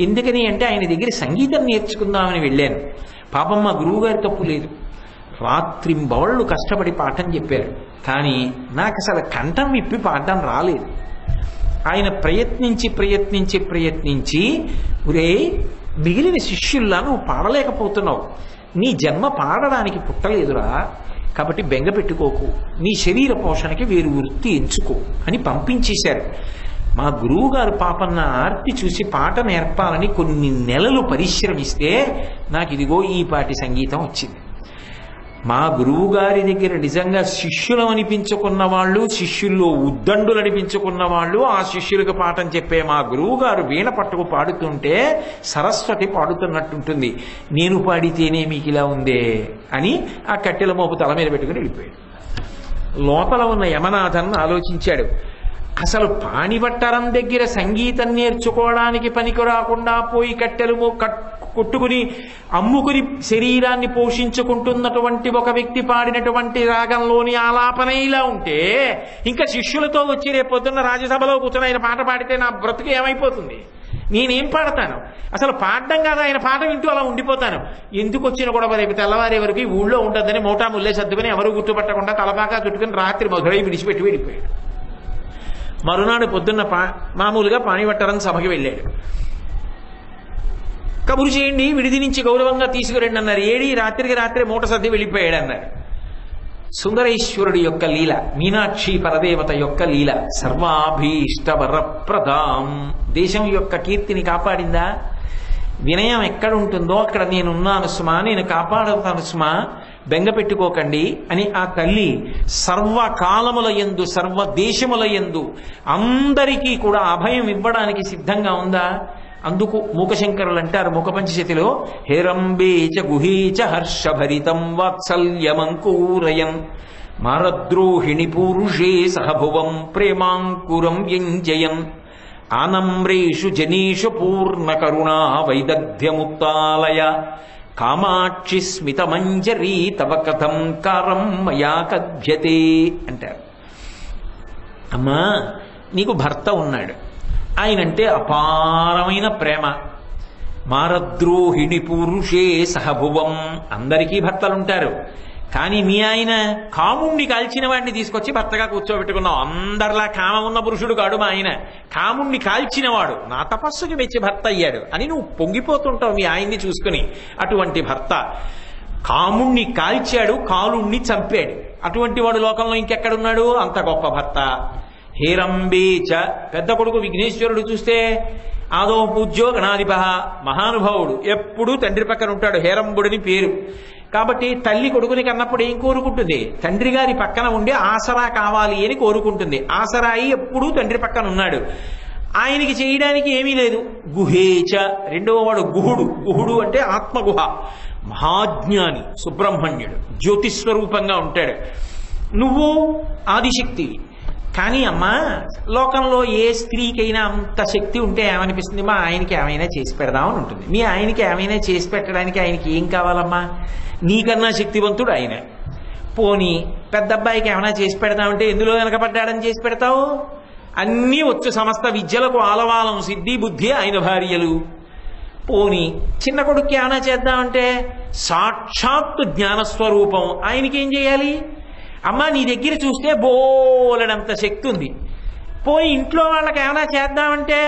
ఎందుకని అంటే ఆయన దగ్గర సంగీతం నేర్చుకుందామని వెళ్ళాను. పాపం మా గురువుగారి తప్పు లేదు, రాత్రింబవళ్ళు కష్టపడి పాఠం చెప్పారు. కానీ నాకు అసలు కంఠం విప్పి పాడడం రాలేదు. ఆయన ప్రయత్నించి ప్రయత్నించి ప్రయత్నించి, ఒరే మిగిలిన శిష్యుల్లా నువ్వు పాడలేకపోతున్నావు, నీ జన్మ పాడడానికి పుట్టలేదురా, కాబట్టి బెంగ పెట్టుకోకు, నీ శరీర పోషణకి వేరు వృత్తి ఎంచుకో అని పంపించేశారు. మా గురువు గారు పాపం నా ఆర్తి చూసి పాట నేర్పాలని కొన్ని నెలలు పరిశ్రమిస్తే నాకు ఇదిగో ఈ పాటి సంగీతం వచ్చింది. మా గురువు గారి దగ్గర నిజంగా శిష్యులు అనిపించుకున్న వాళ్ళు, శిష్యుల్లో ఉద్దండులు అనిపించుకున్న వాళ్ళు, ఆ శిష్యులకు పాఠం చెప్పే మా గురువు గారు వీణ పట్టుకు పాడుతుంటే సరస్వతి పాడుతున్నట్టుంటుంది, నేను పాడితేనే మీకు ఇలా ఉందే అని ఆ కట్టెల మోపు తల మీద పెట్టుకుని వెళ్ళిపోయాడు. లోపల ఉన్న యమనాథన్ ఆలోచించాడు, అసలు పాణివట్టరం దగ్గర సంగీతం నేర్చుకోవడానికి పనికి రాకుండా పోయి కొట్టుకుని అమ్ముకుని శరీరాన్ని పోషించుకుంటున్నటువంటి ఒక వ్యక్తి పాడినటువంటి రాగంలోని ఆలాపన ఇలా ఉంటే ఇంకా శిష్యులతో వచ్చి రేపు పొద్దున్న రాజ్యసభలో కూర్చొని ఆయన పాట పాడితే నా బ్రతుకు ఏమైపోతుంది? నేనేం పాడతాను? అసలు పాడడం కాదు, ఆయన పాట వింటూ అలా ఉండిపోతాను. ఎందుకు వచ్చిన గొడవ? రేపు తెల్లవారే వరకు ఊళ్ళో ఉండద్దని మోటా ముల్లే సర్దుకుని ఎవరు గుర్తుపట్టకుండా తలపాకా చుట్టుకుని రాత్రి మధురై విడిచిపెట్టి వెళ్ళిపోయాడు. మరునాడు పొద్దున్న మామూలుగా పాణివట్టరం సభకి వెళ్ళాడు. కబురు చేయండి, విడిది నుంచి గౌరవంగా తీసుకురండి అన్నారు. ఏడి రాత్రికి రాత్రే మూట సర్ది వెళ్ళిపోయాడు అన్నారు. సుందరేశ్వరుడి యొక్క లీల, మీనాక్షి పరదేవత యొక్క లీల సర్వాభీష్ట వరప్రదాం. దేశం యొక్క కీర్తిని కాపాడిందా? వినయం ఎక్కడుంటుందో అక్కడ నేనున్నాను సుమా, నేను కాపాడుతాను సుమా, బెంగ పెట్టుకోకండి అని ఆ తల్లి సర్వకాలముల యందు సర్వదేశముల యందు అందరికీ కూడా అభయం ఇవ్వడానికి సిద్ధంగా ఉందా? అందుకు మూకశంకరులు అంటారు మూకపంచశతిలో, హేరంబేచ గుహేచ హర్షభరితం వాత్సల్యమంకూరయన్ మారద్రోహిణి పూరుషే సహభువం ప్రేమాంకురం వ్యంజయన్ ఆనమ్రేషు జనేషు పూర్ణ కరుణా వైదగ్ధ్యముత్తాలయ కామాక్షి స్మితమంజరీ తవ కథం కారం మయా కథ్యతే అంటారు. అమ్మా, నీకు భర్త ఉన్నాడు, ఆయనంటే అపారమైన ప్రేమ. మారద్రోహిణి పురుషే సహభువం. అందరికీ భర్తలుంటారు, కానీ మీ ఆయన కాముణ్ణి కాల్చిన వాడిని తీసుకొచ్చి భర్తగా కూర్చోబెట్టుకున్నావు. అందరిలా కామం ఉన్న పురుషుడు కాడు మా ఆయన, కాముణ్ణి కాల్చినవాడు, నా తపస్సుకి మెచ్చి భర్త అయ్యాడు అని నువ్వు పొంగిపోతుంటావు మీ ఆయన్ని చూసుకుని. అటువంటి భర్త కాముణ్ణి కాల్చాడు, కాలుణ్ణి చంపాడు. అటువంటి వాడు లోకంలో ఇంకెక్కడున్నాడు? అంత గొప్ప భర్త. హేరంబేచ, పెద్ద కొడుకు విఘ్నేశ్వరుడు చూస్తే ఆదో పూజ్యో గణాధిప, మహానుభావుడు, ఎప్పుడూ తండ్రి పక్కన ఉంటాడు, హేరంబుడిని పేరు. కాబట్టి తల్లి కొడుకుని కన్నప్పుడు ఏం కోరుకుంటుంది? తండ్రి గారి పక్కన ఉండి ఆసరా కావాలి అని కోరుకుంటుంది. ఆసరాయి ఎప్పుడూ తండ్రి పక్కన ఉన్నాడు. ఆయనకి చేయడానికి ఏమీ లేదు. గుహేచ, రెండవ వాడు గుహుడు. గుహుడు అంటే ఆత్మగుహ, మహాజ్ఞాని, సుబ్రహ్మణ్యుడు, జ్యోతిస్వరూపంగా ఉంటాడు. నువ్వు ఆదిశక్తివి. కానీ అమ్మా, లోకంలో ఏ స్త్రీకైనా అంత శక్తి ఉంటే ఏమనిపిస్తుంది? మా ఆయనకి ఏమైనా చేసి పెడదామని ఉంటుంది. మీ ఆయనకి ఏమైనా చేసి పెట్టడానికి ఆయనకి ఏం కావాలమ్మా? నీకన్నా శక్తివంతుడు ఆయన. పోనీ పెద్ద అబ్బాయికి ఏమైనా చేసి పెడతామంటే ఎందులో వెనకబడ్డాడని చేసి పెడతావు? అన్నీ వచ్చు, సమస్త విద్యలకు ఆలవాలం సిద్ధి బుద్ధి ఆయన భార్యలు. పోనీ చిన్న కొడుక్కి ఏమైనా చేద్దామంటే సాక్షాత్తు జ్ఞానస్వరూపం, ఆయనకి ఏం చేయాలి? అమ్మా, నీ దగ్గర చూస్తే బోలెడంత శక్తి ఉంది. పోయి ఇంట్లో వాళ్ళకి ఏమైనా చేద్దామంటే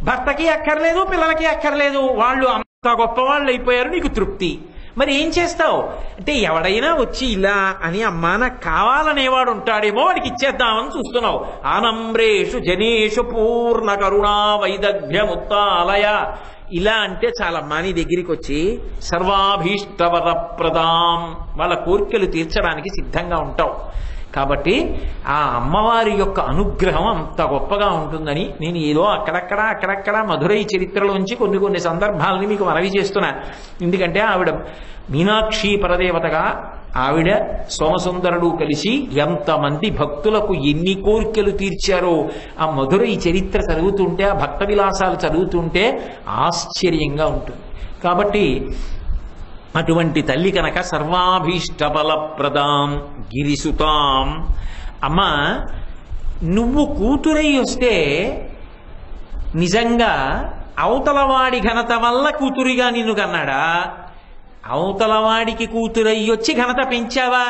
భర్తకి అక్కర్లేదు, పిల్లలకి అక్కర్లేదు, వాళ్ళు అంత గొప్ప వాళ్ళు అయిపోయారు, నీకు తృప్తి. మరి ఏం చేస్తావు అంటే, ఎవడైనా వచ్చి ఇలా అని అమ్మా నాకు కావాలనేవాడు ఉంటాడేమో, వాడికి ఇచ్చేద్దామని చూస్తున్నావు. ఆనమ్రేషు జనేషు పూర్ణ కరుణా వైదగ్ధ్యముత్తాలయ. ఇలా అంటే చాలమ్మా, నీ దగ్గరికి వచ్చి సర్వాభీష్టవరప్రదాం, వాళ్ళ కోరికలు తీర్చడానికి సిద్ధంగా ఉంటావు. కాబట్టి ఆ అమ్మవారి యొక్క అనుగ్రహం అంత గొప్పగా ఉంటుందని నేను ఏదో అక్కడక్కడ మధురై చరిత్రలోంచి కొన్ని సందర్భాలని మీకు మనవి చేస్తున్నా. ఎందుకంటే ఆవిడ మీనాక్షి పరదేవతగా ఆవిడ సోమసుందరుడు కలిసి ఎంతమంది భక్తులకు ఎన్ని కోరికలు తీర్చారో ఆ మధురై చరిత్ర చదువుతుంటే, ఆ భక్త విలాసాలు చదువుతుంటే ఆశ్చర్యంగా ఉంటుంది. కాబట్టి అటువంటి తల్లి కనుక సర్వాభీష్ట బలప్రదాం గిరిసుతాం. అమ్మా, నువ్వు కూతురై వస్తే నిజంగా అవతలవాడి ఘనత వల్ల కూతురిగా నిన్ను కన్నాడా? అవతలవాడికి కూతురై వచ్చి ఘనత పెంచావా?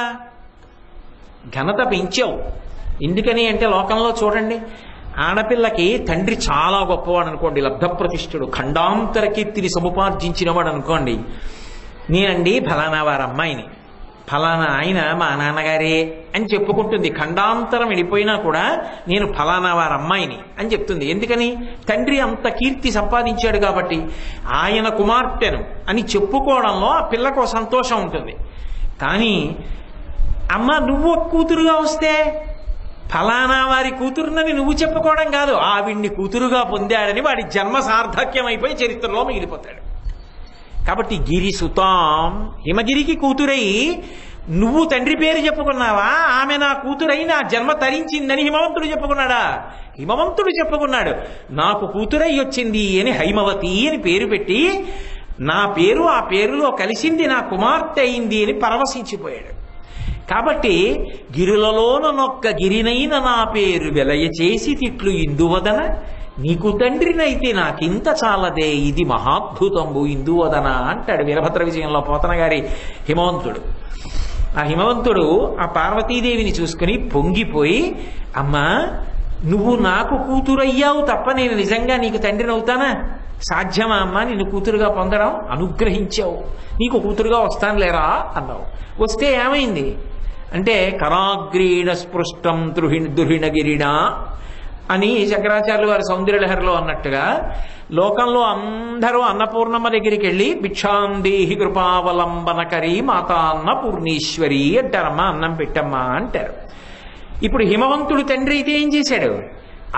ఘనత పెంచావు. ఎందుకని అంటే లోకంలో చూడండి, ఆడపిల్లకి తండ్రి చాలా గొప్పవాడు అనుకోండి, లబ్ధప్రతిష్ఠుడు, ఖండాంతర కీర్తిని సముపార్జించిన వాడు అనుకోండి. నేనండి ఫలానా వారి అమ్మాయిని, ఫలానా ఆయన మా నాన్నగారే అని చెప్పుకుంటుంది. ఖండాంతరం వెళ్ళిపోయినా కూడా నేను ఫలానా వారి అమ్మాయిని అని చెప్తుంది. ఎందుకని? తండ్రి అంత కీర్తి సంపాదించాడు కాబట్టి. ఆయన కుమార్తెను అని చెప్పుకోవడంలో ఆ పిల్లకు సంతోషం ఉంటుంది. కానీ అమ్మ, నువ్వు కూతురుగా వస్తే ఫలానా వారి కూతురునని నువ్వు చెప్పుకోవడం కాదు, ఆవిడ్ని కూతురుగా పొందాడని వాడి జన్మ సార్థక్యం అయిపోయి చరిత్రలో మిగిలిపోతాడు. కాబట్టి గిరిసుతాం, హిమగిరికి కూతురై నువ్వు తండ్రి పేరు చెప్పుకున్నావా? ఆమె నా కూతురై నా జన్మ తరించిందని హిమవంతుడు చెప్పుకున్నాడా? హిమవంతుడు చెప్పుకున్నాడు. నాకు కూతురై వచ్చింది అని హైమవతి అని పేరు పెట్టి నా పేరు ఆ పేరులో కలిసింది, నా కుమార్తె అయింది అని పరవశించిపోయాడు. కాబట్టి గిరులలోనొక్క గిరినైన నా పేరు వెలయ చేసి తిట్లు ఇందువదన, నీకు తండ్రినైతే నాకింత చాలదే, ఇది మహాద్భుతంబు ఇందువదన అంటాడు వీరభద్ర విజయంలో పోతన గారి హిమవంతుడు. ఆ హిమవంతుడు ఆ పార్వతీదేవిని చూసుకుని పొంగిపోయి, అమ్మా నువ్వు నాకు కూతురయ్యావు తప్ప నేను నిజంగా నీకు తండ్రిని అవుతానా? సాధ్యమా అమ్మా నిన్ను కూతురుగా పొందడం? అనుగ్రహించావు, నీకు కూతురుగా వస్తాను లేరా అన్నావు. వస్తే ఏమైంది అంటే కరాగ్రీణ స్పృష్టం దుహిణగిరినా అని శంకరాచార్యులు వారి సౌందర్యలహరిలో అన్నట్టుగా లోకంలో అందరూ అన్నపూర్ణమ్మ దగ్గరికి వెళ్ళి భిక్షాందేహి కృపావలంబనకరి మాతా అన్నపూర్ణేశ్వరి అంటారమ్మా, అన్నం పెట్టమ్మా అంటారు. ఇప్పుడు హిమవంతుడు తండ్రి అయితే ఏం చేశాడు?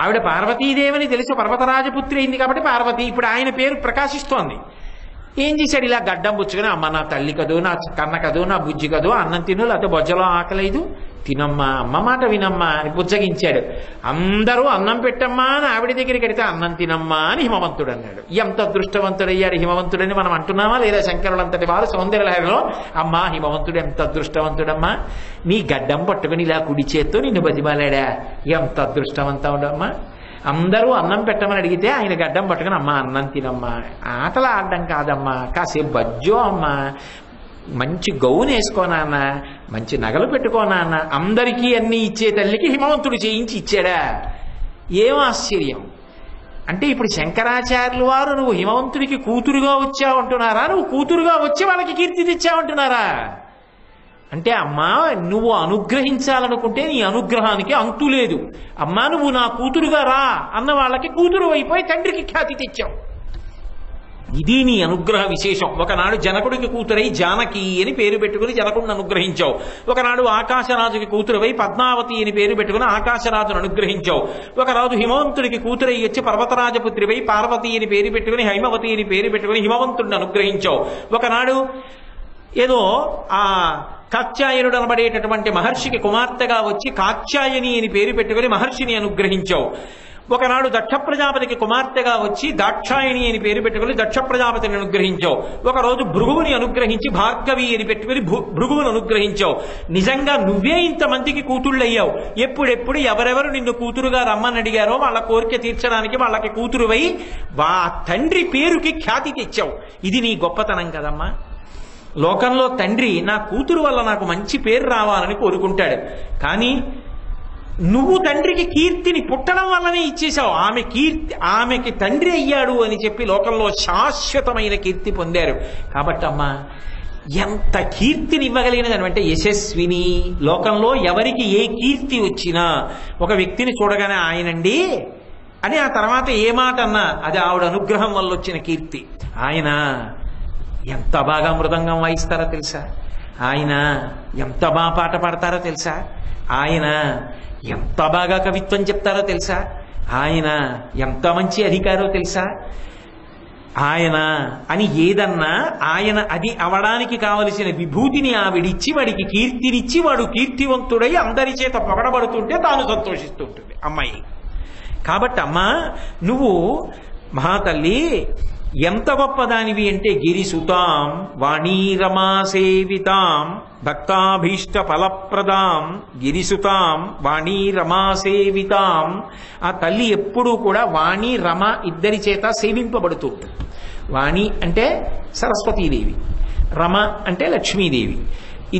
ఆవిడ పార్వతీదేవిని తెలుసు, పర్వతరాజపుత్రి అయింది కాబట్టి పార్వతి. ఇప్పుడు ఆయన పేరు ప్రకాశిస్తోంది. ఏం చేశాడు? ఇలా గడ్డం పుచ్చుకొని, అమ్మ నా తల్లి కదూ, నా కన్న కదూ, నా బుజ్జి కదూ, అన్నం తిను, లేకపోతే బొజ్జలో ఆకలేదు, తినమ్మా, అమ్మ మాట వినమ్మా అని బుజ్జగించాడు. అందరూ అన్నం పెట్టమ్మా అని ఆవిడ దగ్గరికి వెడితే అన్నం తినమ్మా అని హిమవంతుడు అన్నాడు. ఎంత అదృష్టవంతుడయ్యాడు హిమవంతుడని మనం అంటున్నామా లేదా? శంకరులంతటి వారు సౌందర్యలహరిలో, అమ్మా హిమవంతుడు ఎంత అదృష్టవంతుడమ్మా, నీ గడ్డం పట్టుకుని ఇలా కుడి చేత్తో నిన్ను బతిమాలాడా, ఎంత అదృష్టవంతుడమ్మా. అందరూ అన్నం పెట్టమని అడిగితే ఆయన గడ్డం పట్టుకుని, అమ్మా అన్నం తినమ్మా, ఆటలు ఆడడం కాదమ్మా, కాసేపు బజ్జో అమ్మా, మంచి గౌన్ వేసుకోనాన్న, మంచి నగలు పెట్టుకోనాన్న, అందరికీ అన్ని ఇచ్చే తల్లికి హిమవంతుడు చేయించి ఇచ్చాడా? ఏం ఆశ్చర్యం. అంటే ఇప్పుడు శంకరాచార్యులు వారు నువ్వు హిమవంతుడికి కూతురుగా వచ్చావంటున్నారా, నువ్వు కూతురుగా వచ్చి వాళ్ళకి కీర్తి తెచ్చావంటున్నారా? అంటే అమ్మా నువ్వు అనుగ్రహించాలనుకుంటే నీ అనుగ్రహానికి అంతు లేదు. అమ్మా నువ్వు నా కూతురుగా రా అన్న వాళ్ళకి కూతురు అయిపోయి తండ్రికి ఖ్యాతి తెచ్చావు. ఇది నీ అనుగ్రహ విశేషం. ఒకనాడు జనకుడికి కూతురై జానకి అని పేరు పెట్టుకుని జనకుడిని అనుగ్రహించావు. ఒకనాడు ఆకాశరాజుకి కూతురువై పద్మావతి అని పేరు పెట్టుకుని ఆకాశరాజును అనుగ్రహించావు. ఒకరాజు హిమవంతుడికి కూతురై వచ్చి పర్వతరాజపుత్రివై పార్వతి అని పేరు పెట్టుకుని హైమవతి అని పేరు పెట్టుకుని హిమవంతుడిని అనుగ్రహించావు. ఒకనాడు ఏదో ఆ కాత్యాయనుడు అనబడేటటువంటి మహర్షికి కుమార్తెగా వచ్చి కాత్యాయని అని పేరు పెట్టుకుని మహర్షిని అనుగ్రహించావు. ఒకనాడు దక్ష ప్రజాపతికి కుమార్తెగా వచ్చి దాక్షాయణి అని పేరు పెట్టుకుని దక్ష ప్రజాపతిని అనుగ్రహించావు. ఒకరోజు భృగువుని అనుగ్రహించి భార్గవి అని పెట్టుకుని భృగువుని అనుగ్రహించావు. నిజంగా నువ్వే ఇంతమందికి కూతుళ్ళయ్యావు. ఎప్పుడెప్పుడు ఎవరెవరు నిన్ను కూతురుగా రమ్మని అడిగారో వాళ్ళ కోరిక తీర్చడానికి వాళ్ళకి కూతురువై వా తండ్రి పేరుకి ఖ్యాతి తెచ్చావు. ఇది నీ గొప్పతనం కదమ్మా. లోకంలో తండ్రి నా కూతురు వల్ల నాకు మంచి పేరు రావాలని కోరుకుంటాడు. కానీ నువ్వు తండ్రికి కీర్తిని పుట్టడం వల్లనే ఇచ్చేశావు. ఆమెకి తండ్రి అయ్యాడు అని చెప్పి లోకంలో శాశ్వతమైన కీర్తి పొందారు. కాబట్టి అమ్మా ఎంత కీర్తిని ఇవ్వగలిగినది అంటే యశస్విని. లోకంలో ఎవరికి ఏ కీర్తి వచ్చినా ఒక వ్యక్తిని చూడగానే ఆయనండి అని ఆ తర్వాత ఏ మాట అన్నా అది ఆవిడ అనుగ్రహం వల్ల వచ్చిన కీర్తి. ఆయన ఎంత బాగా మృదంగం వాయిస్తారో తెలుసా, ఆయన ఎంత బాగా పాట పాడతారో తెలుసా, ఆయన ఎంత బాగా కవిత్వం చెప్తారో తెలుసా, ఆయన ఎంత మంచి అధికారో తెలుసా, ఆయన అని ఏదన్నా ఆయన అది అవడానికి కావలసిన విభూతిని ఆవిడిచ్చి వాడికి కీర్తినిచ్చి వాడు కీర్తివంతుడై అందరి చేత పొగడబడుతుంటే తాను సంతోషిస్తుంటుంది అమ్మాయి. కాబట్టి అమ్మా నువ్వు మహాతల్లి ఎంత గొప్పదానివి అంటే గిరిసుతాం వాణీరమా సేవితాం భక్తాభీష్ట ఫలప్రదాం గిరిసుతాం వాణీరమా సేవితాం. ఆ తల్లి ఎప్పుడూ కూడా వాణి రమ ఇద్దరి చేత సేవింపబడుతూ ఉంటుంది. వాణి అంటే సరస్వతీదేవి, రమ అంటే లక్ష్మీదేవి.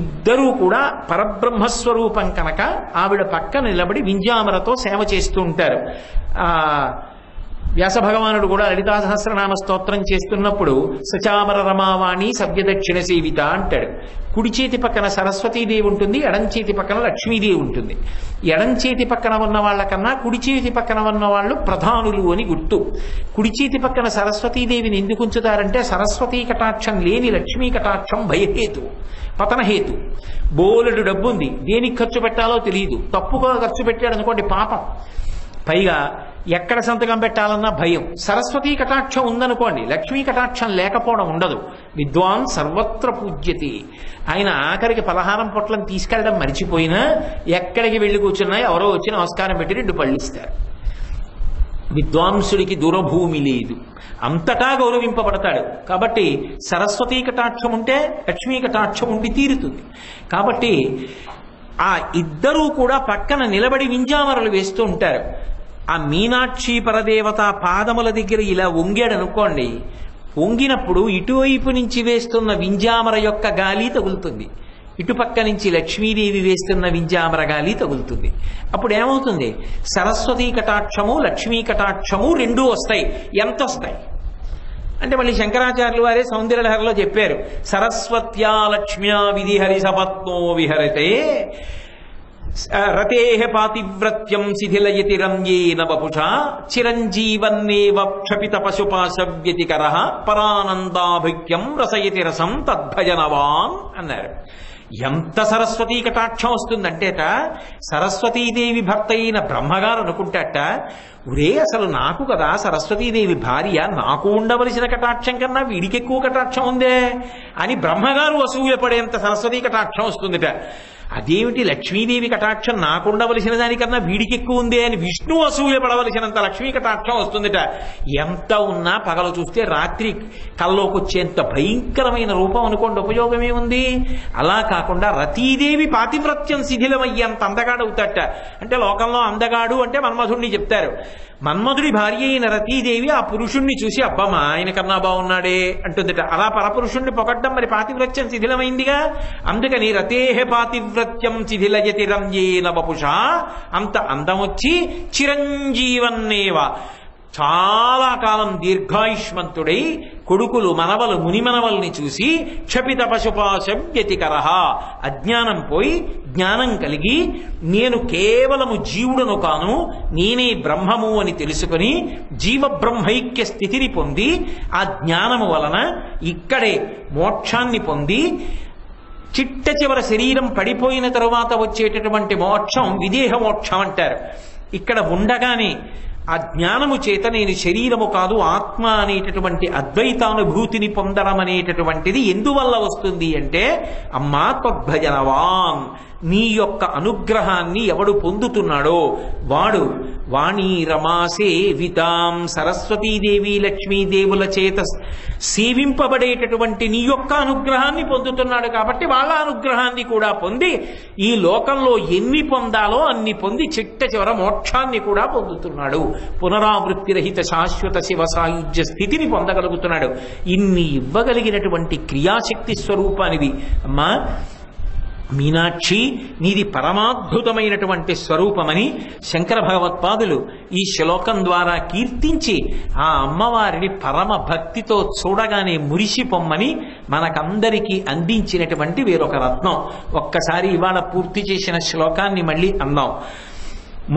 ఇద్దరూ కూడా పరబ్రహ్మస్వరూపం కనుక ఆవిడ పక్కన నిలబడి వింజామరతో సేవ చేస్తూ ఉంటారు. వ్యాస భగవానుడు కూడా లలితా సహస్రనామ స్తోత్రం చేస్తున్నప్పుడు సచామర రమావాణి సవ్యదక్షిణ సేవిత అంటాడు. కుడి చేతి పక్కన సరస్వతీదేవి ఉంటుంది, ఎడం చేతి పక్కన లక్ష్మీదేవి ఉంటుంది. ఎడం చేతి పక్కన ఉన్న వాళ్ళకన్నా కుడి చేతి పక్కన ఉన్న వాళ్ళు ప్రధానులు అని గుర్తు. కుడి చేతి పక్కన సరస్వతీదేవిని ఎందుకు ఉంచుతారంటే సరస్వతీ కటాక్షం లేని లక్ష్మీ కటాక్షం భయహేతు, పతనహేతు. బోలెడు డబ్బుంది, దేనికి ఖర్చు పెట్టాలో తెలియదు, తప్పుగా ఖర్చు పెట్టాడు అనుకోండి పాపం. పైగా ఎక్కడ సంతకం పెట్టాలన్నా భయం. సరస్వతీ కటాక్షం ఉందనుకోండి, లక్ష్మీ కటాక్షం లేకపోవడం ఉండదు. విద్వాన్ సర్వత్ర పూజ్యతి. ఆయన ఆఖరికి పలహారం పొట్లను తీసుకెళ్ళడం మర్చిపోయినా ఎక్కడికి వెళ్ళి కూర్చున్నా ఎవరో వచ్చి నమస్కారం పెట్టి 2 పళ్ళు ఇస్తారు. విద్వాంసుడికి దూరభూమి లేదు, అంతటా గౌరవింపబడతాడు. కాబట్టి సరస్వతీ కటాక్షం ఉంటే లక్ష్మీ కటాక్షం ఉండి తీరుతుంది. కాబట్టి ఆ ఇద్దరూ కూడా పక్కన నిలబడి వింజామరలు వేస్తూ ఉంటారు. ఆ మీనాక్షి పరదేవత పాదముల దగ్గర ఇలా వంగాడు అనుకోండి, వంగినప్పుడు ఇటువైపు నుంచి వేస్తున్న వింజామర యొక్క గాలి తగులుతుంది, ఇటుపక్క నుంచి లక్ష్మీదేవి వేస్తున్న వింజామర గాలి తగులుతుంది. అప్పుడు ఏమవుతుంది? సరస్వతీ కటాక్షము లక్ష్మీ కటాక్షము రెండూ వస్తాయి. ఎంత వస్తాయి అంటే మళ్ళీ శంకరాచార్యులు వారే సౌందర్యలహరిలో చెప్పారు, సరస్వత్యా లక్ష్మ్యా విధిహరి సపత్నో విహరతే రతేహ పాతివ్రత్యం శిథిలయతి రంయేన వపుషా చిరంజీవన్నేవ క్షపిత పశుపాశ వ్యతికర పరానందాభిక్యం రసయతి రసం తద్భజనవాన్ అన్నారు. ఎంత సరస్వతీ కటాక్షం వస్తుందంటేట సరస్వతీదేవి భర్త అయిన బ్రహ్మగారు అనుకుంటాట, ఒరే అసలు నాకు కదా సరస్వతీదేవి భార్య, నాకు ఉండవలసిన కటాక్షం కన్నా వీడికి ఎక్కువ కటాక్షం ఉందే అని బ్రహ్మగారు అసూయపడేంత సరస్వతీ కటాక్షం వస్తుందిట. అదేమిటి లక్ష్మీదేవి కటాక్షం నాకుండవలసిన దానికన్నా వీడికి ఎక్కువ ఉందే అని విష్ణు అసూయపడవలసినంత లక్ష్మీ కటాక్షం వస్తుందిట. ఎంత ఉన్నా పగలు చూస్తే రాత్రి కల్లోకి వచ్చేంత భయంకరమైన రూపం అనుకోండి, ఉపయోగం ఏముంది? అలా కాకుండా రతీదేవి పాతివ్రత్యం శిథిలమయ్యేంత అందగాడవుతాట. అంటే లోకంలో అందగాడు అంటే మన్మధుడిని చెప్తారు. మన్మధుడి భార్య అయిన రతీదేవి ఆ పురుషుణ్ణి చూసి అబ్బమ్మా ఆయన కన్నా బాగున్నాడే అంటుందిట. అలా పరపురుషుణ్ణి పొగడ్డం మరి పాతివ్రత్యం శిథిలమైందిగా. అందుకని రతేహ పాతివ్రత్యం శిథిలయతి రంయేన వపుషా, అంత అందం వచ్చి చిరంజీవన్నేవ చాలా కాలం దీర్ఘాయుష్మంతుడై కొడుకులు మనవలు మునిమనవల్ని చూసి క్షపిత పశుపాశం వ్యతికర, అజ్ఞానం పోయి జ్ఞానం కలిగి నేను కేవలము జీవుడను కాను నేనే బ్రహ్మము అని తెలుసుకుని జీవబ్రహ్మైక్య స్థితిని పొంది ఆ జ్ఞానము వలన ఇక్కడే మోక్షాన్ని పొంది చిట్ట చివర శరీరం పడిపోయిన తరువాత వచ్చేటటువంటి మోక్షం విదేహ మోక్షం అంటారు. ఇక్కడ ఉండగానే ఆ జ్ఞానము చేత నేను శరీరము కాదు ఆత్మ అనేటటువంటి అద్వైతానుభూతిని పొందడం అనేటటువంటిది ఎందువల్ల వస్తుంది అంటే, అమ్మా త్వద్భజనవాన్, నీ యొక్క అనుగ్రహాన్ని ఎవడు పొందుతున్నాడో వాడు వాణీ రమాసేవితాం, సరస్వతీదేవి లక్ష్మీదేవుల చేత సేవింపబడేటటువంటి నీ యొక్క అనుగ్రహాన్ని పొందుతున్నాడు. కాబట్టి వాళ్ళ అనుగ్రహాన్ని కూడా పొంది ఈ లోకంలో ఎన్ని పొందాలో అన్ని పొంది చిట్ట చివర మోక్షాన్ని కూడా పొందుతున్నాడు. పునరావృత్తి రహిత శాశ్వత శివ సాయుధ్య స్థితిని పొందగలుగుతున్నాడు. ఇన్ని ఇవ్వగలిగినటువంటి క్రియాశక్తి స్వరూపానిది అమ్మా మీనాక్షి, నీది పరమాద్భుతమైనటువంటి స్వరూపమని శంకర భగవత్పాదులు ఈ శ్లోకం ద్వారా కీర్తించి ఆ అమ్మవారిని పరమ భక్తితో చూడగానే మురిసిపొమ్మని మనకందరికీ అందించినటువంటి వేరొక రత్నం. ఒక్కసారి ఇవాళ పూర్తి చేసిన శ్లోకాన్ని మళ్ళీ అందాం.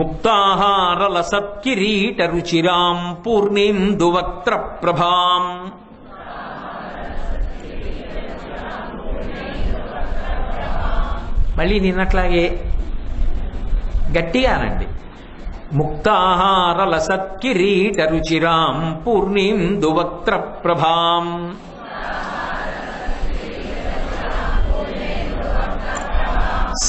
ముక్తాహార లసత్కిరీట రుచిరాం పూర్ణేందువక్త్ర ప్రభాం మళ్ళీ నిన్నట్లాగే గట్టిగానండి. ముక్తాహార లసత్కిరీట రుచిరాం పూర్ణేందువక్త్ర ప్రభాం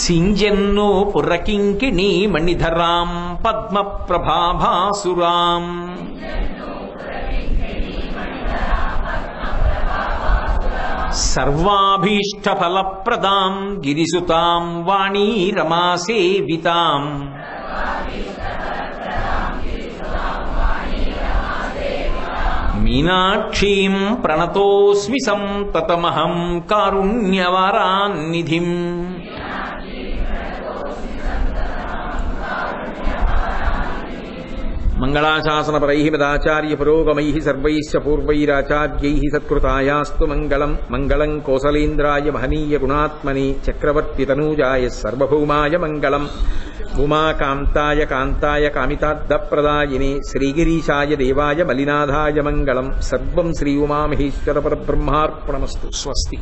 సింజన్నో పురకింకిణీ మణిధరాం పద్మ ప్రభాభాసురాం సర్వాభీష్ట ఫలప్రదాం గిరిసుతాం వాణీ రమాసేవితాం మీనాక్షీం ప్రణతోస్మి సంతతమహం కారుణ్యవారాన్నిధిం. మంగళాశాసనపరైః మదాచార్య పురోగమైః సర్వైశ్చ పూర్వైరాచార్యైః సత్కృతాయాస్తు మంగళం. మంగళం కోసలేంద్రాయ మహనీయ గుణాత్మనే చక్రవర్తి తనూజాయ సర్వభౌమాయ మంగళం. ఉమాకాంతాయ కాంతాయ కామితార్థప్రదాయినే శ్రీగిరీశాయ దేవాయ మలినాథాయ మంగళం. సర్వం శ్రీ ఉమామహేశ్వర పరబ్రహ్మార్పణమస్తు. స్వస్తి.